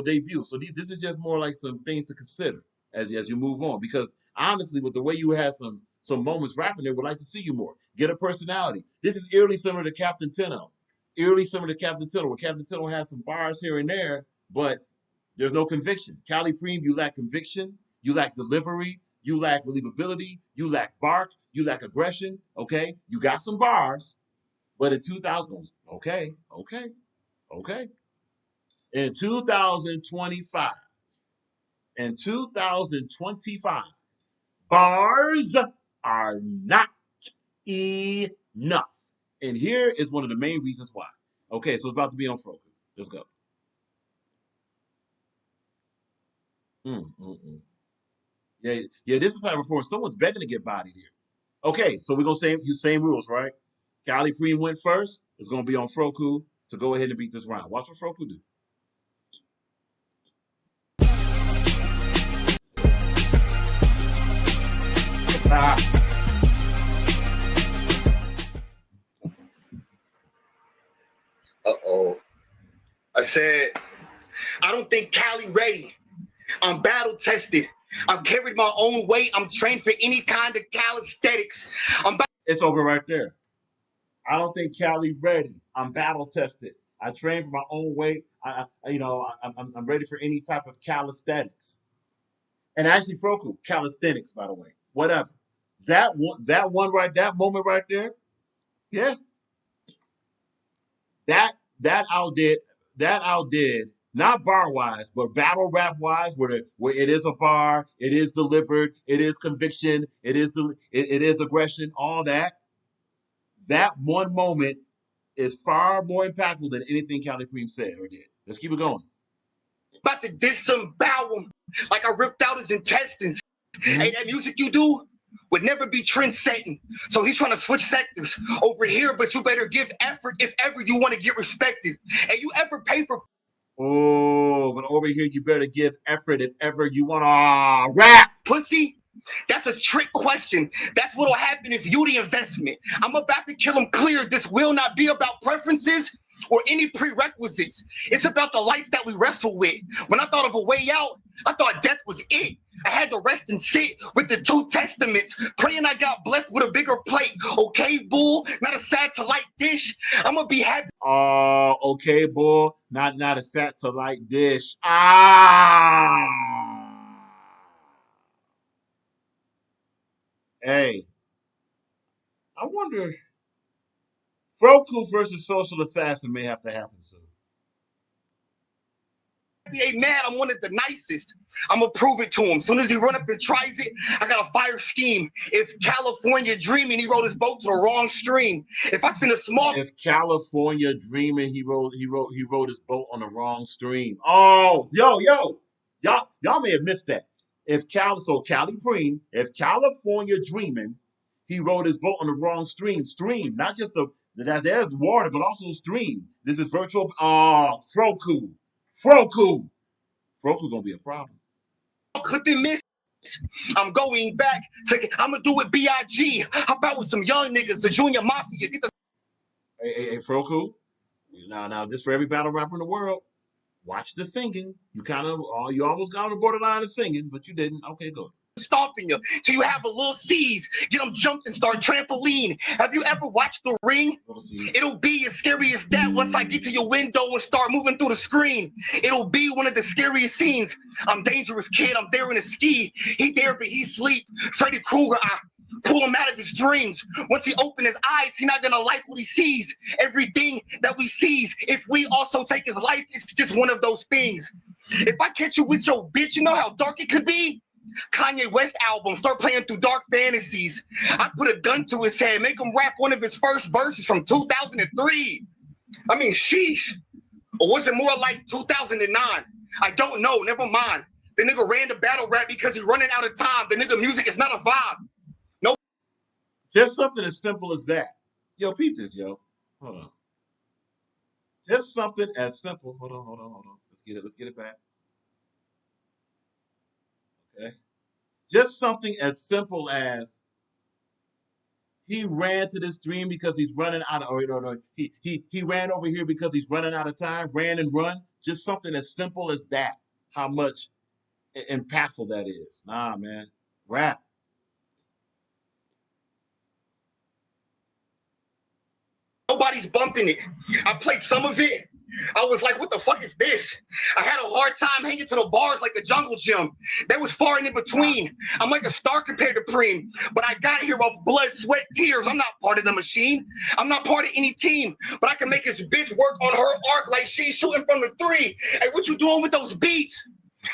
Speaker 7: debut. So this is just more like some things to consider as you move on. Because honestly, with the way you had some moments rapping there, would like to see you more. Get a personality. This is eerily similar to Captain Tenno. Eerily similar to Captain Tenno, where Captain Tenno has some bars here and there, but there's no conviction. Cali Cream, you lack conviction, you lack delivery, you lack believability, you lack bark, you lack aggression. Okay, you got some bars, but in 2000, okay. In 2025, bars are not enough. And here is one of the main reasons why. Okay, so it's about to be on Froku. Let's go. Yeah, this is the type of report. Someone's begging to get bodied here. Okay, so we're going to use same rules, right? Cali Cream went first. It's going to be on Froku to go ahead and beat this round. Watch what Froku do.
Speaker 19: Uh-oh. I said, I don't think Cali ready. I'm battle tested. I've carried my own weight. I'm trained for any kind of calisthenics.
Speaker 7: It's over right there. I don't think Cali ready. I'm battle tested. I train for my own weight. I'm ready for any type of calisthenics. And actually, Froku, calisthenics, by the way. Whatever. That moment right there, yeah. That outdid not bar wise, but battle rap wise, where it is a bar, it is delivered, it is conviction, it is aggression, all that. That one moment is far more impactful than anything Cali Cream said or did. Let's keep it going.
Speaker 19: About to disembowel him like I ripped out his intestines. Hey, that music you do would never be trend setting. So he's trying to switch sectors over here, but you better give effort if ever you want to get respected. And you ever pay for...
Speaker 7: Oh, but over here you better give effort if ever you want to rap.
Speaker 19: Pussy? That's a trick question. That's what'll happen if you the investment. I'm about to kill him clear. This will not be about preferences or any prerequisites. It's about the life that we wrestle with. When I thought of a way out, I thought death was it. I had to rest and sit with the 2 testaments, praying I got blessed with a bigger plate. Okay, bull, not a satellite dish. I'm gonna be happy.
Speaker 7: Okay, bull, not a satellite dish. Hey, I wonder, Froku versus Social Assassin may have to happen soon.
Speaker 19: Hey, mad, I'm one of the nicest. I'm gonna prove it to him. Soon as he run up and tries it, I got a fire scheme. If California dreaming, he rode his boat to the wrong stream. If I send a small...
Speaker 7: If California dreaming, he rode his boat on the wrong stream. Oh, yo, y'all may have missed that. Cali Cream, if California dreaming, he rode his boat on the wrong stream. Stream, not just there's water, but also stream. This is virtual. Froku gonna be a problem.
Speaker 19: Clipping miss. I'm going back to. I'm gonna do it B.I.G. How about with some young niggas, the Junior Mafia? Get the...
Speaker 7: Hey, Froku. Now, this for every battle rapper in the world. Watch the singing. You almost got on the borderline of singing, but you didn't. Okay, good.
Speaker 19: Stomping you till you have a little C's. Get them jumping, start trampoline. Have you ever watched The Ring? It'll be as scary as that once I get to your window and start moving through the screen. It'll be one of the scariest scenes. I'm dangerous kid. I'm daring to ski. He there, but he sleep. Freddy Krueger, I pull him out of his dreams. Once he open his eyes, he not gonna like what he sees. Everything that we sees, if we also take his life, it's just one of those things. If I catch you with your bitch, you know how dark it could be? Kanye West album, start playing through dark fantasies. I put a gun to his head, make him rap one of his first verses from 2003. I mean, sheesh. Or was it more like 2009? I don't know, never mind. The nigga ran the battle rap because he's running out of time. The nigga music is not a vibe. No.
Speaker 7: Just something as simple as that. Yo, peep this, yo. Hold on. Just something as simple. Hold on. Let's get it back. Okay. Just something as simple as He ran to this stream because he's running out of, or no, he ran over here because he's running out of time, ran and run. Just something as simple as that. How much impactful that is. Nah, man. Rap.
Speaker 19: Nobody's bumping it. I played some of it. I was like, what the fuck is this? I had a hard time hanging to the bars like a jungle gym. That was far and in between. I'm like a star compared to Preem, but I got here off blood, sweat, tears. I'm not part of the machine. I'm not part of any team, but I can make this bitch work on her arc like she's shooting from the three. Hey, what you doing with those beats?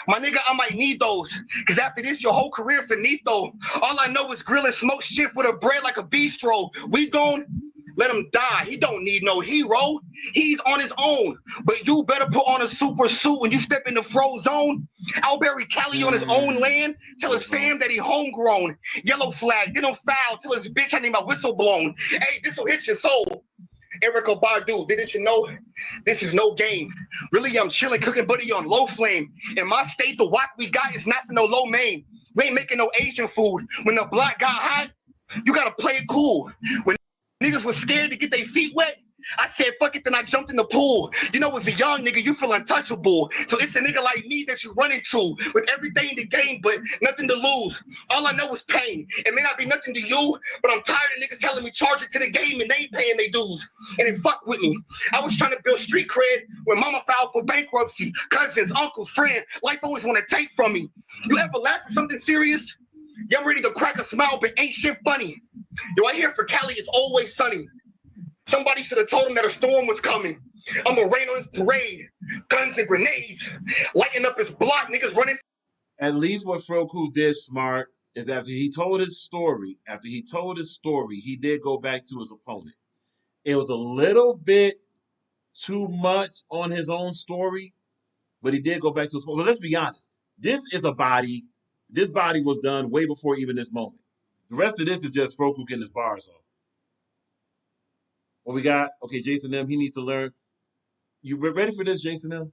Speaker 19: My nigga, I might need those, because after this, your whole career finito. All I know is grill and smoke shit with a bread like a bistro. We gon' let him die. He don't need no hero. He's on his own. But you better put on a super suit when you step in the fro zone. I'll bury Cali on his own land. Tell his fam that he homegrown. Yellow flag, get him foul. Tell his bitch I need my whistle blown. Hey, this'll hit your soul. Erykah Badu, didn't you know? This is no game. Really, I'm chilling, cooking buddy on low flame. In my state, the wok we got is not for no low main. We ain't making no Asian food. When the block got hot, you gotta play it cool. When niggas was scared to get their feet wet, I said, fuck it, then I jumped in the pool. You know, as a young nigga, you feel untouchable. So it's a nigga like me that you run into with everything in the game, but nothing to lose. All I know is pain. It may not be nothing to you, but I'm tired of niggas telling me charge it to the game and they ain't paying their dues. And it fuck with me. I was trying to build street cred when mama filed for bankruptcy. Cousins, uncles, friends, life always want to take from me. You ever laugh at something serious? Yeah, I'm ready to crack a smile, but ain't shit funny. Yo, I hear for Cali, it's always sunny. Somebody should have told him that a storm was coming. I'm gonna rain on his parade. Guns and grenades. Lighting up his block, niggas running.
Speaker 7: At least what Froku did smart is after he told his story, he did go back to his opponent. It was a little bit too much on his own story, but he did go back to his opponent. But let's be honest. This is a body. This body was done way before even this moment. The rest of this is just Froku getting his bars off. What we got? Okay, Jason M. He needs to learn. You ready for this, Jason M?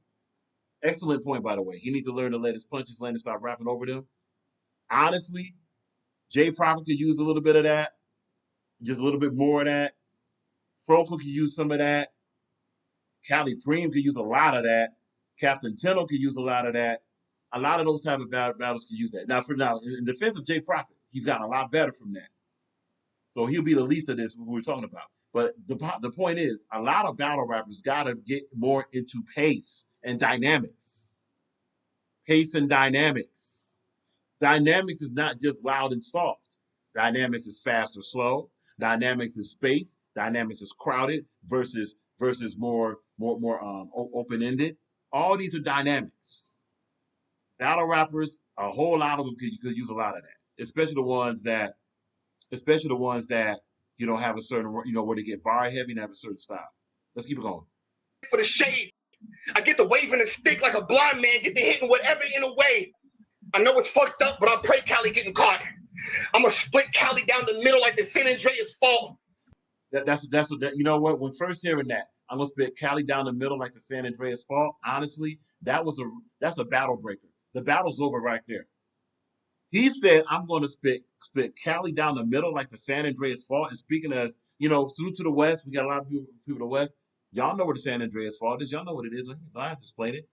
Speaker 7: Excellent point, by the way. He needs to learn to let his punches land and stop rapping over them. Honestly, Jay Prophet could use a little bit of that. Just a little bit more of that. Froku could use some of that. Cali Preem could use a lot of that. Captain Teno could use a lot of that. A lot of those type of battles could use that. Now, in defense of Jay Prophet, he's gotten a lot better from that. So he'll be the least of this, what we're talking about. But the point is, a lot of battle rappers got to get more into pace and dynamics. Pace and dynamics. Dynamics is not just loud and soft. Dynamics is fast or slow. Dynamics is space. Dynamics is crowded versus more open-ended. All these are dynamics. Battle rappers, a whole lot of them could use a lot of that, especially the ones that you know, have a certain, you know, where they get bar heavy and have a certain style. Let's keep it going.
Speaker 19: For the shade, I get the waving a stick like a blind man, get the hitting whatever in a way. I know it's fucked up, but I pray Cali getting caught. I'm gonna split Cali down the middle like the San Andreas fault.
Speaker 7: That's you know what? When first hearing that, I'm gonna split Cali down the middle like the San Andreas fault. Honestly, that's a battle breaker. The battle's over right there. He said, I'm going to split Cali down the middle like the San Andreas fault. And speaking as, you know, salute to the West. We got a lot of people to the West. Y'all know where the San Andreas fault is. Y'all know what it is. I have to explain it.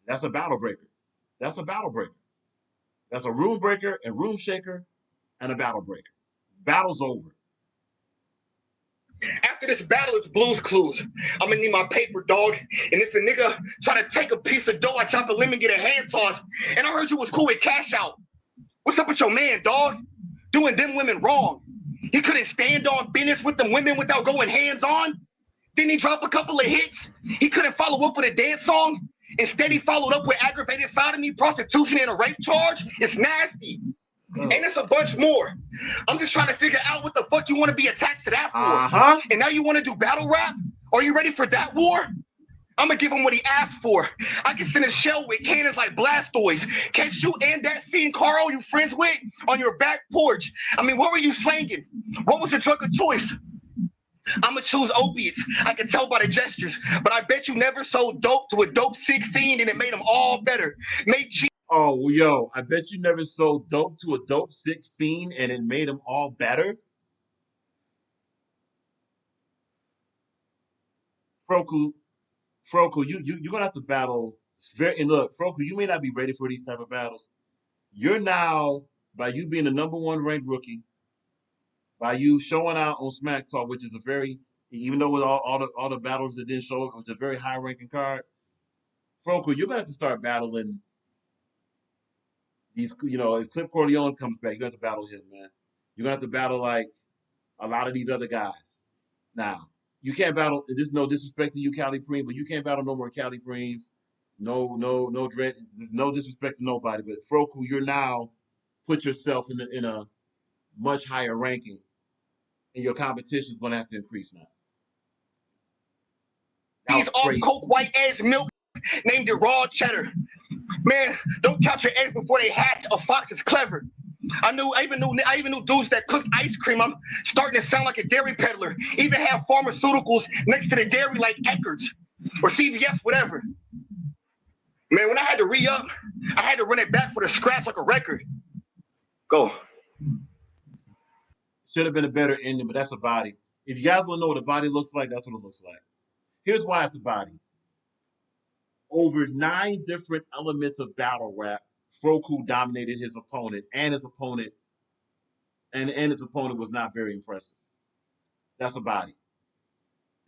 Speaker 7: That's a battle breaker. That's a battle breaker. That's a room breaker, a room shaker, and a battle breaker. Battle's over.
Speaker 19: After this battle, it's Blues Clues. I'm gonna need my paper, dog. And if a nigga try to take a piece of dough, I chop a lemon, get a hand toss. And I heard you was cool with Cash Out. What's up with your man, dog? Doing them women wrong. He couldn't stand on business with them women without going hands-on. Didn't he drop a couple of hits? He couldn't follow up with a dance song. Instead, he followed up with aggravated sodomy, prostitution, and a rape charge. It's nasty. And it's a bunch more. I'm just trying to figure out what the fuck you want to be attached to that for. And now you want to do battle rap? Are you ready for that war? I'm going to give him what he asked for. I can send a shell with cannons like Blastoise. Catch you and that fiend Carl you friends with on your back porch. I mean, what were you slanging? What was your drug of choice? I'm going to choose opiates. I can tell by the gestures. But I bet you never sold dope to a dope sick fiend and it made them all better.
Speaker 7: Oh, well, yo, I bet you never sold dope to a dope sick fiend and it made them all better. Froku, you're gonna have to battle. And look, Froku, you may not be ready for these type of battles. You're now, by you being the #1 ranked rookie, by you showing out on Smack Talk, which is a very, even though with all the battles that didn't show, it was a very high ranking card. Froku, you're gonna have to start battling these. You know, if Clip Corleone comes back, you're gonna have to battle him, man. You're gonna have to battle like a lot of these other guys. Now, you can't battle. There's no disrespect to you, Cali Preem, but you can't battle no more Cali Preems. No dread. There's no disrespect to nobody. But Froku, you're now put yourself in a much higher ranking, and your competition is going to have to increase now.
Speaker 19: These off coke white ass milk named it raw cheddar. Man, don't count your eggs before they hatch. A fox is clever. I even knew dudes that cooked ice cream. I'm starting to sound like a dairy peddler. Even have pharmaceuticals next to the dairy like Eckerd's or CVS, whatever. Man, when I had to re-up, I had to run it back for the scratch like a record. Go.
Speaker 7: Should have been a better ending, but that's a body. If you guys want to know what a body looks like, that's what it looks like. Here's why it's a body. Over 9 different elements of battle rap, Froku dominated his opponent, and his opponent was not very impressive. That's a body.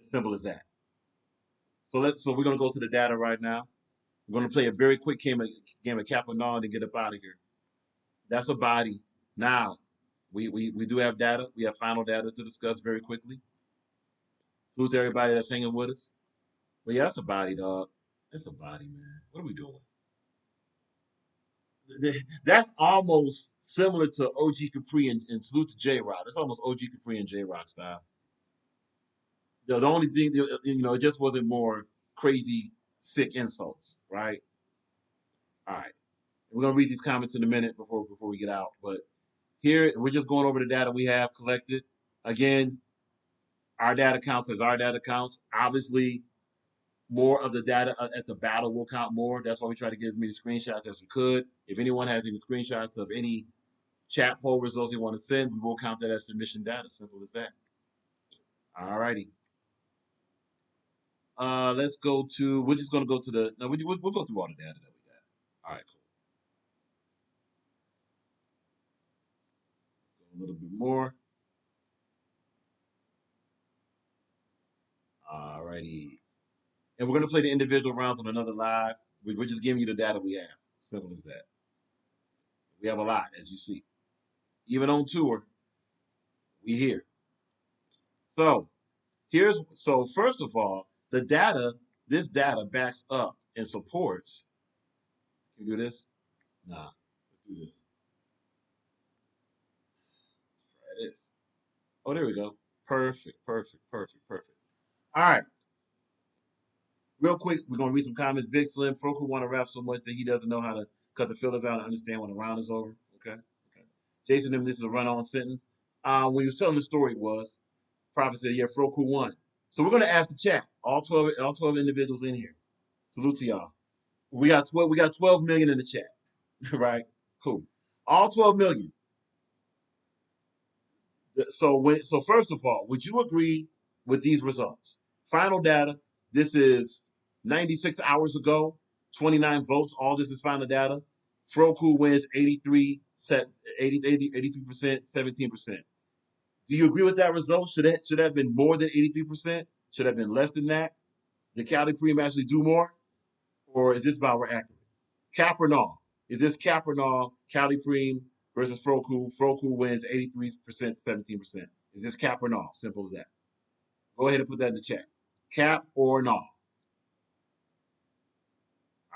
Speaker 7: As simple as that. So we're gonna go to the data right now. We're gonna play a very quick game of Capanon to get up out of here. That's a body. Now, we do have data. We have final data to discuss very quickly. Salute to everybody that's hanging with us. But yeah, that's a body, dog. That's a body, man. What are we doing? That's almost similar to OG Capri and salute to J-Rock. That's almost OG Capri and J-Rock style. The only thing, it just wasn't more crazy, sick insults, right? All right. We're going to read these comments in a minute before we get out. But here, we're just going over the data we have collected. Again, our data counts as our data counts. Obviously, more of the data at the battle will count more. That's why we try to get as many screenshots as we could. If anyone has any screenshots of any chat poll results they want to send, we will count that as submission data. Simple as that. All righty. Let's go to, we're just going to go to the, no, we'll go through all the data that we got. All right, cool. Let's go a little bit more. All righty. And we're going to play the individual rounds on another live. We're just giving you the data we have. Simple as that. We have a lot, as you see. Even on tour, we here. So first of all, the data, this data backs up and supports. Can you do this? Nah, let's do this. Try this. Oh, there we go. Perfect. All right. Real quick, we're going to read some comments. Big Slim, Froku want to rap so much that he doesn't know how to cut the fillers out and understand when the round is over. Okay. Jason, this is a run-on sentence. When you were telling the story, Prophet said, yeah, Froku won. So we're going to ask the chat, all 12 individuals in here. Salute to y'all. We got 12 million in the chat, right? Cool. All 12 million. So first of all, would you agree with these results? Final data. This is 96 hours ago, 29 votes. All this is final data. Froku wins 83%, 17%. Do you agree with that result? Should it have been more than 83%? Should it have been less than that? Did Cali Preem actually do more? Or is this about we're accurate? Cap or no? Is this cap or no? Cali Preem versus Froku. Froku wins 83%, 17%. Is this cap or no? Simple as that. Go ahead and put that in the chat. Cap or no?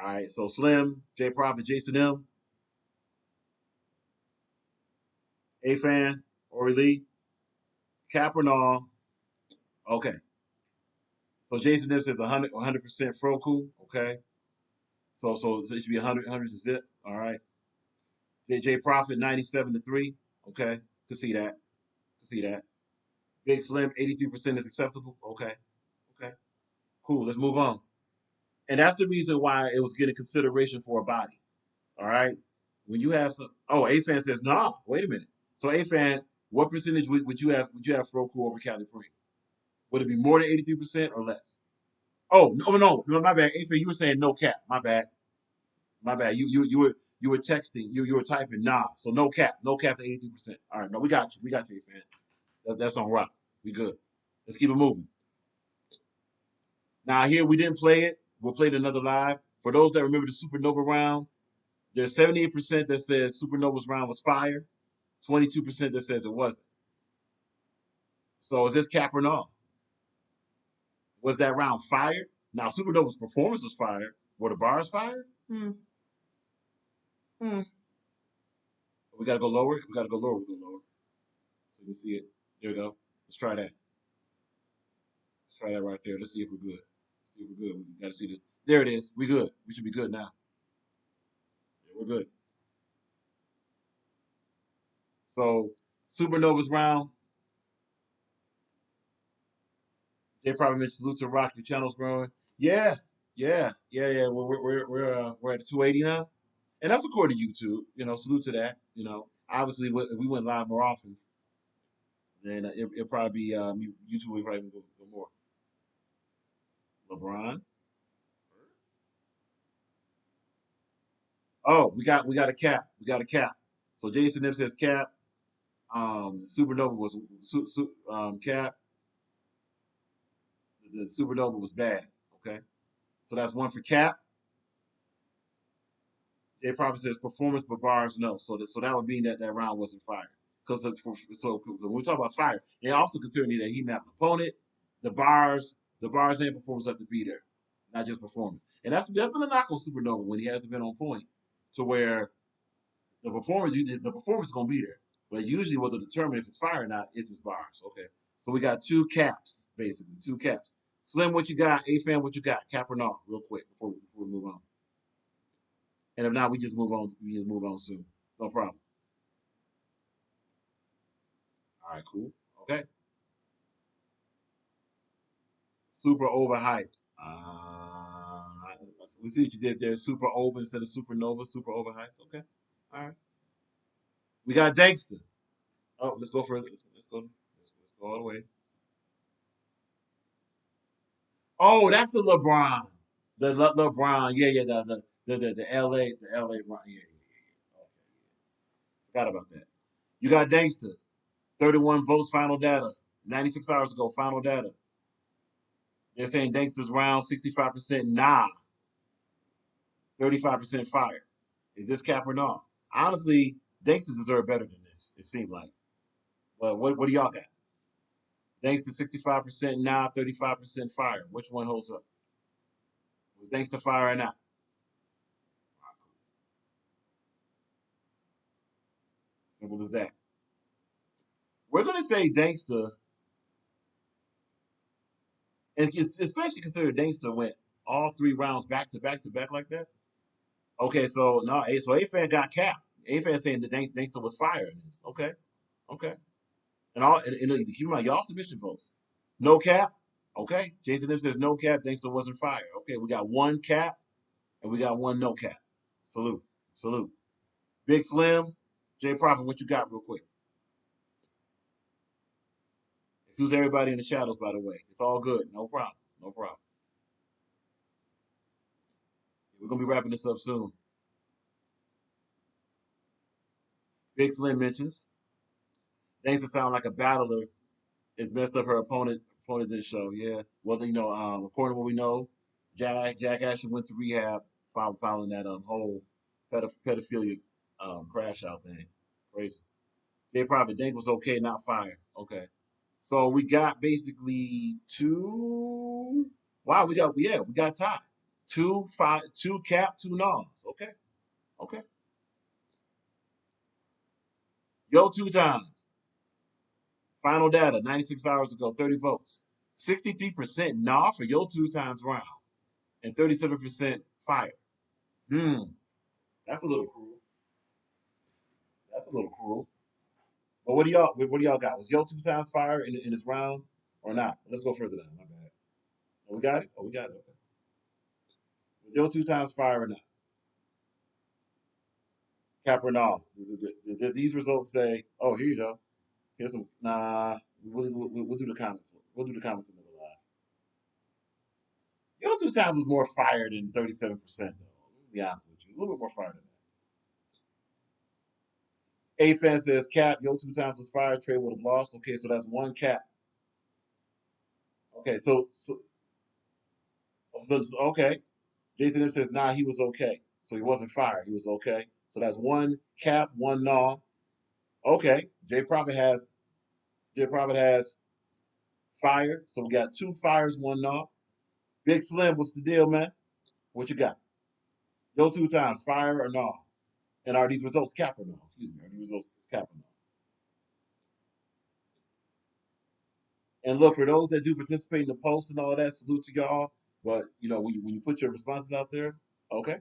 Speaker 7: All right, so Slim, J Prophet, Jason M, A-Fan, Ori Lee, cap or no? Okay. So Jason M says 100% Froku. Okay. So it should be 100 to zip. All right. J Prophet 97-3. Okay. Could see that. Big Slim 83% is acceptable. Okay. Cool. Let's move on. And that's the reason why it was getting consideration for a body. All right. When you have some, oh, A-Fan says, nah, wait a minute. So A-Fan, what percentage would you have Froku over Cali Preen? Would it be more than 83% or less? Oh, no, my bad. A-Fan, you were saying no cap. My bad. You were texting, you were typing nah. So no cap to 83%. All right, no, we got you, A-Fan. That's on rock. We good. Let's keep it moving. Now here we didn't play it. We'll play it another live. For those that remember the Supernova round, there's 78% that says Supernova's round was fire, 22% that says it wasn't. So is this cap or no? Was that round fire? Now Supernova's performance was fire. Were the bars fire? We gotta go lower. We go lower. So you can see it. There we go. Let's try that. Let's try that right there. Let's see if we're good. We gotta see the. There it is. We good. We should be good now. Yeah, we're good. So Supernova's round. They probably mentioned salute to Rock. Your channel's growing. Yeah. We're at 280 now, and that's according to YouTube. Salute to that. Obviously we went live more often, then it'll probably be YouTube will probably go more. LeBron. Oh, we got a cap. So Jason M says cap. Supernova was cap. The Supernova was bad. Okay, so that's one for cap. Jay Prophet says performance, but bars no. So that would mean that round wasn't fire. Because when we talk about fire, they also consider that he not an opponent. The bars and performance have to be there, not just performance. And that's been a knock on Supernova when he hasn't been on point, to where the performance is gonna be there. But usually what will determine if it's fire or not is his bars. Okay. So we got two caps, basically. Two caps. Slim, what you got? A-Fan, what you got? Cap or no? Real quick before we move on. And if not, we just move on. We just move on soon. No problem. All right, cool. Okay. Super overhyped. We see what you did there. Super over instead of supernova. Super overhyped. Okay. All right. We got Dankster. Oh, let's go further. Let's go all the way. Oh, that's the LeBron. The LeBron. Yeah. The LA Bron. Yeah. Okay. Forgot about that. You got Dankster. 31 votes, final data. 96 hours ago, final data. They're saying Dankster's round, 65% nah. 35% fire. Is this cap or no? Honestly, Dankster deserve better than this, it seemed like. But what do y'all got? Dankster 65% nah, 35% fire. Which one holds up? Was Dankster fire or not? Simple as that. We're going to say Dankster, and especially consider Dankster went all 3 rounds back to back like that. Okay, so no, so A-Fan got capped. A-Fan saying that Dankster was fire in this. Okay. And keep in mind, y'all submission votes. No cap. Okay. Jason M says no cap. Dankster wasn't fire. Okay, we got 1 cap and we got 1 no cap. Salute. Big Slim, Jay Prophet, what you got real quick? Excuse everybody in the shadows, by the way. It's all good. No problem. We're going to be wrapping this up soon. Big Slim mentions, Dankster sound like a battler. It's messed up her opponent didn't show. Yeah. Well, according to what we know, Jack actually went to rehab following that whole pedophilia crash out thing. Crazy. They probably Dank was okay, not fire. Okay. So we got basically 2. Wow, we got tied. 2 cap, 2 noms. Okay. Yo 2 times. Final data, 96 hours ago, 30 votes. 63% nah for Yo 2 times round. And 37% fire. That's a little cruel. But what do y'all got? Was Yo 2 times fire in this round or not? Let's go further down. My bad. Oh, we got it? Okay. Was Yo 2 times fire or not? Cap or no? Did these results say, oh, here you go. Here's some, nah, we'll do the comments. We'll do the comments in the live. Yo 2 Times was more fire than 37%, though. Let me be honest with you. A little bit more fire than that. A-Fan says, Cap, Yo 2 Times was fire, Trey would have lost. Okay, so that's one Cap. Okay, so okay. Jason M says, nah, he was okay. So he wasn't fired. He was okay. So that's one Cap, one Nah. Okay. J Prophet has fire. So we got 2 fires, 1 Nah. Big Slim, what's the deal, man? What you got? Yo 2 Times, fire or Nah? And are these results Cap or Nah? Excuse me. Are these results Cap or Nah? And look, for those that do participate in the post and all that, salute to y'all. But you know, when you put your responses out there, okay.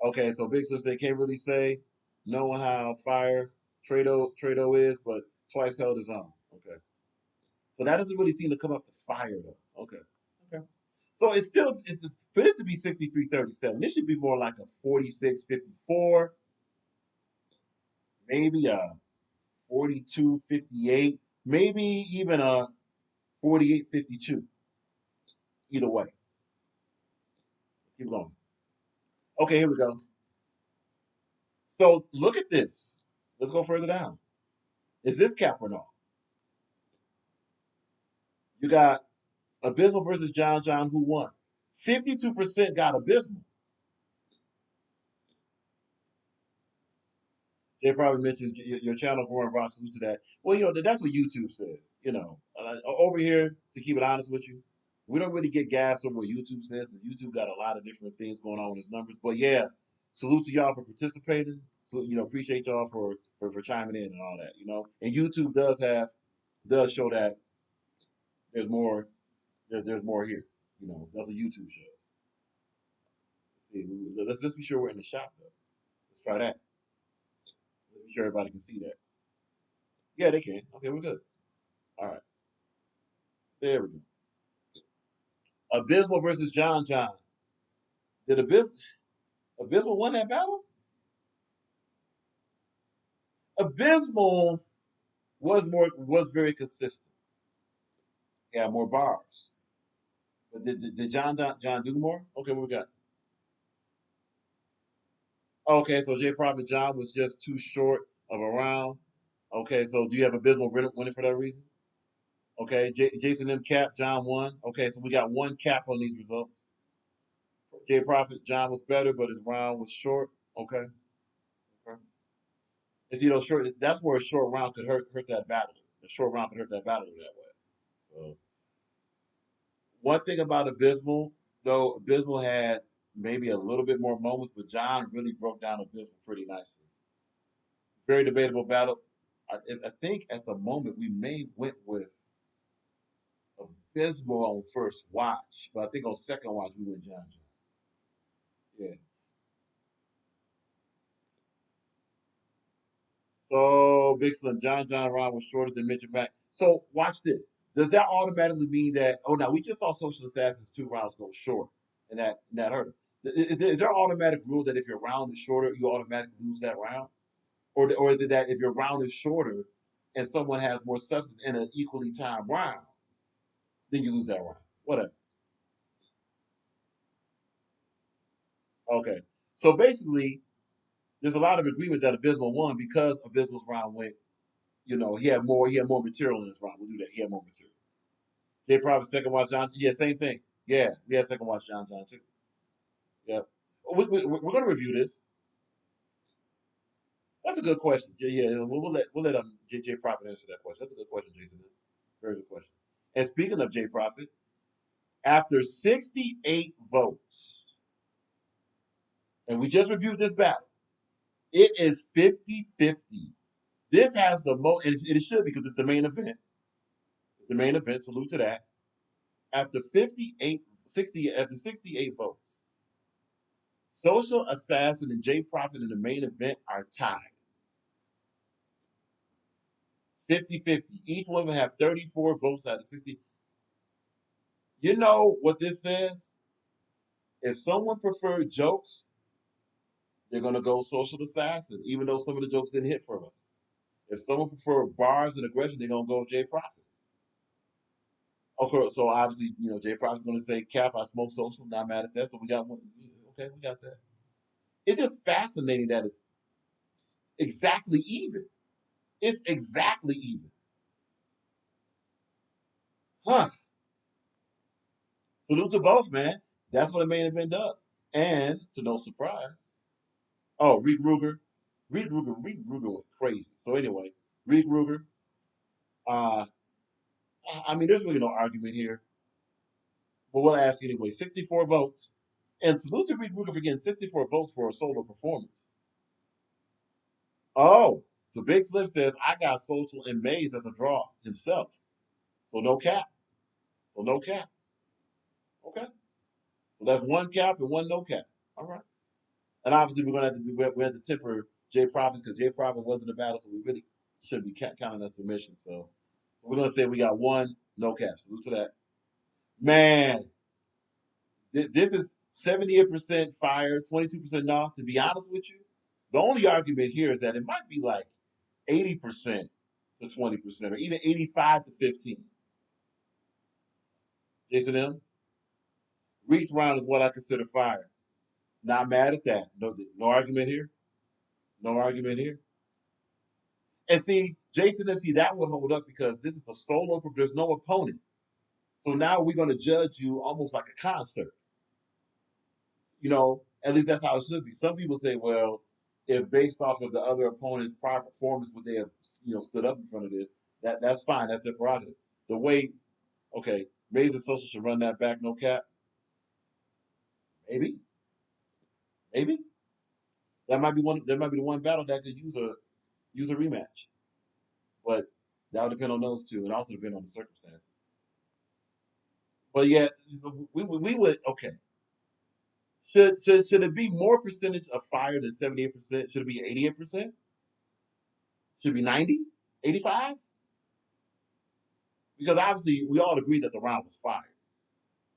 Speaker 7: Okay, so Big Slim said can't really say knowing how fire Trado is, but twice held his own. Okay. So that doesn't really seem to come up to fire though. Okay. Okay. So it's still for this to be 63-37, this should be more like a 46-54, maybe a 42-58, maybe even a 48-52. Either way. Keep going. Okay, here we go. So look at this. Let's go further down. Is this Cap or no? You got Abysmal versus John, who won? 52% got Abysmal. Jay probably mentions your channel growing rock. Salute to that. Well, you know, that's what YouTube says. You know, over here, to keep it honest with you, we don't really get gassed over what YouTube says, because YouTube got a lot of different things going on with its numbers. But yeah, salute to y'all for participating. So, you know, appreciate y'all for chiming in and all that, you know. And YouTube does show that there's more here. You know, that's a YouTube show. Let's see. Let's be sure we're in the shop though. Let's try that. Let's be sure everybody can see that. Yeah, they can. Okay, we're good. All right. There we go. Abysmal versus John. Did Abysmal win that battle? Abysmal was very consistent. Yeah, more bars. But did John do more? Okay, what we got? Okay, so J Prophet John was just too short of a round. Okay, so do you have Abysmal winning for that reason? Okay, Jason M. Cap, John won. Okay, so we got one Cap on these results. J Prophet John was better, but his round was short. Okay. And see those short. That's where a short round could hurt that battle. A short round could hurt that battle that way. So one thing about Abysmal, though, Abysmal had maybe a little bit more moments, but John really broke down Abysmal pretty nicely. Very debatable battle. I think at the moment we may went with Abysmal on first watch, but I think on second watch we went John. Yeah. So Big Slim, John round was shorter than Mitchell Mack. So watch this. Does that automatically mean that? Oh, now we just saw Social Assassins 2 rounds go short, and that hurt. Is there an automatic rule that if your round is shorter, you automatically lose that round, or is it that if your round is shorter and someone has more substance in an equally timed round, then you lose that round? Whatever. Okay. So basically, there's a lot of agreement that Abysmal won because Abysmal's round went. You know, he had more material in his round. We'll do that. He had more material. J Prophet second watch John. Yeah, same thing. Yeah, we had second watch John too. Yeah. We're going to review this. That's a good question. Yeah, we'll let J Prophet answer that question. That's a good question, Jason. Very good question. And speaking of J Prophet, after 68 votes, and we just reviewed this battle, it is 50-50. This has the most, and it should because it's the main event. It's the main event. Salute to that. After 68 votes, Social Assassin and J Prophet in the main event are tied. 50-50. Each one of them have 34 votes out of 60. You know what this says? If someone preferred jokes, they're gonna go Social Assassin, even though some of the jokes didn't hit for us. If someone preferred bars and aggression, they're gonna go Jay Prophet. Of course, so obviously, Jay Prophet's gonna say, "Cap, I smoke Social." Not mad at that. So we got one. Okay, we got that. It's just fascinating that it's exactly even. It's exactly even. Huh. Salute to both, man. That's what the main event does. And to no surprise, Reed Ruger went crazy. So anyway, Reed Ruger. I mean, there's really no argument here, but we'll ask anyway. 64 votes, and salute to Reed Ruger for getting 64 votes for a solo performance. Oh, so Big Slim says I got Social and Maze as a draw himself, so no cap. So no cap. Okay. So that's one cap and one no cap. All right. And obviously we're gonna have to we have to temper Jay Prophet because Jay Prophet wasn't a battle, so we really shouldn't be counting that submission. So we're gonna say we got one no cap. Salute to that. Man, this is 78% fire, 22% no. To be honest with you, the only argument here is that it might be like 80% to 20%, or even 85 to 15. Jason M. Reach round is what I consider fire. Not mad at that. No argument here. No argument here. And see, Jason MC, that would hold up because this is a solo. There's no opponent. So now we're going to judge you almost like a concert. At least that's how it should be. Some people say, well, if based off of the other opponent's prior performance, would they have, stood up in front of this? That's fine. That's their prerogative. The way, okay, Maze and Social should run that back, no cap. Maybe. That might be the one battle that could use a rematch. But that would depend on those two, and also depend on the circumstances. But yeah, we would okay. Should it be more percentage of fire than 78%? Should it be 88%? Should it be 90? 85? Because obviously we all agree that the round was fire.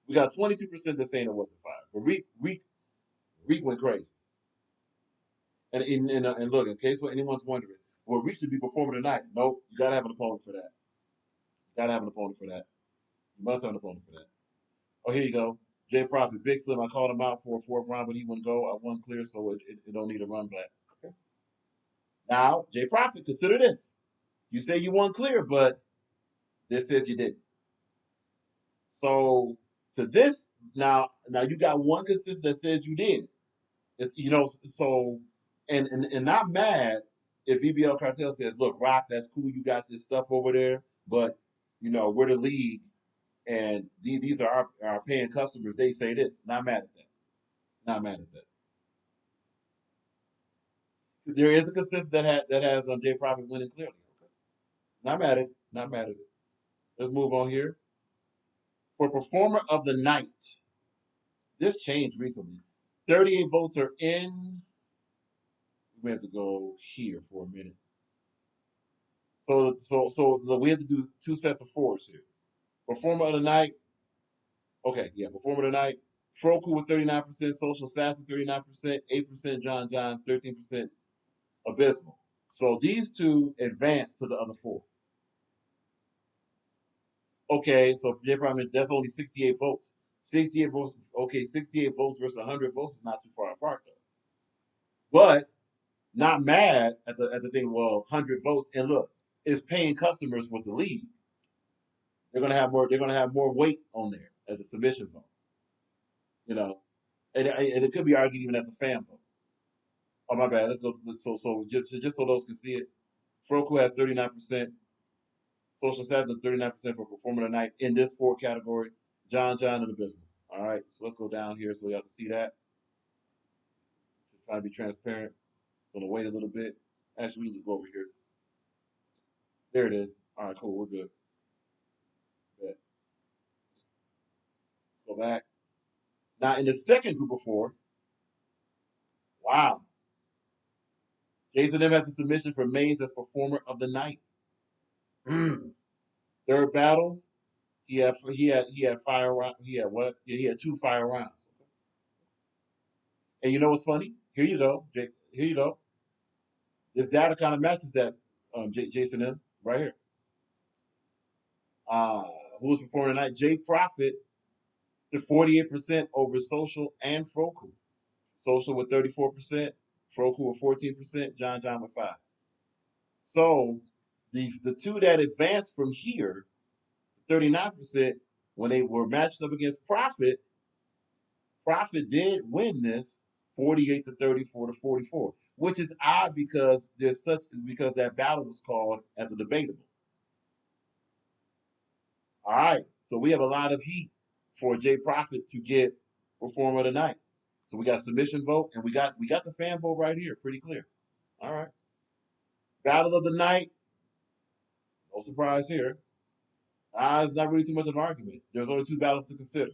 Speaker 7: We got 22% that saying it wasn't fire. But Reek went crazy. And look, in case anyone's wondering, well, Reek should be performing tonight. Nope, you gotta have an opponent for that. You must have an opponent for that. Oh, here you go. Jay Prophet, Big Slim. I called him out for a fourth round, but he wouldn't go. I won clear, so it don't need a run back. Okay. Now, Jay Prophet, consider this. You say you won clear, but this says you didn't. So to this, now you got one consistent that says you did. So and not mad if VBL Cartel says, look, Rock, that's cool, you got this stuff over there, but we're the league. And these are our paying customers. They say this. Not mad at that. There is a consensus that has Jay Prophet winning clearly. Okay. Not mad at it. Let's move on here. For performer of the night, this changed recently. 38 votes are in. We have to go here for a minute. So we have to do two sets of fours here. Performer of the night. Okay, yeah, performer of the night. Froku with 39%, Social Assassin 39%, 8% John, 13% Abysmal. So these two advance to the other four. Okay, so that's only 68 votes. 68 votes. Okay, 68 votes versus 100 votes is not too far apart though. But not mad at the thing. Well, 100 votes, and look, it's paying customers with the lead. They're gonna have more weight on there as a submission vote. And it could be argued even as a fan vote. Oh my bad. Let's go. So just so those can see it, Froku has 39%. Social Assassin 39% for performer tonight in this four category. John, and Abysmal. All right. So let's go down here so y'all can see that. Just trying to be transparent. Gonna wait a little bit. Actually, we can just go over here. There it is. All right, cool. We're good. Let's go back. Now, in the second group of four, wow. Jason M has a submission for Maze as performer of the night. Third battle, he had fire round. He had what? Yeah, he had 2 fire rounds. And you know what's funny? Here you go, Jake. Here you go. This data kind of matches that Jason M right here. Who was performing tonight? Jay Prophet to 48% over Social and Froku. Social with 34%, Froku with 14%, John with 5%. So the two that advanced from here, 39%, when they were matched up against Prophet, Prophet did win this 48 to 34 to 44, which is odd because because that battle was called as a debatable. All right, so we have a lot of heat for Jay Prophet to get Performer of the Night. So we got submission vote, and we got the fan vote right here, pretty clear. All right, Battle of the Night. No surprise here. It's not really too much of an argument. There's only two battles to consider.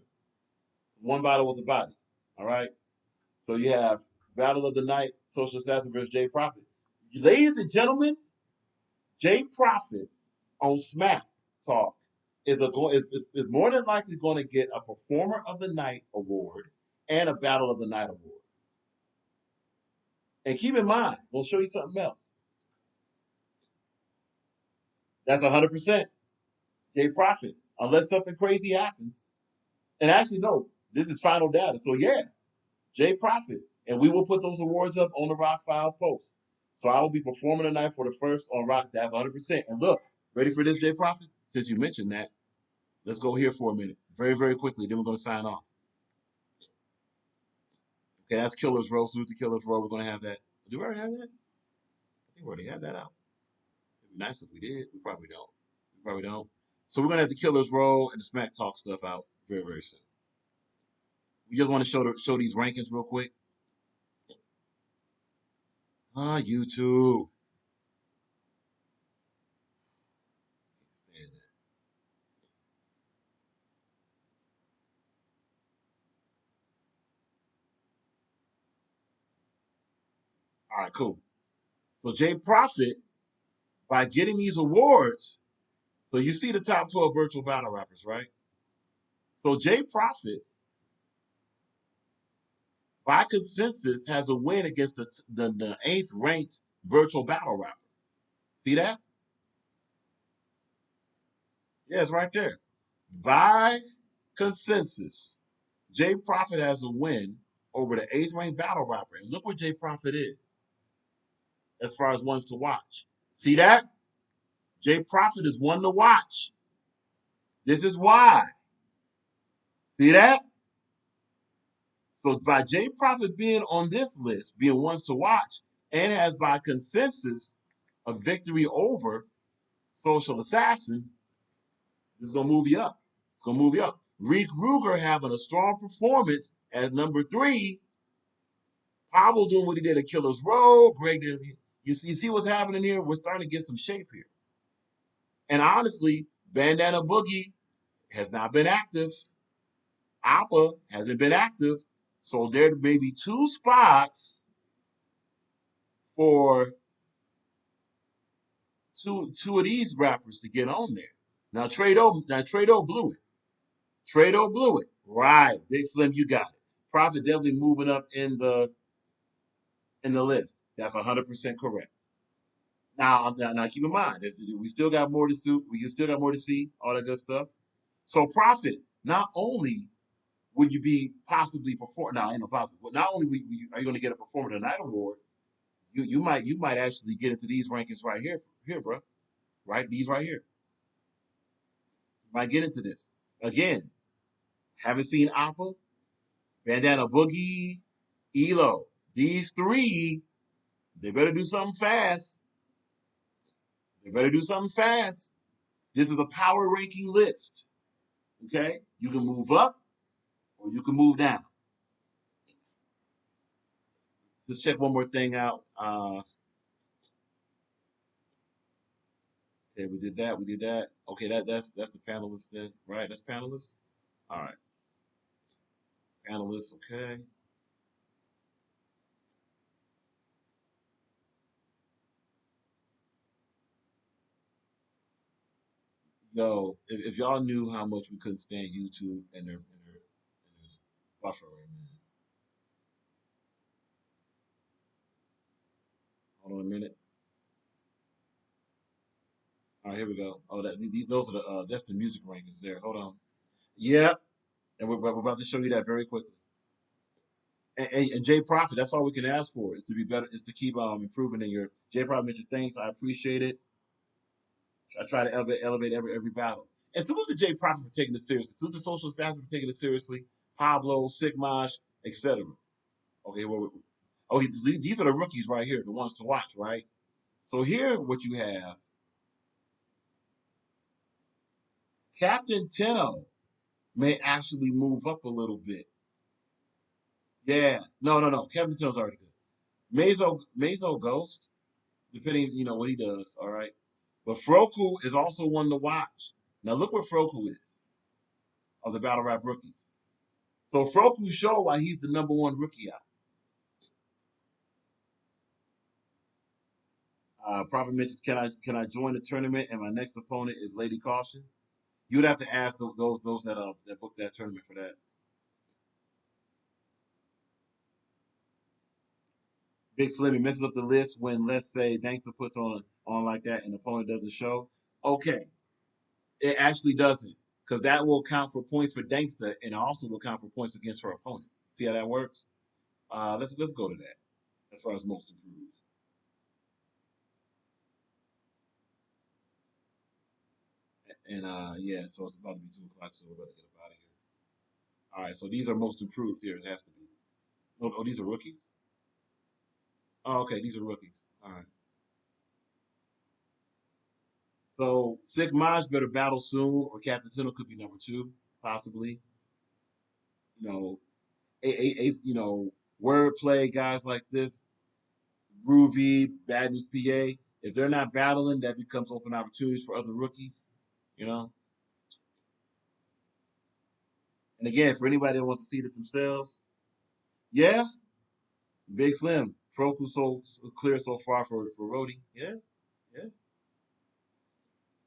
Speaker 7: One battle was a body. All right, so you have Battle of the Night, Social Assassin versus Jay Prophet. Ladies and gentlemen, Jay Prophet on Smack Talk is more than likely going to get a Performer of the Night award and a Battle of the Night award. And keep in mind, we'll show you something else. That's 100% Jay Prophet, unless something crazy happens. And actually, no, this is final data. So yeah, Jay Prophet. And we will put those awards up on the Rock Files post. So I will be performing tonight for the first on Rock. That's 100%. And look, ready for this, Jay Prophet? Since you mentioned that, let's go here for a minute. Very, very quickly. Then we're going to sign off. Okay, that's Killer's Row. Salute to Killer's Row. We're going to have that. Do we already have that? I think we already had that out. It'd be nice if we did. We probably don't. We probably don't. So we're going to have the Killer's Row and the Smack Talk stuff out very, very soon. We just want to show these rankings real quick. YouTube. Can't stand that. All right, cool. So Jay Prophet, by getting these awards, so you see the top 12 virtual battle rappers, right? So Jay Prophet, by consensus, has a win against the 8th ranked virtual battle rapper. See that? Yeah, it's right there. By consensus, Jay Prophet has a win over the 8th ranked battle rapper. And look where Jay Prophet is as far as ones to watch. See that? Jay Prophet is one to watch. This is why. See that? So by Jay Prophet being on this list, being ones to watch, and has by consensus a victory over Social Assassin, this is going to move you up. It's going to move you up. Reek Ruger having a strong performance at number 3. Pablo doing what he did at Killer's Row. Greg did. You see what's happening here? We're starting to get some shape here. And honestly, Bandana Boogie has not been active. Appa hasn't been active. So there may be 2 spots for two of these rappers to get on there. Now Trado blew it. Trado blew it. Right. Big Slim, you got it. Prophet definitely moving up in the list. That's 100% correct. Now keep in mind, we still got more to see. We still got more to see, all that good stuff. So Prophet, not only would you be possibly perform? Now, ain't no problem. But not only are you going to get a Performer of the Night award, you might actually get into these rankings right here, bro. Right, these right here. You might get into this again. Haven't seen Appa, Bandana Boogie, Elo. These 3, they better do something fast. They better do something fast. This is a power ranking list. Okay, you can move up or you can move down. Let's check one more thing out. Okay, we did that. Okay, that's the panelists then, right? That's panelists. All right, panelists. Okay. Yo, if y'all knew how much we couldn't stand YouTube and their buffer right now. Hold on a minute. All right, here we go. Oh, those are the that's the music rankings there. Hold on. Yep, and we're about to show you that very quickly. And Jay Prophet, that's all we can ask for is to be better, is to keep improving in your Jay Prophet. Mentioned things. I appreciate it. I try to elevate every battle. And salute to Jay Prophet for taking it seriously. Salute to Social Assassin for taking it seriously. Pablo, Sigmaj, etc. Okay, these are the rookies right here, the ones to watch, right? So here, what you have, Captain Tenno may actually move up a little bit. Yeah, no. Captain Tenno's already good. Mazo Ghost, depending, what he does, all right? But Froku is also one to watch. Now look where Froku is of the Battle Rap rookies. So Froku show why he's the #1 rookie out. Prophet mentions, can I join the tournament? And my next opponent is Lady Caution. You'd have to ask those that booked that tournament for that. Big Slim, he messes up the list when, let's say, Gangsta puts on like that and the opponent doesn't show. Okay, it actually doesn't, because that will count for points for Gangsta and also will count for points against her opponent. See how that works? Let's go to that as far as most improved. And yeah, so it's about to be 2 o'clock, so we're about to get up out of here. All right, so these are most improved here. It has to be. Oh, these are rookies? Oh, okay, these are rookies. All right. So Sigmaj better battle soon, or Captain Tenno could be #2, possibly. Wordplay guys like this, Groovy, Bad News PA. If they're not battling, that becomes open opportunities for other rookies. And again, for anybody that wants to see this themselves, yeah, Big Slim, Froku so clear so far for Rody. Yeah.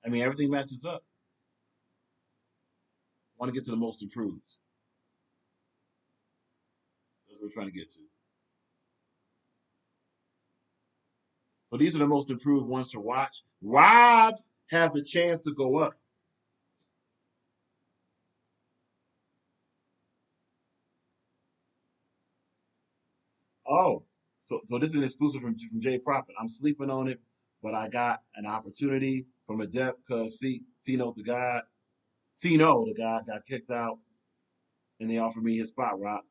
Speaker 7: I mean, everything matches up. Want to get to the most improved. That's what we're trying to get to. So these are the most improved ones to watch. Robs has a chance to go up. Oh, so this is an exclusive from Jay Prophet. I'm sleeping on it, but I got an opportunity from Adept because Cino the guy got kicked out, and they offered me his spot, Rob.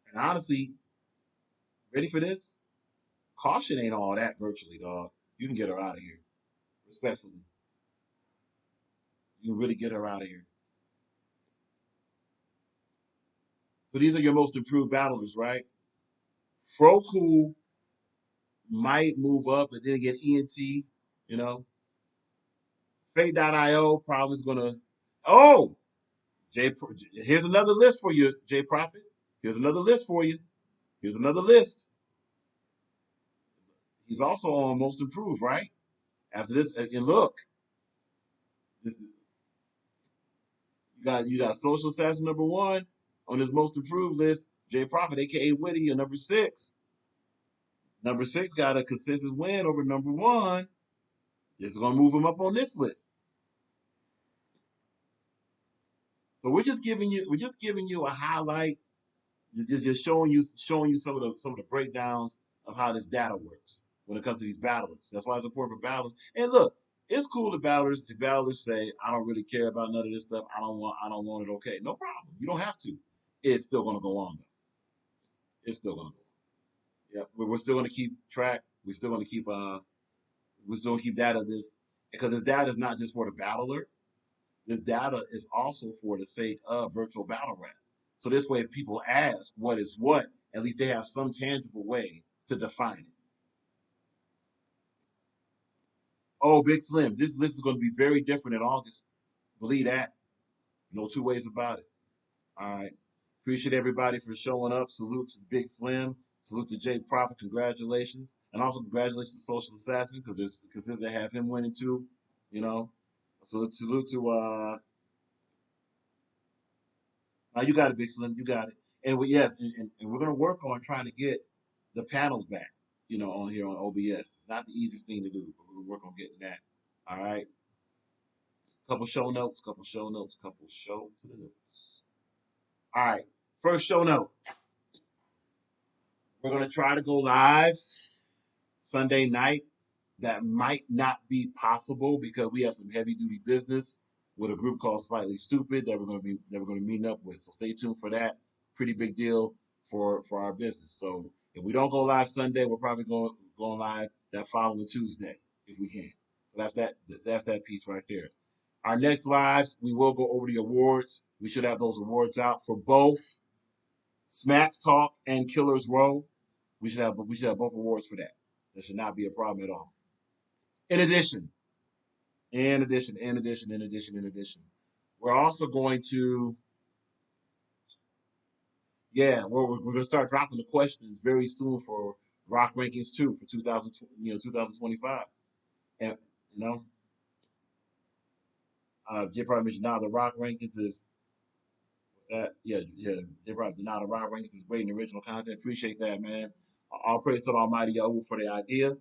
Speaker 7: And honestly, ready for this? Caution ain't all that virtually, dog. You can get her out of here, respectfully. You can really get her out of here. So these are your most improved battlers, right? Froku might move up, but then again, ENT, Fate.io probably is gonna. Oh, here's another list for you, Jay Prophet. Here's another list for you. Here's another list. He's also on most improved, right? After this, and look, this is you got Social Assassin #1 on this most improved list. Jay Prophet, aka Witty, at #6. #6 got a consistent win over #1. This is gonna move him up on this list. So we're just giving you a highlight, just showing you some of the breakdowns of how this data works when it comes to these battlers. That's why it's important for battlers. And look, it's cool if battlers say, I don't really care about none of this stuff. I don't want it. Okay, no problem. You don't have to. It's still gonna go on though. It's still gonna go on. Yeah, we're still gonna keep track. We're still gonna keep data of this, because this data is not just for the battler. This data is also for the sake of virtual battle rap. So this way, if people ask what is what, at least they have some tangible way to define it. Oh, Big Slim, this list is going to be very different in August. Believe that. No two ways about it. All right. Appreciate everybody for showing up. Salute to Big Slim. Salute to Jay Prophet. Congratulations. And also congratulations to Social Assassin, because they have him winning too. Salute to now you got it, Big Slim. You got it. And yes, and we're gonna work on trying to get the panels back. on here on OBS. It's not the easiest thing to do, but we're gonna work on getting that. All right. Couple show notes. All right. First show note. We're gonna try to go live Sunday night. That might not be possible because we have some heavy duty business with a group called Slightly Stupid that we're going to be meeting up with. So stay tuned for that. Pretty big deal for our business. So if we don't go live Sunday, we're probably going live that following Tuesday if we can. So that's that piece right there. Our next lives, we will go over the awards. We should have those awards out for both Smack Talk and Killers Row. We should have both awards for that. There should not be a problem at all. In addition, we're also going to, we're going to start dropping the questions very soon for Rock Rankings 2 for 2025. And, Jay probably mentioned now the Rock Rankings is, Jay probably now the Rock Rankings is great and original content. Appreciate that, man. All praise to the Almighty Yahoo for the idea.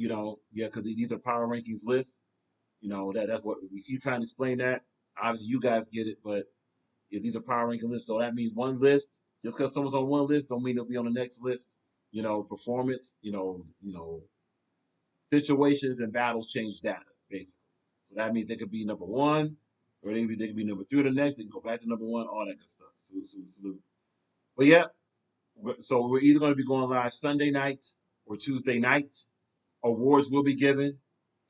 Speaker 7: Because these are power rankings lists. That's what we keep trying to explain that. Obviously, you guys get it, but these are power ranking lists. So that means one list, just because someone's on one list, don't mean they'll be on the next list. Performance, situations and battles change data, basically. So that means they could be number one, or they could be number 3 the next. They can go back to number 1, all that good stuff. Salute. But yeah, so we're either going to be going live Sunday night or Tuesday night. Awards will be given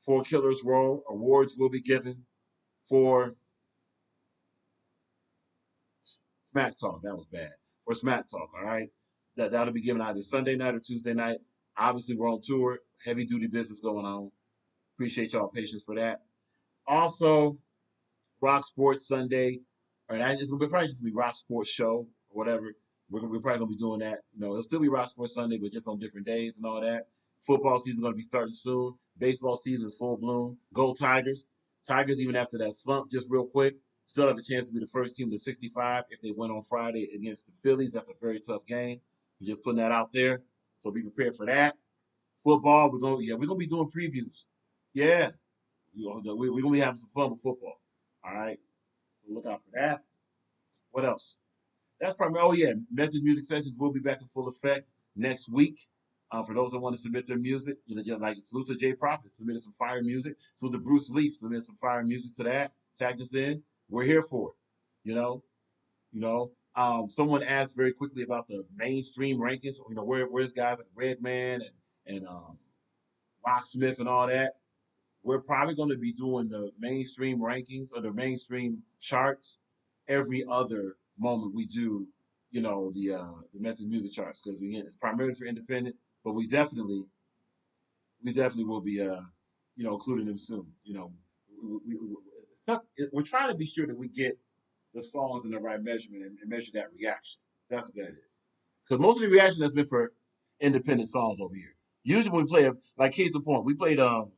Speaker 7: for Killers Row. Awards will be given for Smack Talk. That was bad. For Smack Talk, all right? That'll be given either Sunday night or Tuesday night. Obviously, we're on tour. Heavy duty business going on. Appreciate y'all patience for that. Also, Rock Sports Sunday. All right, it's going to probably just be Rock Sports Show or whatever. We're probably going to be doing that. It'll still be Rock Sports Sunday, but just on different days and all that. Football season is going to be starting soon. Baseball season is full bloom. Go Tigers. Tigers, even after that slump, just real quick, still have a chance to be the first team to 65 if they win on Friday against the Phillies. That's a very tough game. We're just putting that out there. So be prepared for that. Football, we're going to be doing previews. Yeah. We're going to be having some fun with football. All right. So look out for that. What else? That's probably, Message Music Sessions will be back in full effect next week. For those that want to submit their music, like salute to Jay Prophet, submitted some fire music. Salute to Bruce Leaf, submitted some fire music to that. Tagged us in. We're here for it. Someone asked very quickly about the mainstream rankings. Where's guys like Redman and Rocksmith and all that. We're probably going to be doing the mainstream rankings or the mainstream charts every other moment we do, the Message Music charts, because again, it's primarily for independent. But we definitely will be, including them soon. We're trying to be sure that we get the songs in the right measurement and measure that reaction. That's what that is. Because most of the reaction has been for independent songs over here. Usually when we play, like case in point, we played the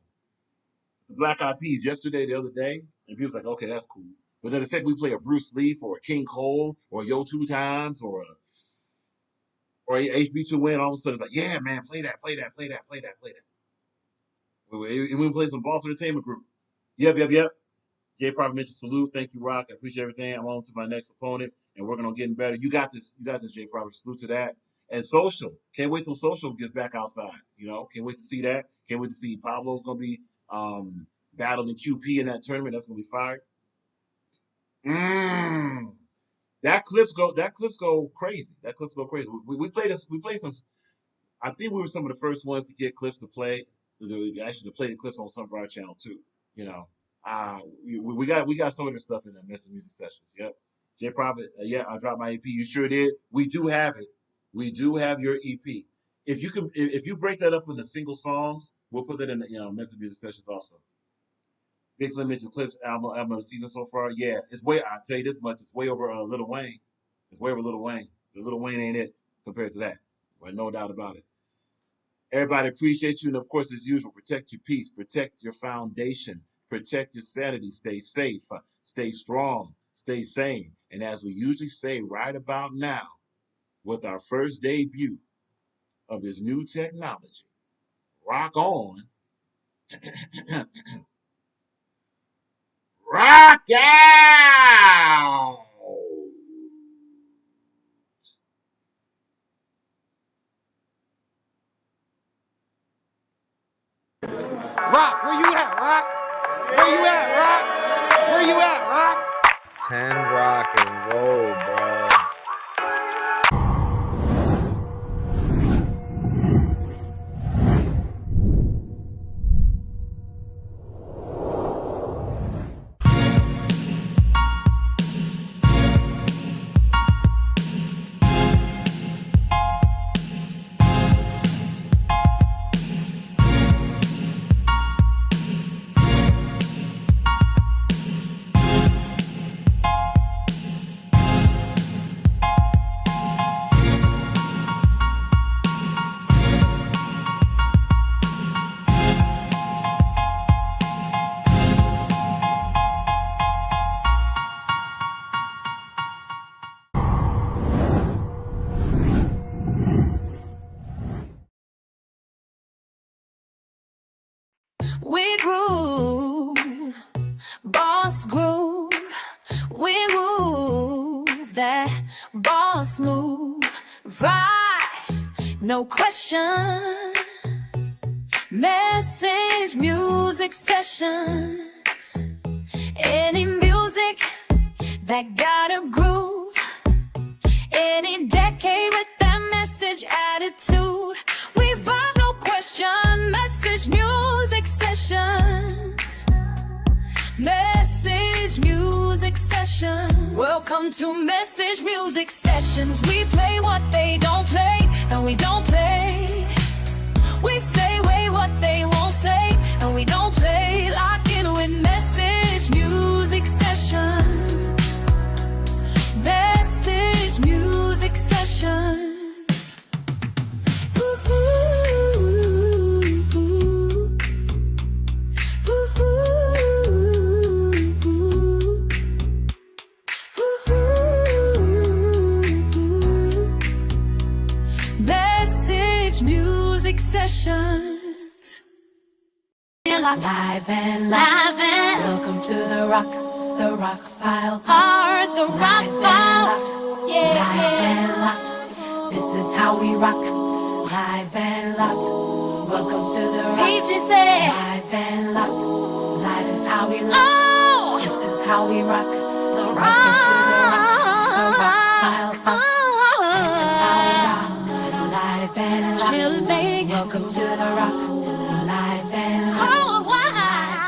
Speaker 7: Black Eyed Peas the other day, and people's like, okay, that's cool. But then the second we play a Bruce Leaf or a King Cole or a Yo 2 Times or HB2 all of a sudden it's like, yeah, man, play that. We play some Boss Entertainment Group. Yep. Jay probably mentioned salute. Thank you, Rock. I appreciate everything. I'm on to my next opponent and working on getting better. You got this, Jay probably. Salute to that. And Social. Can't wait till Social gets back outside. Can't wait to see that. Can't wait to see Pablo's gonna be battling QP in that tournament. That's gonna be fire. That clips go crazy. We played some. I think we were some of the first ones to get clips to play. We actually played the clips on some of our channel too. We got some of the stuff in the Message Music Sessions. Yep. Jay Prophet, I dropped my EP. You sure did. We do have it. We do have your EP. If you break that up into single songs, we'll put that in the Message Music Sessions also. Big Slim mentioned Clips album of the season so far. Yeah, I'll tell you this much, it's way over Lil Wayne. It's way over Lil Wayne. Lil Wayne ain't it compared to that. Well, no doubt about it. Everybody appreciate you, and of course, as usual, protect your peace, protect your foundation, protect your sanity, stay safe, stay strong, stay sane. And as we usually say right about now, with our first debut of this new technology, Rock on. Rock out.
Speaker 16: Rock, where you at, Rock? Where you at, Rock? Where you at, Rock?
Speaker 3: 10 rock and roll, bro.
Speaker 1: We groove, boss groove. We move that boss move, right? No question. Message music sessions. Any music that got a groove. Any decade with that message attitude. We vibe, no question. Message music sessions. Message music sessions. Welcome to Message Music Sessions. We play what they don't play, and we don't play. We say way what they won't say, and we don't play. Lock in with Message Music Sessions. Message Music Sessions. Message Music Sessions. Live and loud. Welcome to the Rock Files. The Rock Files. Yeah, live and loud. This is how we rock. Live and loud. Welcome to the Rock. Live and loud. Live is how we rock. Oh, this is how we rock. The Rock. Welcome to the Rock. The Rock Files. Live and loud. Welcome to the Rock. Live and loud.